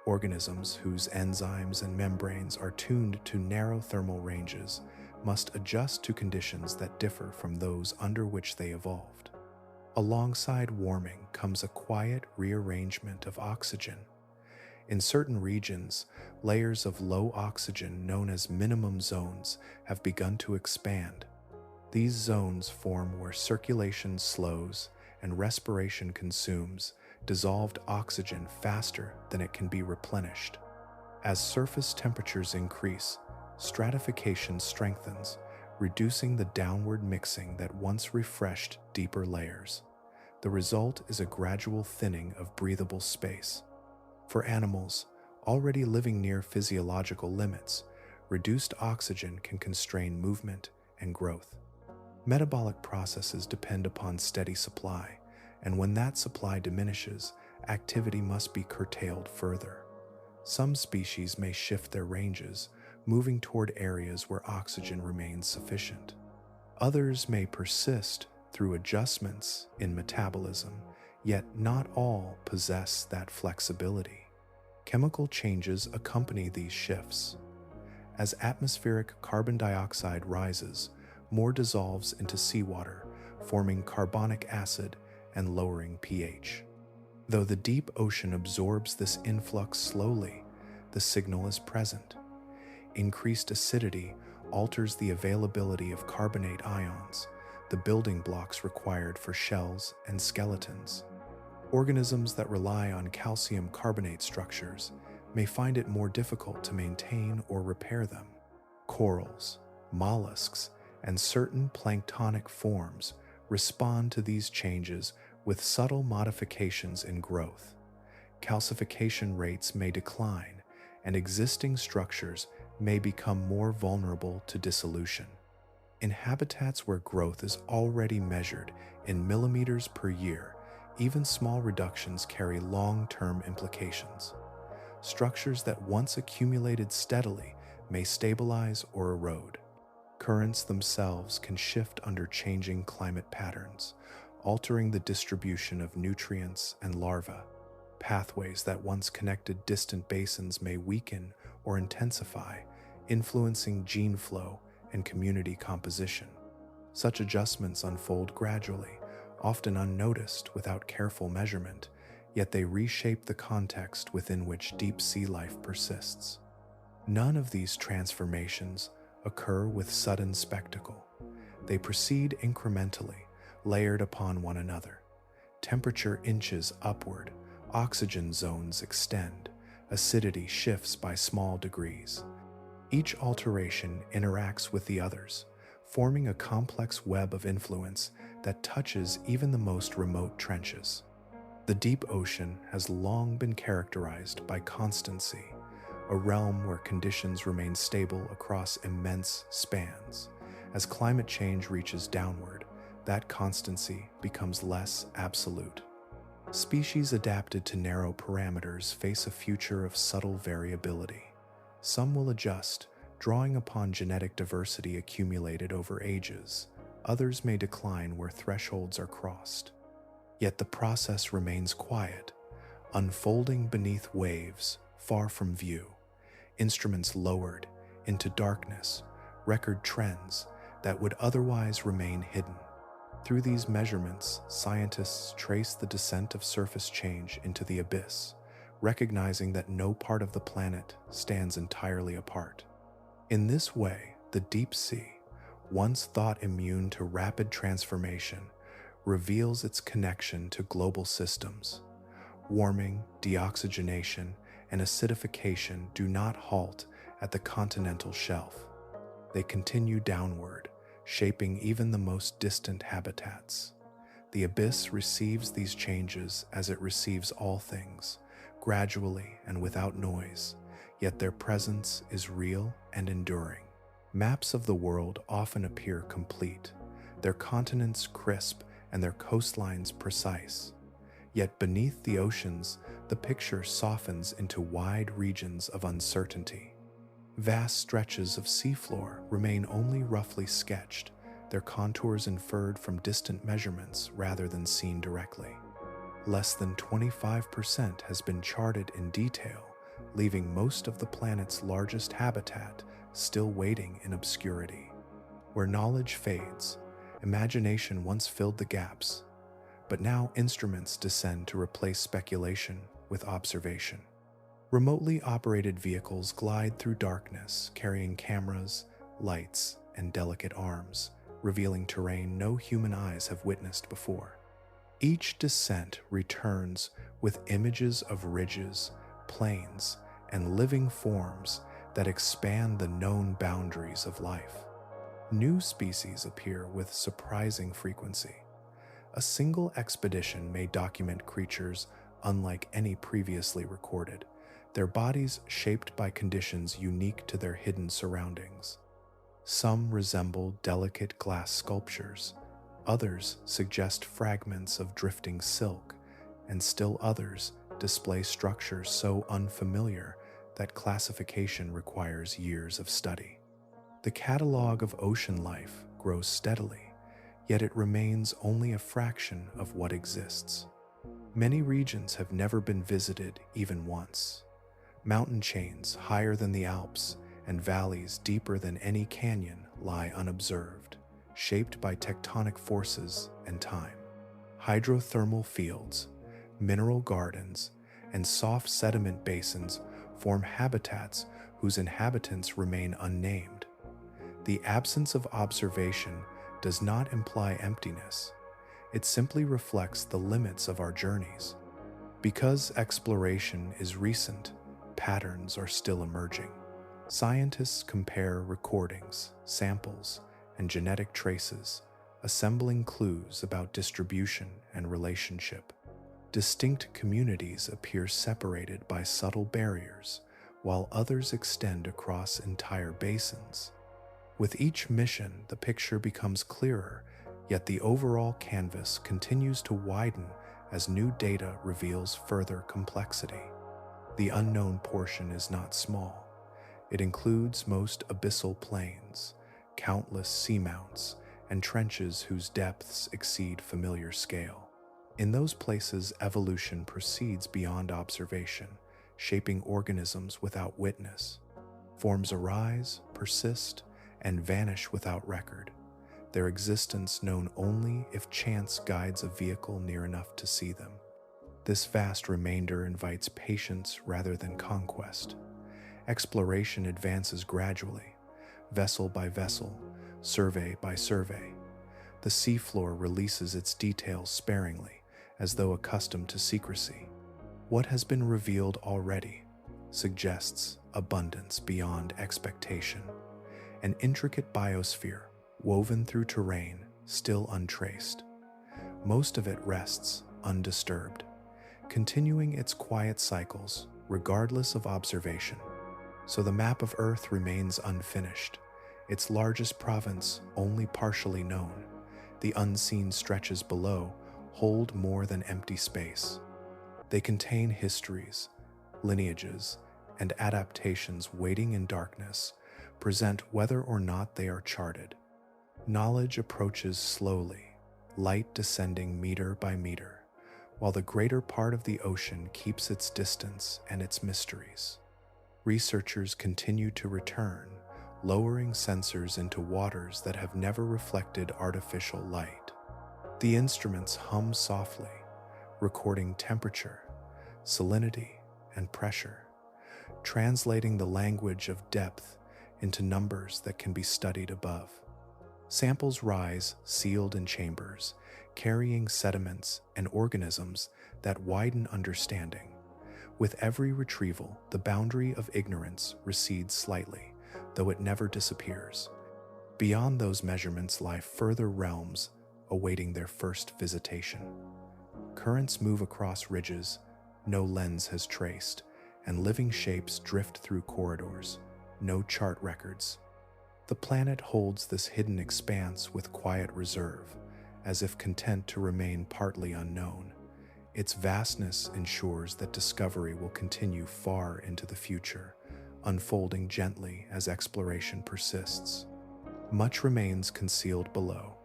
Organisms whose enzymes and membranes are tuned to narrow thermal ranges must adjust to conditions that differ from those under which they evolved. Alongside warming comes a quiet rearrangement of oxygen. In certain regions, layers of low oxygen known as minimum zones have begun to expand. These zones form where circulation slows and respiration consumes dissolved oxygen faster than it can be replenished. As surface temperatures increase, stratification strengthens, reducing the downward mixing that once refreshed deeper layers. The result is a gradual thinning of breathable space. For animals already living near physiological limits, reduced oxygen can constrain movement and growth. Metabolic processes depend upon steady supply, and when that supply diminishes, activity must be curtailed further. Some species may shift their ranges, moving toward areas where oxygen remains sufficient. Others may persist through adjustments in metabolism, yet not all possess that flexibility. Chemical changes accompany these shifts. As atmospheric carbon dioxide rises, more dissolves into seawater, forming carbonic acid and lowering pH. Though the deep ocean absorbs this influx slowly, the signal is present. Increased acidity alters the availability of carbonate ions, the building blocks required for shells and skeletons. Organisms that rely on calcium carbonate structures may find it more difficult to maintain or repair them. Corals, mollusks, and certain planktonic forms respond to these changes with subtle modifications in growth. Calcification rates may decline, and existing structures may become more vulnerable to dissolution. In habitats where growth is already measured in millimeters per year, even small reductions carry long-term implications. Structures that once accumulated steadily may stabilize or erode. Currents themselves can shift under changing climate patterns, altering the distribution of nutrients and larvae. Pathways that once connected distant basins may weaken or intensify, influencing gene flow and community composition. Such adjustments unfold gradually, often unnoticed without careful measurement, yet they reshape the context within which deep sea life persists. None of these transformations occur with sudden spectacle. They proceed incrementally, layered upon one another. Temperature inches upward, oxygen zones extend, acidity shifts by small degrees. Each alteration interacts with the others, forming a complex web of influence that touches even the most remote trenches. The deep ocean has long been characterized by constancy, a realm where conditions remain stable across immense spans. As climate change reaches downward, that constancy becomes less absolute. Species adapted to narrow parameters face a future of subtle variability. Some will adjust, drawing upon genetic diversity accumulated over ages. Others may decline where thresholds are crossed. Yet the process remains quiet, unfolding beneath waves far from view. Instruments lowered into darkness record trends that would otherwise remain hidden. Through these measurements, scientists trace the descent of surface change into the abyss, recognizing that no part of the planet stands entirely apart. In this way, the deep sea, once thought immune to rapid transformation, reveals its connection to global systems. Warming, deoxygenation, and acidification do not halt at the continental shelf. They continue downward, shaping even the most distant habitats. The abyss receives these changes as it receives all things, gradually and without noise, yet their presence is real and enduring. Maps of the world often appear complete, their continents crisp and their coastlines precise. Yet beneath the oceans, the picture softens into wide regions of uncertainty. Vast stretches of seafloor remain only roughly sketched, their contours inferred from distant measurements rather than seen directly. Less than 25% has been charted in detail, leaving most of the planet's largest habitat still waiting in obscurity. Where knowledge fades, imagination once filled the gaps, but now instruments descend to replace speculation with observation. Remotely operated vehicles glide through darkness, carrying cameras, lights, and delicate arms, revealing terrain no human eyes have witnessed before. Each descent returns with images of ridges, plains, and living forms that expand the known boundaries of life. New species appear with surprising frequency. A single expedition may document creatures unlike any previously recorded, their bodies shaped by conditions unique to their hidden surroundings. Some resemble delicate glass sculptures, others suggest fragments of drifting silk, and still others display structures so unfamiliar that classification requires years of study. The catalog of ocean life grows steadily, yet it remains only a fraction of what exists. Many regions have never been visited even once. Mountain chains higher than the Alps and valleys deeper than any canyon lie unobserved, shaped by tectonic forces and time. Hydrothermal fields, mineral gardens, and soft sediment basins form habitats whose inhabitants remain unnamed. The absence of observation does not imply emptiness. It simply reflects the limits of our journeys. Because exploration is recent, patterns are still emerging. Scientists compare recordings, samples, and genetic traces, assembling clues about distribution and relationship. Distinct communities appear separated by subtle barriers, while others extend across entire basins. With each mission, the picture becomes clearer, yet the overall canvas continues to widen as new data reveals further complexity. The unknown portion is not small. It includes most abyssal plains, countless seamounts, and trenches whose depths exceed familiar scale. In those places, evolution proceeds beyond observation, shaping organisms without witness. Forms arise, persist, and vanish without record, their existence known only if chance guides a vehicle near enough to see them. This vast remainder invites patience rather than conquest. Exploration advances gradually, vessel by vessel, survey by survey. The seafloor releases its details sparingly, as though accustomed to secrecy. What has been revealed already suggests abundance beyond expectation. An intricate biosphere, woven through terrain, still untraced. Most of it rests undisturbed, continuing its quiet cycles regardless of observation. So the map of Earth remains unfinished, its largest province only partially known. The unseen stretches below hold more than empty space. They contain histories, lineages, and adaptations waiting in darkness, present whether or not they are charted. Knowledge approaches slowly, light descending meter by meter, while the greater part of the ocean keeps its distance and its mysteries. Researchers continue to return, lowering sensors into waters that have never reflected artificial light. The instruments hum softly, recording temperature, salinity, and pressure, translating the language of depth into numbers that can be studied above. Samples rise, sealed in chambers, carrying sediments and organisms that widen understanding. With every retrieval, the boundary of ignorance recedes slightly, though it never disappears. Beyond those measurements lie further realms awaiting their first visitation. Currents move across ridges no lens has traced, and living shapes drift through corridors, no chart records. The planet holds this hidden expanse with quiet reserve, as if content to remain partly unknown. Its vastness ensures that discovery will continue far into the future, unfolding gently as exploration persists. Much remains concealed below,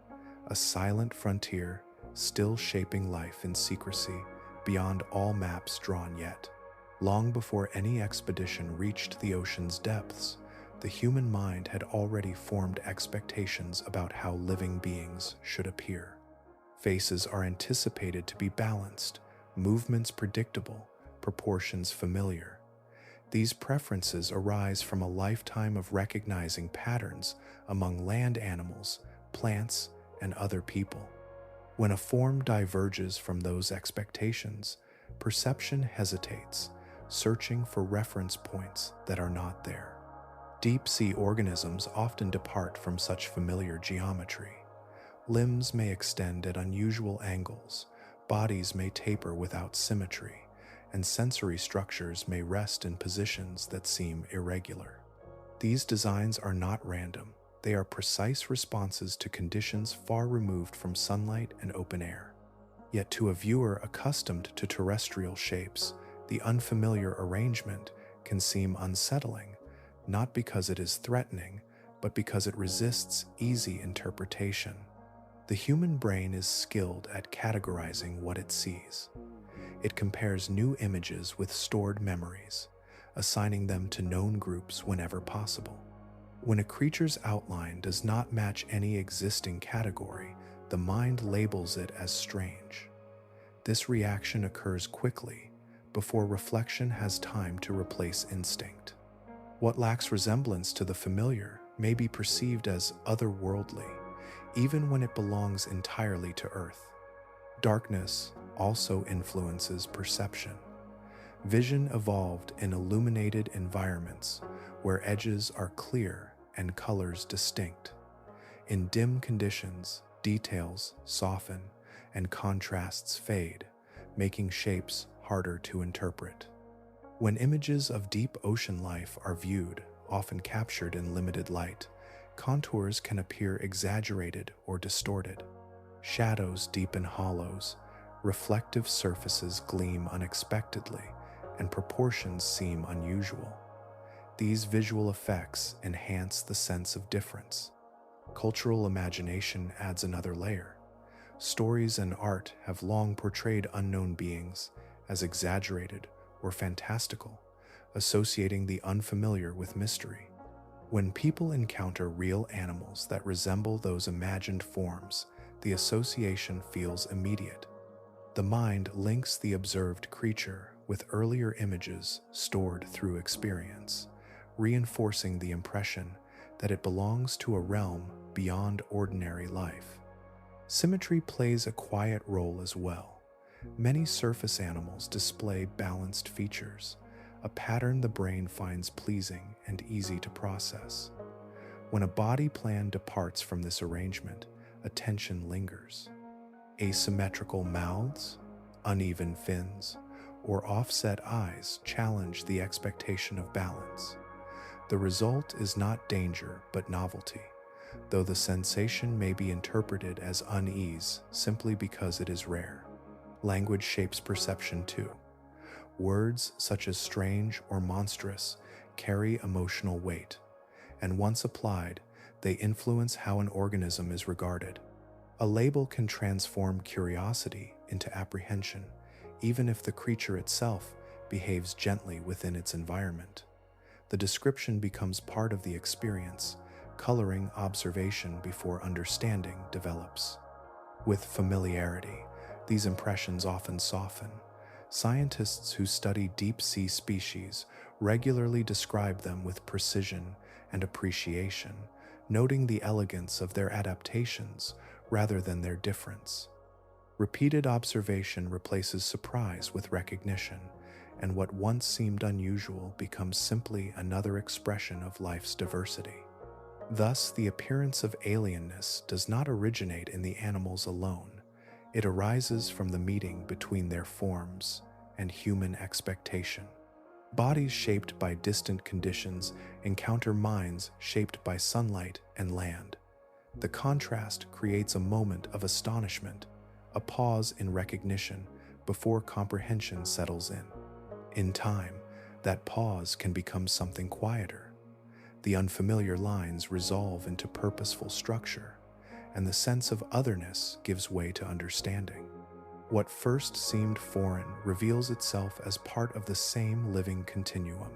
a silent frontier still shaping life in secrecy beyond all maps drawn yet. Long before any expedition reached the ocean's depths, the human mind had already formed expectations about how living beings should appear. Faces are anticipated to be balanced, movements predictable, proportions familiar. These preferences arise from a lifetime of recognizing patterns among land animals, plants, and other people. When a form diverges from those expectations, perception hesitates, searching for reference points that are not there. Deep-sea organisms often depart from such familiar geometry. Limbs may extend at unusual angles, bodies may taper without symmetry, and sensory structures may rest in positions that seem irregular. These designs are not random. They are precise responses to conditions far removed from sunlight and open air. Yet to a viewer accustomed to terrestrial shapes, the unfamiliar arrangement can seem unsettling, not because it is threatening, but because it resists easy interpretation. The human brain is skilled at categorizing what it sees. It compares new images with stored memories, assigning them to known groups whenever possible. When a creature's outline does not match any existing category, the mind labels it as strange. This reaction occurs quickly, before reflection has time to replace instinct. What lacks resemblance to the familiar may be perceived as otherworldly, even when it belongs entirely to Earth. Darkness also influences perception. Vision evolved in illuminated environments where edges are clear and colors distinct. In dim conditions, details soften and contrasts fade, making shapes harder to interpret. When images of deep ocean life are viewed, often captured in limited light, contours can appear exaggerated or distorted. Shadows deepen hollows, reflective surfaces gleam unexpectedly, and proportions seem unusual. These visual effects enhance the sense of difference. Cultural imagination adds another layer. Stories and art have long portrayed unknown beings as exaggerated or fantastical, associating the unfamiliar with mystery. When people encounter real animals that resemble those imagined forms, the association feels immediate. The mind links the observed creature with earlier images stored through experience, reinforcing the impression that it belongs to a realm beyond ordinary life. Symmetry plays a quiet role as well. Many surface animals display balanced features, a pattern the brain finds pleasing and easy to process. When a body plan departs from this arrangement, attention lingers. Asymmetrical mouths, uneven fins, or offset eyes challenge the expectation of balance. The result is not danger but novelty, though the sensation may be interpreted as unease simply because it is rare. Language shapes perception too. Words such as strange or monstrous carry emotional weight, and once applied, they influence how an organism is regarded. A label can transform curiosity into apprehension, even if the creature itself behaves gently within its environment. The description becomes part of the experience, coloring observation before understanding develops. With familiarity, these impressions often soften. Scientists who study deep-sea species regularly describe them with precision and appreciation, noting the elegance of their adaptations rather than their difference. Repeated observation replaces surprise with recognition, and what once seemed unusual becomes simply another expression of life's diversity. Thus, the appearance of alienness does not originate in the animals alone. It arises from the meeting between their forms and human expectation. Bodies shaped by distant conditions encounter minds shaped by sunlight and land. The contrast creates a moment of astonishment, a pause in recognition before comprehension settles in. In time, that pause can become something quieter. The unfamiliar lines resolve into purposeful structure, and the sense of otherness gives way to understanding. What first seemed foreign reveals itself as part of the same living continuum,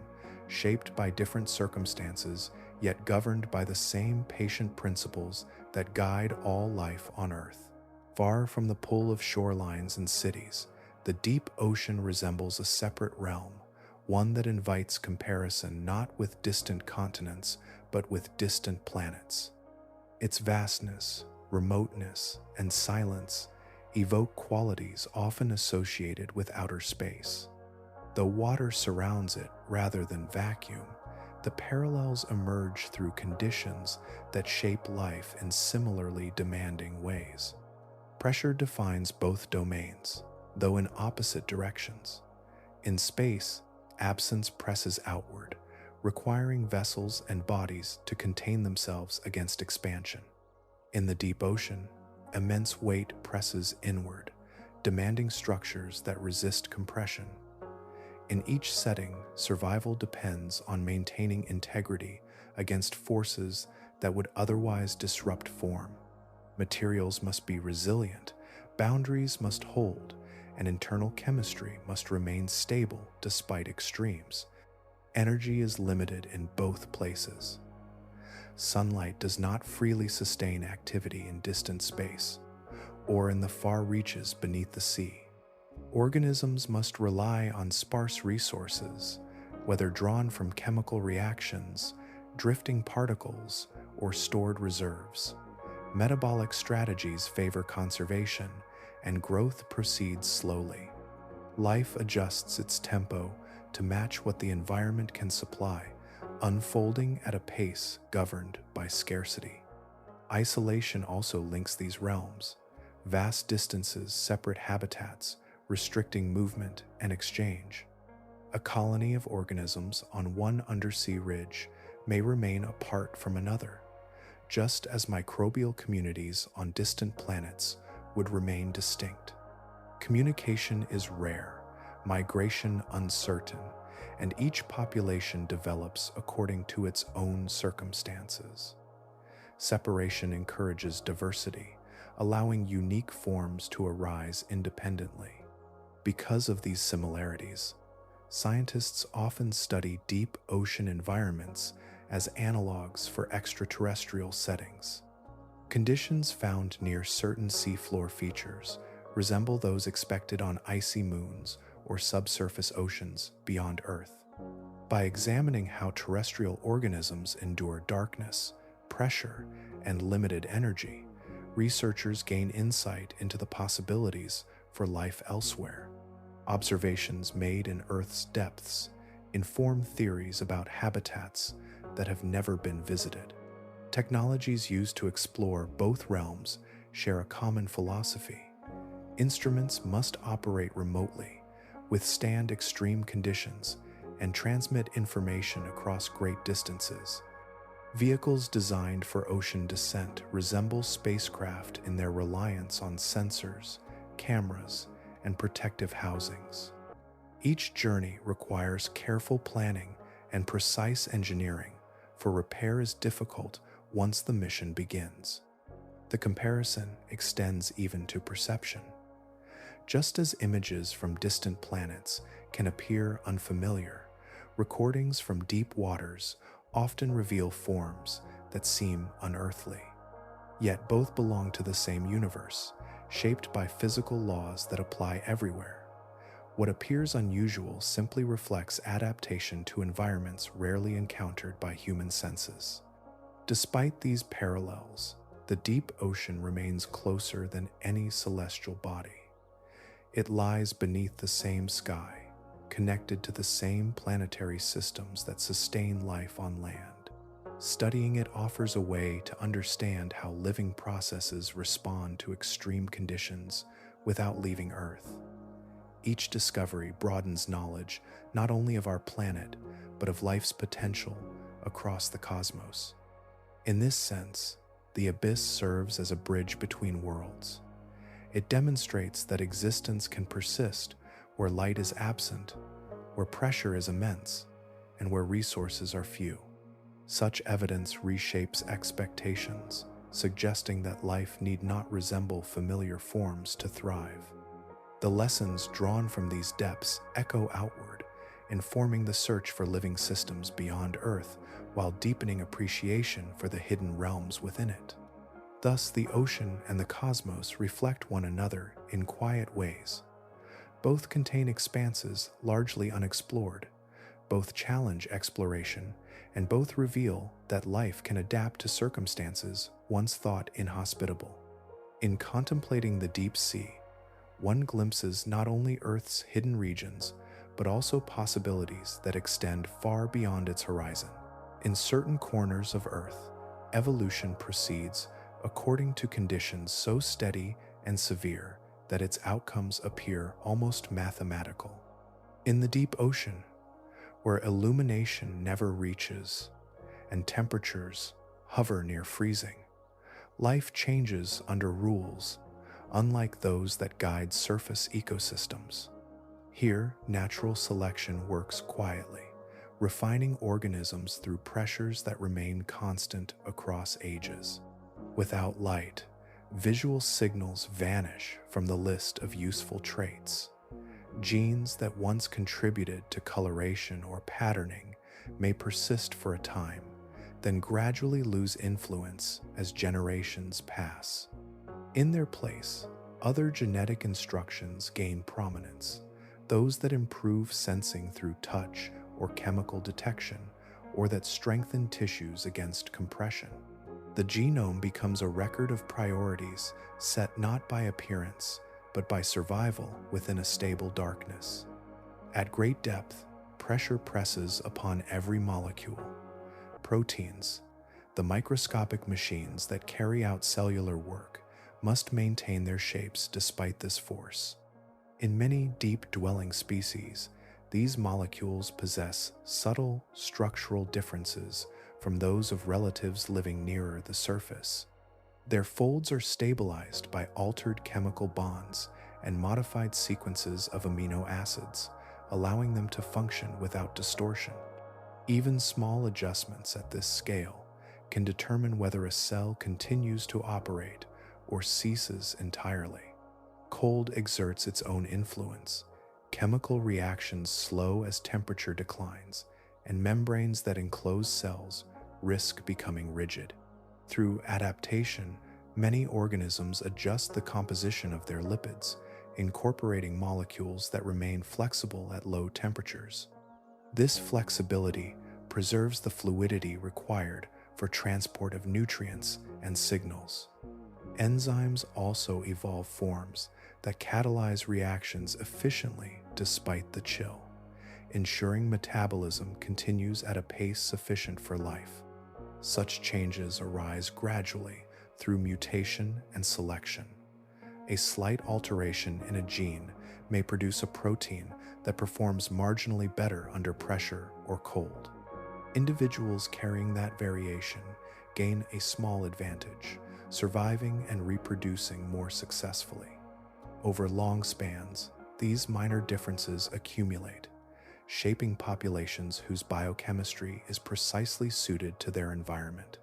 shaped by different circumstances, yet governed by the same patient principles that guide all life on Earth. Far from the pull of shorelines and cities, the deep ocean resembles a separate realm, one that invites comparison not with distant continents, but with distant planets. Its vastness, remoteness, and silence evoke qualities often associated with outer space. Though water surrounds it rather than vacuum, the parallels emerge through conditions that shape life in similarly demanding ways. Pressure defines both domains, though in opposite directions. In space, absence presses outward, requiring vessels and bodies to contain themselves against expansion. In the deep ocean, immense weight presses inward, demanding structures that resist compression. In each setting, survival depends on maintaining integrity against forces that would otherwise disrupt form. Materials must be resilient, boundaries must hold, and internal chemistry must remain stable despite extremes. Energy is limited in both places. Sunlight does not freely sustain activity in distant space, or in the far reaches beneath the sea. Organisms must rely on sparse resources, whether drawn from chemical reactions, drifting particles, or stored reserves. Metabolic strategies favor conservation, and growth proceeds slowly. Life adjusts its tempo to match what the environment can supply, unfolding at a pace governed by scarcity. Isolation also links these realms. Vast distances separate habitats, restricting movement and exchange. A colony of organisms on one undersea ridge may remain apart from another, just as microbial communities on distant planets would remain distinct. Communication is rare, migration uncertain, and each population develops according to its own circumstances. Separation encourages diversity, allowing unique forms to arise independently. Because of these similarities, scientists often study deep ocean environments as analogs for extraterrestrial settings. Conditions found near certain seafloor features resemble those expected on icy moons or subsurface oceans beyond Earth. By examining how terrestrial organisms endure darkness, pressure, and limited energy, researchers gain insight into the possibilities for life elsewhere. Observations made in Earth's depths inform theories about habitats that have never been visited. Technologies used to explore both realms share a common philosophy. Instruments must operate remotely, withstand extreme conditions, and transmit information across great distances. Vehicles designed for ocean descent resemble spacecraft in their reliance on sensors, cameras, and protective housings. Each journey requires careful planning and precise engineering, for repair is difficult once the mission begins. The comparison extends even to perception. Just as images from distant planets can appear unfamiliar, recordings from deep waters often reveal forms that seem unearthly. Yet both belong to the same universe, shaped by physical laws that apply everywhere. What appears unusual simply reflects adaptation to environments rarely encountered by human senses. Despite these parallels, the deep ocean remains closer than any celestial body. It lies beneath the same sky, connected to the same planetary systems that sustain life on land. Studying it offers a way to understand how living processes respond to extreme conditions without leaving Earth. Each discovery broadens knowledge not only of our planet, but of life's potential across the cosmos. In this sense, the abyss serves as a bridge between worlds. It demonstrates that existence can persist where light is absent, where pressure is immense, and where resources are few. Such evidence reshapes expectations, suggesting that life need not resemble familiar forms to thrive. The lessons drawn from these depths echo outward, informing the search for living systems beyond Earth while deepening appreciation for the hidden realms within it. Thus, the ocean and the cosmos reflect one another in quiet ways. Both contain expanses largely unexplored. Both challenge exploration, and both reveal that life can adapt to circumstances once thought inhospitable. In contemplating the deep sea, one glimpses not only Earth's hidden regions, but also possibilities that extend far beyond its horizon. In certain corners of Earth, evolution proceeds according to conditions so steady and severe that its outcomes appear almost mathematical. In the deep ocean, where illumination never reaches and temperatures hover near freezing, life changes under rules unlike those that guide surface ecosystems. Here, natural selection works quietly, refining organisms through pressures that remain constant across ages. Without light, visual signals vanish from the list of useful traits. Genes that once contributed to coloration or patterning may persist for a time, then gradually lose influence as generations pass. In their place, other genetic instructions gain prominence, those that improve sensing through touch or chemical detection, or that strengthen tissues against compression. The genome becomes a record of priorities set not by appearance, but by survival within a stable darkness. At great depth, pressure presses upon every molecule. Proteins, the microscopic machines that carry out cellular work, must maintain their shapes despite this force. In many deep-dwelling species, these molecules possess subtle structural differences from those of relatives living nearer the surface. Their folds are stabilized by altered chemical bonds and modified sequences of amino acids, allowing them to function without distortion. Even small adjustments at this scale can determine whether a cell continues to operate or ceases entirely. Cold exerts its own influence. Chemical reactions slow as temperature declines, and membranes that enclose cells risk becoming rigid. Through adaptation, many organisms adjust the composition of their lipids, incorporating molecules that remain flexible at low temperatures. This flexibility preserves the fluidity required for transport of nutrients and signals. Enzymes also evolve forms that catalyze reactions efficiently despite the chill, ensuring metabolism continues at a pace sufficient for life. Such changes arise gradually through mutation and selection. A slight alteration in a gene may produce a protein that performs marginally better under pressure or cold. Individuals carrying that variation gain a small advantage, surviving and reproducing more successfully. Over long spans, these minor differences accumulate, shaping populations whose biochemistry is precisely suited to their environment.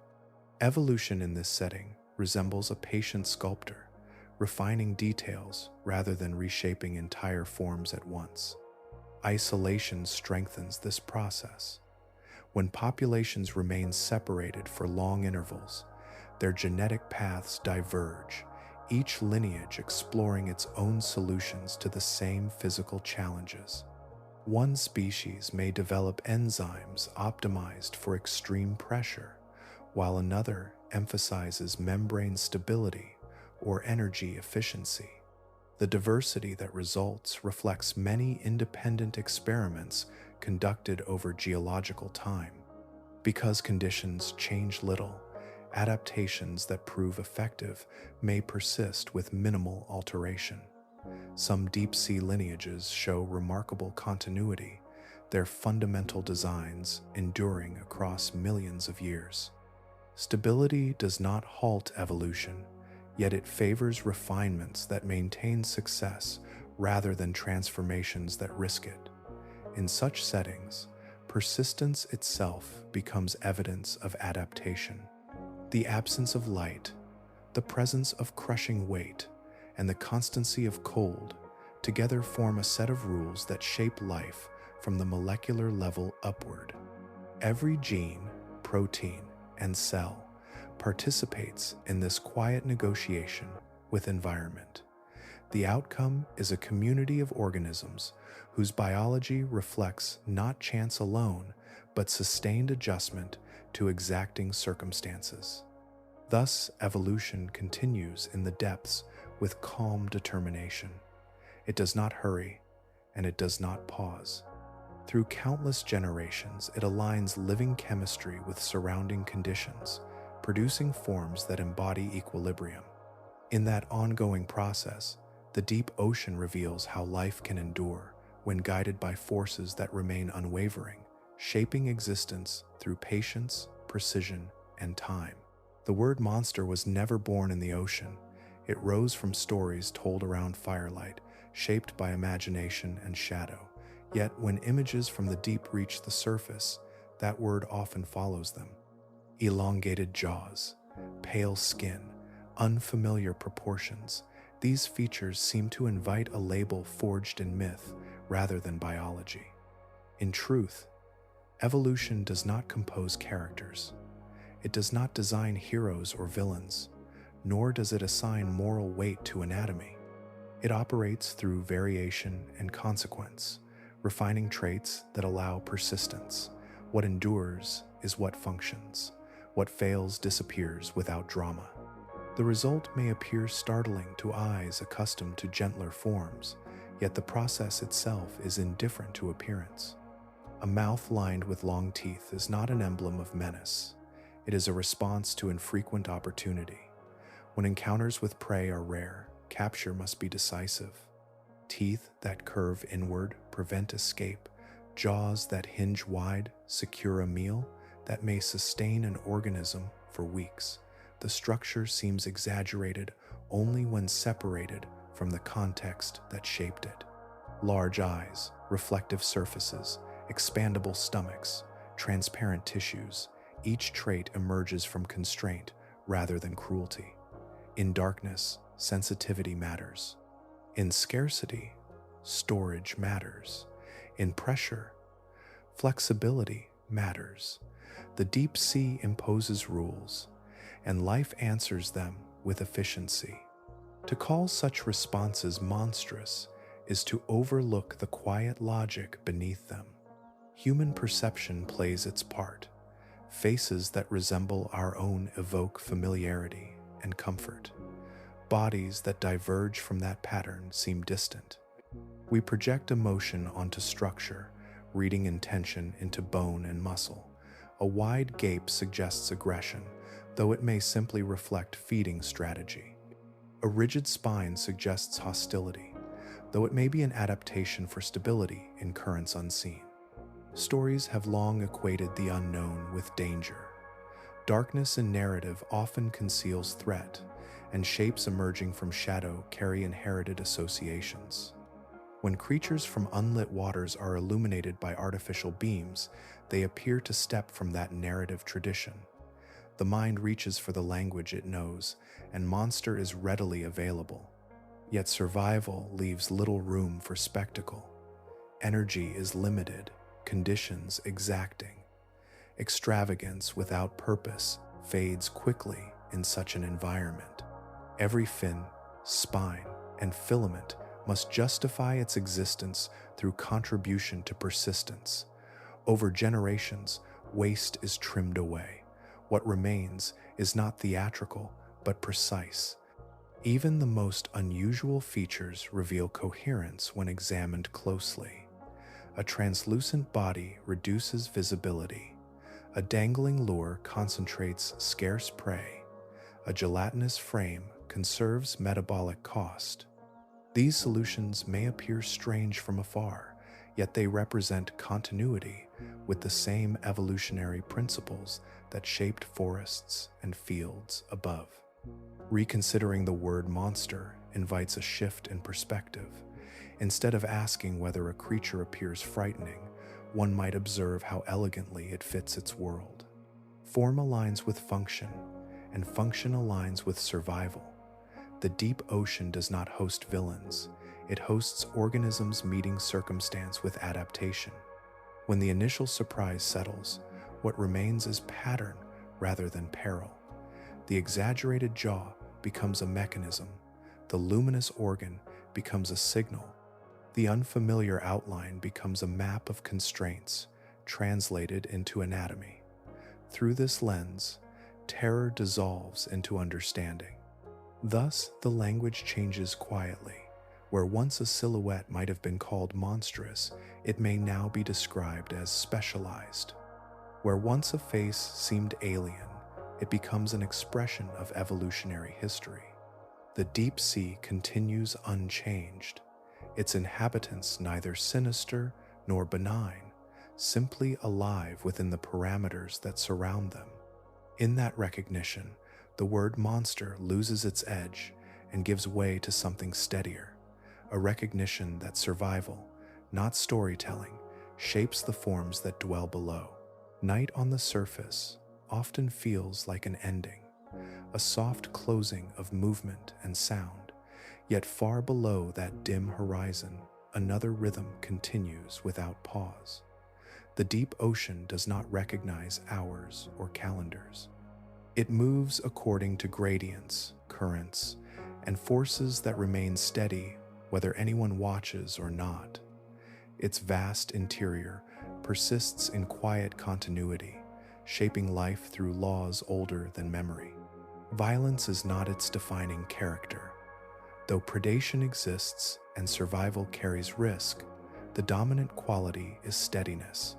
Evolution in this setting resembles a patient sculptor, refining details rather than reshaping entire forms at once. Isolation strengthens this process. When populations remain separated for long intervals, their genetic paths diverge, each lineage exploring its own solutions to the same physical challenges. One species may develop enzymes optimized for extreme pressure, while another emphasizes membrane stability or energy efficiency. The diversity that results reflects many independent experiments conducted over geological time. Because conditions change little, adaptations that prove effective may persist with minimal alteration. Some deep-sea lineages show remarkable continuity, their fundamental designs enduring across millions of years. Stability does not halt evolution, yet it favors refinements that maintain success rather than transformations that risk it. In such settings, persistence itself becomes evidence of adaptation. The absence of light, the presence of crushing weight, and the constancy of cold together form a set of rules that shape life from the molecular level upward. Every gene, protein, and cell participates in this quiet negotiation with environment. The outcome is a community of organisms whose biology reflects not chance alone, but sustained adjustment to exacting circumstances. Thus, evolution continues in the depths with calm determination. It does not hurry, and it does not pause. Through countless generations, it aligns living chemistry with surrounding conditions, producing forms that embody equilibrium. In that ongoing process, the deep ocean reveals how life can endure when guided by forces that remain unwavering, shaping existence through patience, precision, and time. The word monster was never born in the ocean. It rose from stories told around firelight, shaped by imagination and shadow. Yet when images from the deep reach the surface, that word often follows them. Elongated jaws, pale skin, unfamiliar proportions, these features seem to invite a label forged in myth rather than biology. In truth, evolution does not compose characters. It does not design heroes or villains, nor does it assign moral weight to anatomy. It operates through variation and consequence, refining traits that allow persistence. What endures is what functions. What fails disappears without drama. The result may appear startling to eyes accustomed to gentler forms, yet the process itself is indifferent to appearance. A mouth lined with long teeth is not an emblem of menace. It is a response to infrequent opportunity. When encounters with prey are rare, capture must be decisive. Teeth that curve inward prevent escape. Jaws that hinge wide secure a meal that may sustain an organism for weeks. The structure seems exaggerated only when separated from the context that shaped it. Large eyes, reflective surfaces, expandable stomachs, transparent tissues, each trait emerges from constraint rather than cruelty. In darkness, sensitivity matters. In scarcity, storage matters. In pressure, flexibility matters. The deep sea imposes rules, and life answers them with efficiency. To call such responses monstrous is to overlook the quiet logic beneath them. Human perception plays its part. Faces that resemble our own evoke familiarity and comfort. Bodies that diverge from that pattern seem distant. We project emotion onto structure, reading intention into bone and muscle. A wide gape suggests aggression, though it may simply reflect feeding strategy. A rigid spine suggests hostility, though it may be an adaptation for stability in currents unseen. Stories have long equated the unknown with danger. Darkness in narrative often conceals threat, and shapes emerging from shadow carry inherited associations. When creatures from unlit waters are illuminated by artificial beams, they appear to step from that narrative tradition. The mind reaches for the language it knows, and monster is readily available. Yet survival leaves little room for spectacle. Energy is limited, conditions exacting. Extravagance without purpose fades quickly in such an environment. Every fin, spine, and filament must justify its existence through contribution to persistence. Over generations, waste is trimmed away. What remains is not theatrical, but precise. Even the most unusual features reveal coherence when examined closely. A translucent body reduces visibility. A dangling lure concentrates scarce prey. A gelatinous frame conserves metabolic cost. These solutions may appear strange from afar, yet they represent continuity with the same evolutionary principles that shaped forests and fields above. Reconsidering the word monster invites a shift in perspective. Instead of asking whether a creature appears frightening, one might observe how elegantly it fits its world. Form aligns with function, and function aligns with survival. The deep ocean does not host villains. It hosts organisms meeting circumstance with adaptation. When the initial surprise settles, what remains is pattern rather than peril. The exaggerated jaw becomes a mechanism. The luminous organ becomes a signal. The unfamiliar outline becomes a map of constraints, translated into anatomy. Through this lens, terror dissolves into understanding. Thus, the language changes quietly. Where once a silhouette might have been called monstrous, it may now be described as specialized. Where once a face seemed alien, it becomes an expression of evolutionary history. The deep sea continues unchanged, its inhabitants neither sinister nor benign, simply alive within the parameters that surround them. In that recognition, the word monster loses its edge and gives way to something steadier, a recognition that survival, not storytelling, shapes the forms that dwell below. Night on the surface often feels like an ending, a soft closing of movement and sound, yet far below that dim horizon, another rhythm continues without pause. The deep ocean does not recognize hours or calendars. It moves according to gradients, currents, and forces that remain steady whether anyone watches or not. Its vast interior persists in quiet continuity, shaping life through laws older than memory. Violence is not its defining character. Though predation exists and survival carries risk, the dominant quality is steadiness.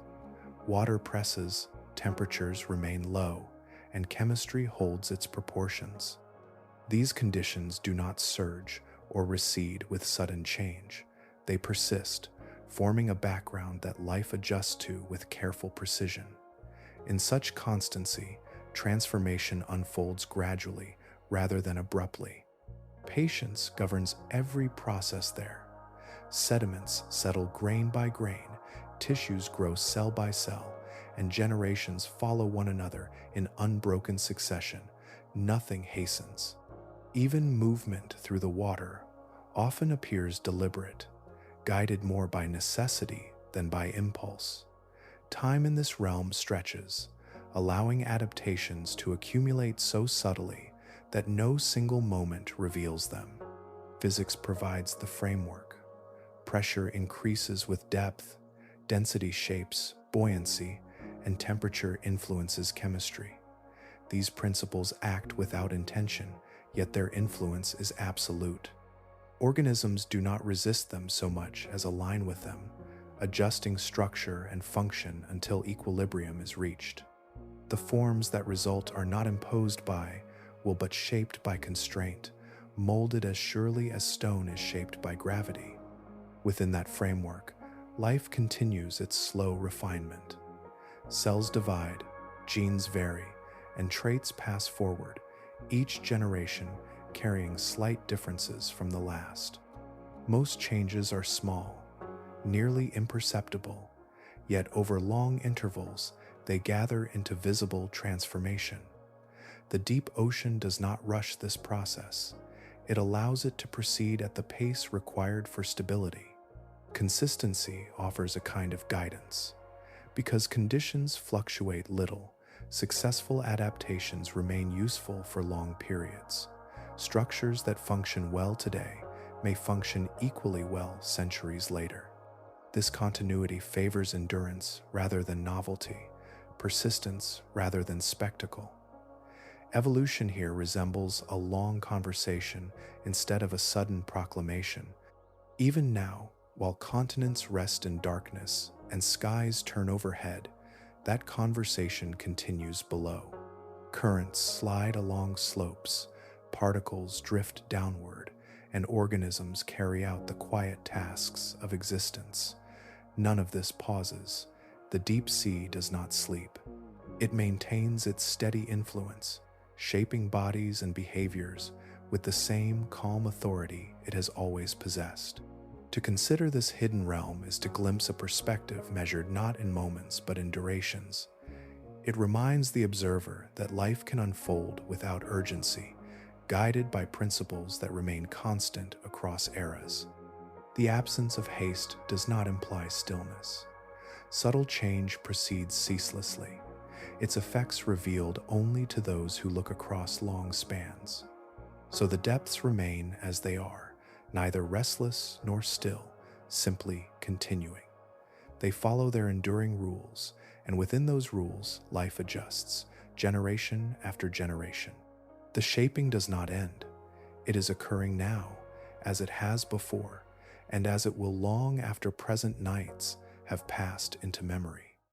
Water presses, temperatures remain low, and chemistry holds its proportions. These conditions do not surge or recede with sudden change. They persist, forming a background that life adjusts to with careful precision. In such constancy, transformation unfolds gradually rather than abruptly. Patience governs every process there. Sediments settle grain by grain, tissues grow cell by cell, and generations follow one another in unbroken succession. Nothing hastens. Even movement through the water often appears deliberate, guided more by necessity than by impulse. Time in this realm stretches, allowing adaptations to accumulate so subtly that no single moment reveals them. Physics provides the framework. Pressure increases with depth, density shapes buoyancy, and temperature influences chemistry. These principles act without intention, yet their influence is absolute. Organisms do not resist them so much as align with them, adjusting structure and function until equilibrium is reached. The forms that result are not imposed by, but shaped by constraint, molded as surely as stone is shaped by gravity. Within that framework, life continues its slow refinement. Cells divide, genes vary, and traits pass forward, each generation carrying slight differences from the last. Most changes are small, nearly imperceptible, yet over long intervals they gather into visible transformation. The deep ocean does not rush this process. It allows it to proceed at the pace required for stability. Consistency offers a kind of guidance. Because conditions fluctuate little, successful adaptations remain useful for long periods. Structures that function well today may function equally well centuries later. This continuity favors endurance rather than novelty, persistence rather than spectacle. Evolution here resembles a long conversation instead of a sudden proclamation. Even now, while continents rest in darkness and skies turn overhead, that conversation continues below. Currents slide along slopes, particles drift downward, and organisms carry out the quiet tasks of existence. None of this pauses. The deep sea does not sleep. It maintains its steady influence, shaping bodies and behaviors with the same calm authority it has always possessed. To consider this hidden realm is to glimpse a perspective measured not in moments but in durations. It reminds the observer that life can unfold without urgency, guided by principles that remain constant across eras. The absence of haste does not imply stillness. Subtle change proceeds ceaselessly, its effects revealed only to those who look across long spans. So the depths remain as they are, neither restless nor still, simply continuing. They follow their enduring rules, and within those rules, life adjusts, generation after generation. The shaping does not end. It is occurring now, as it has before, and as it will long after present nights have passed into memory.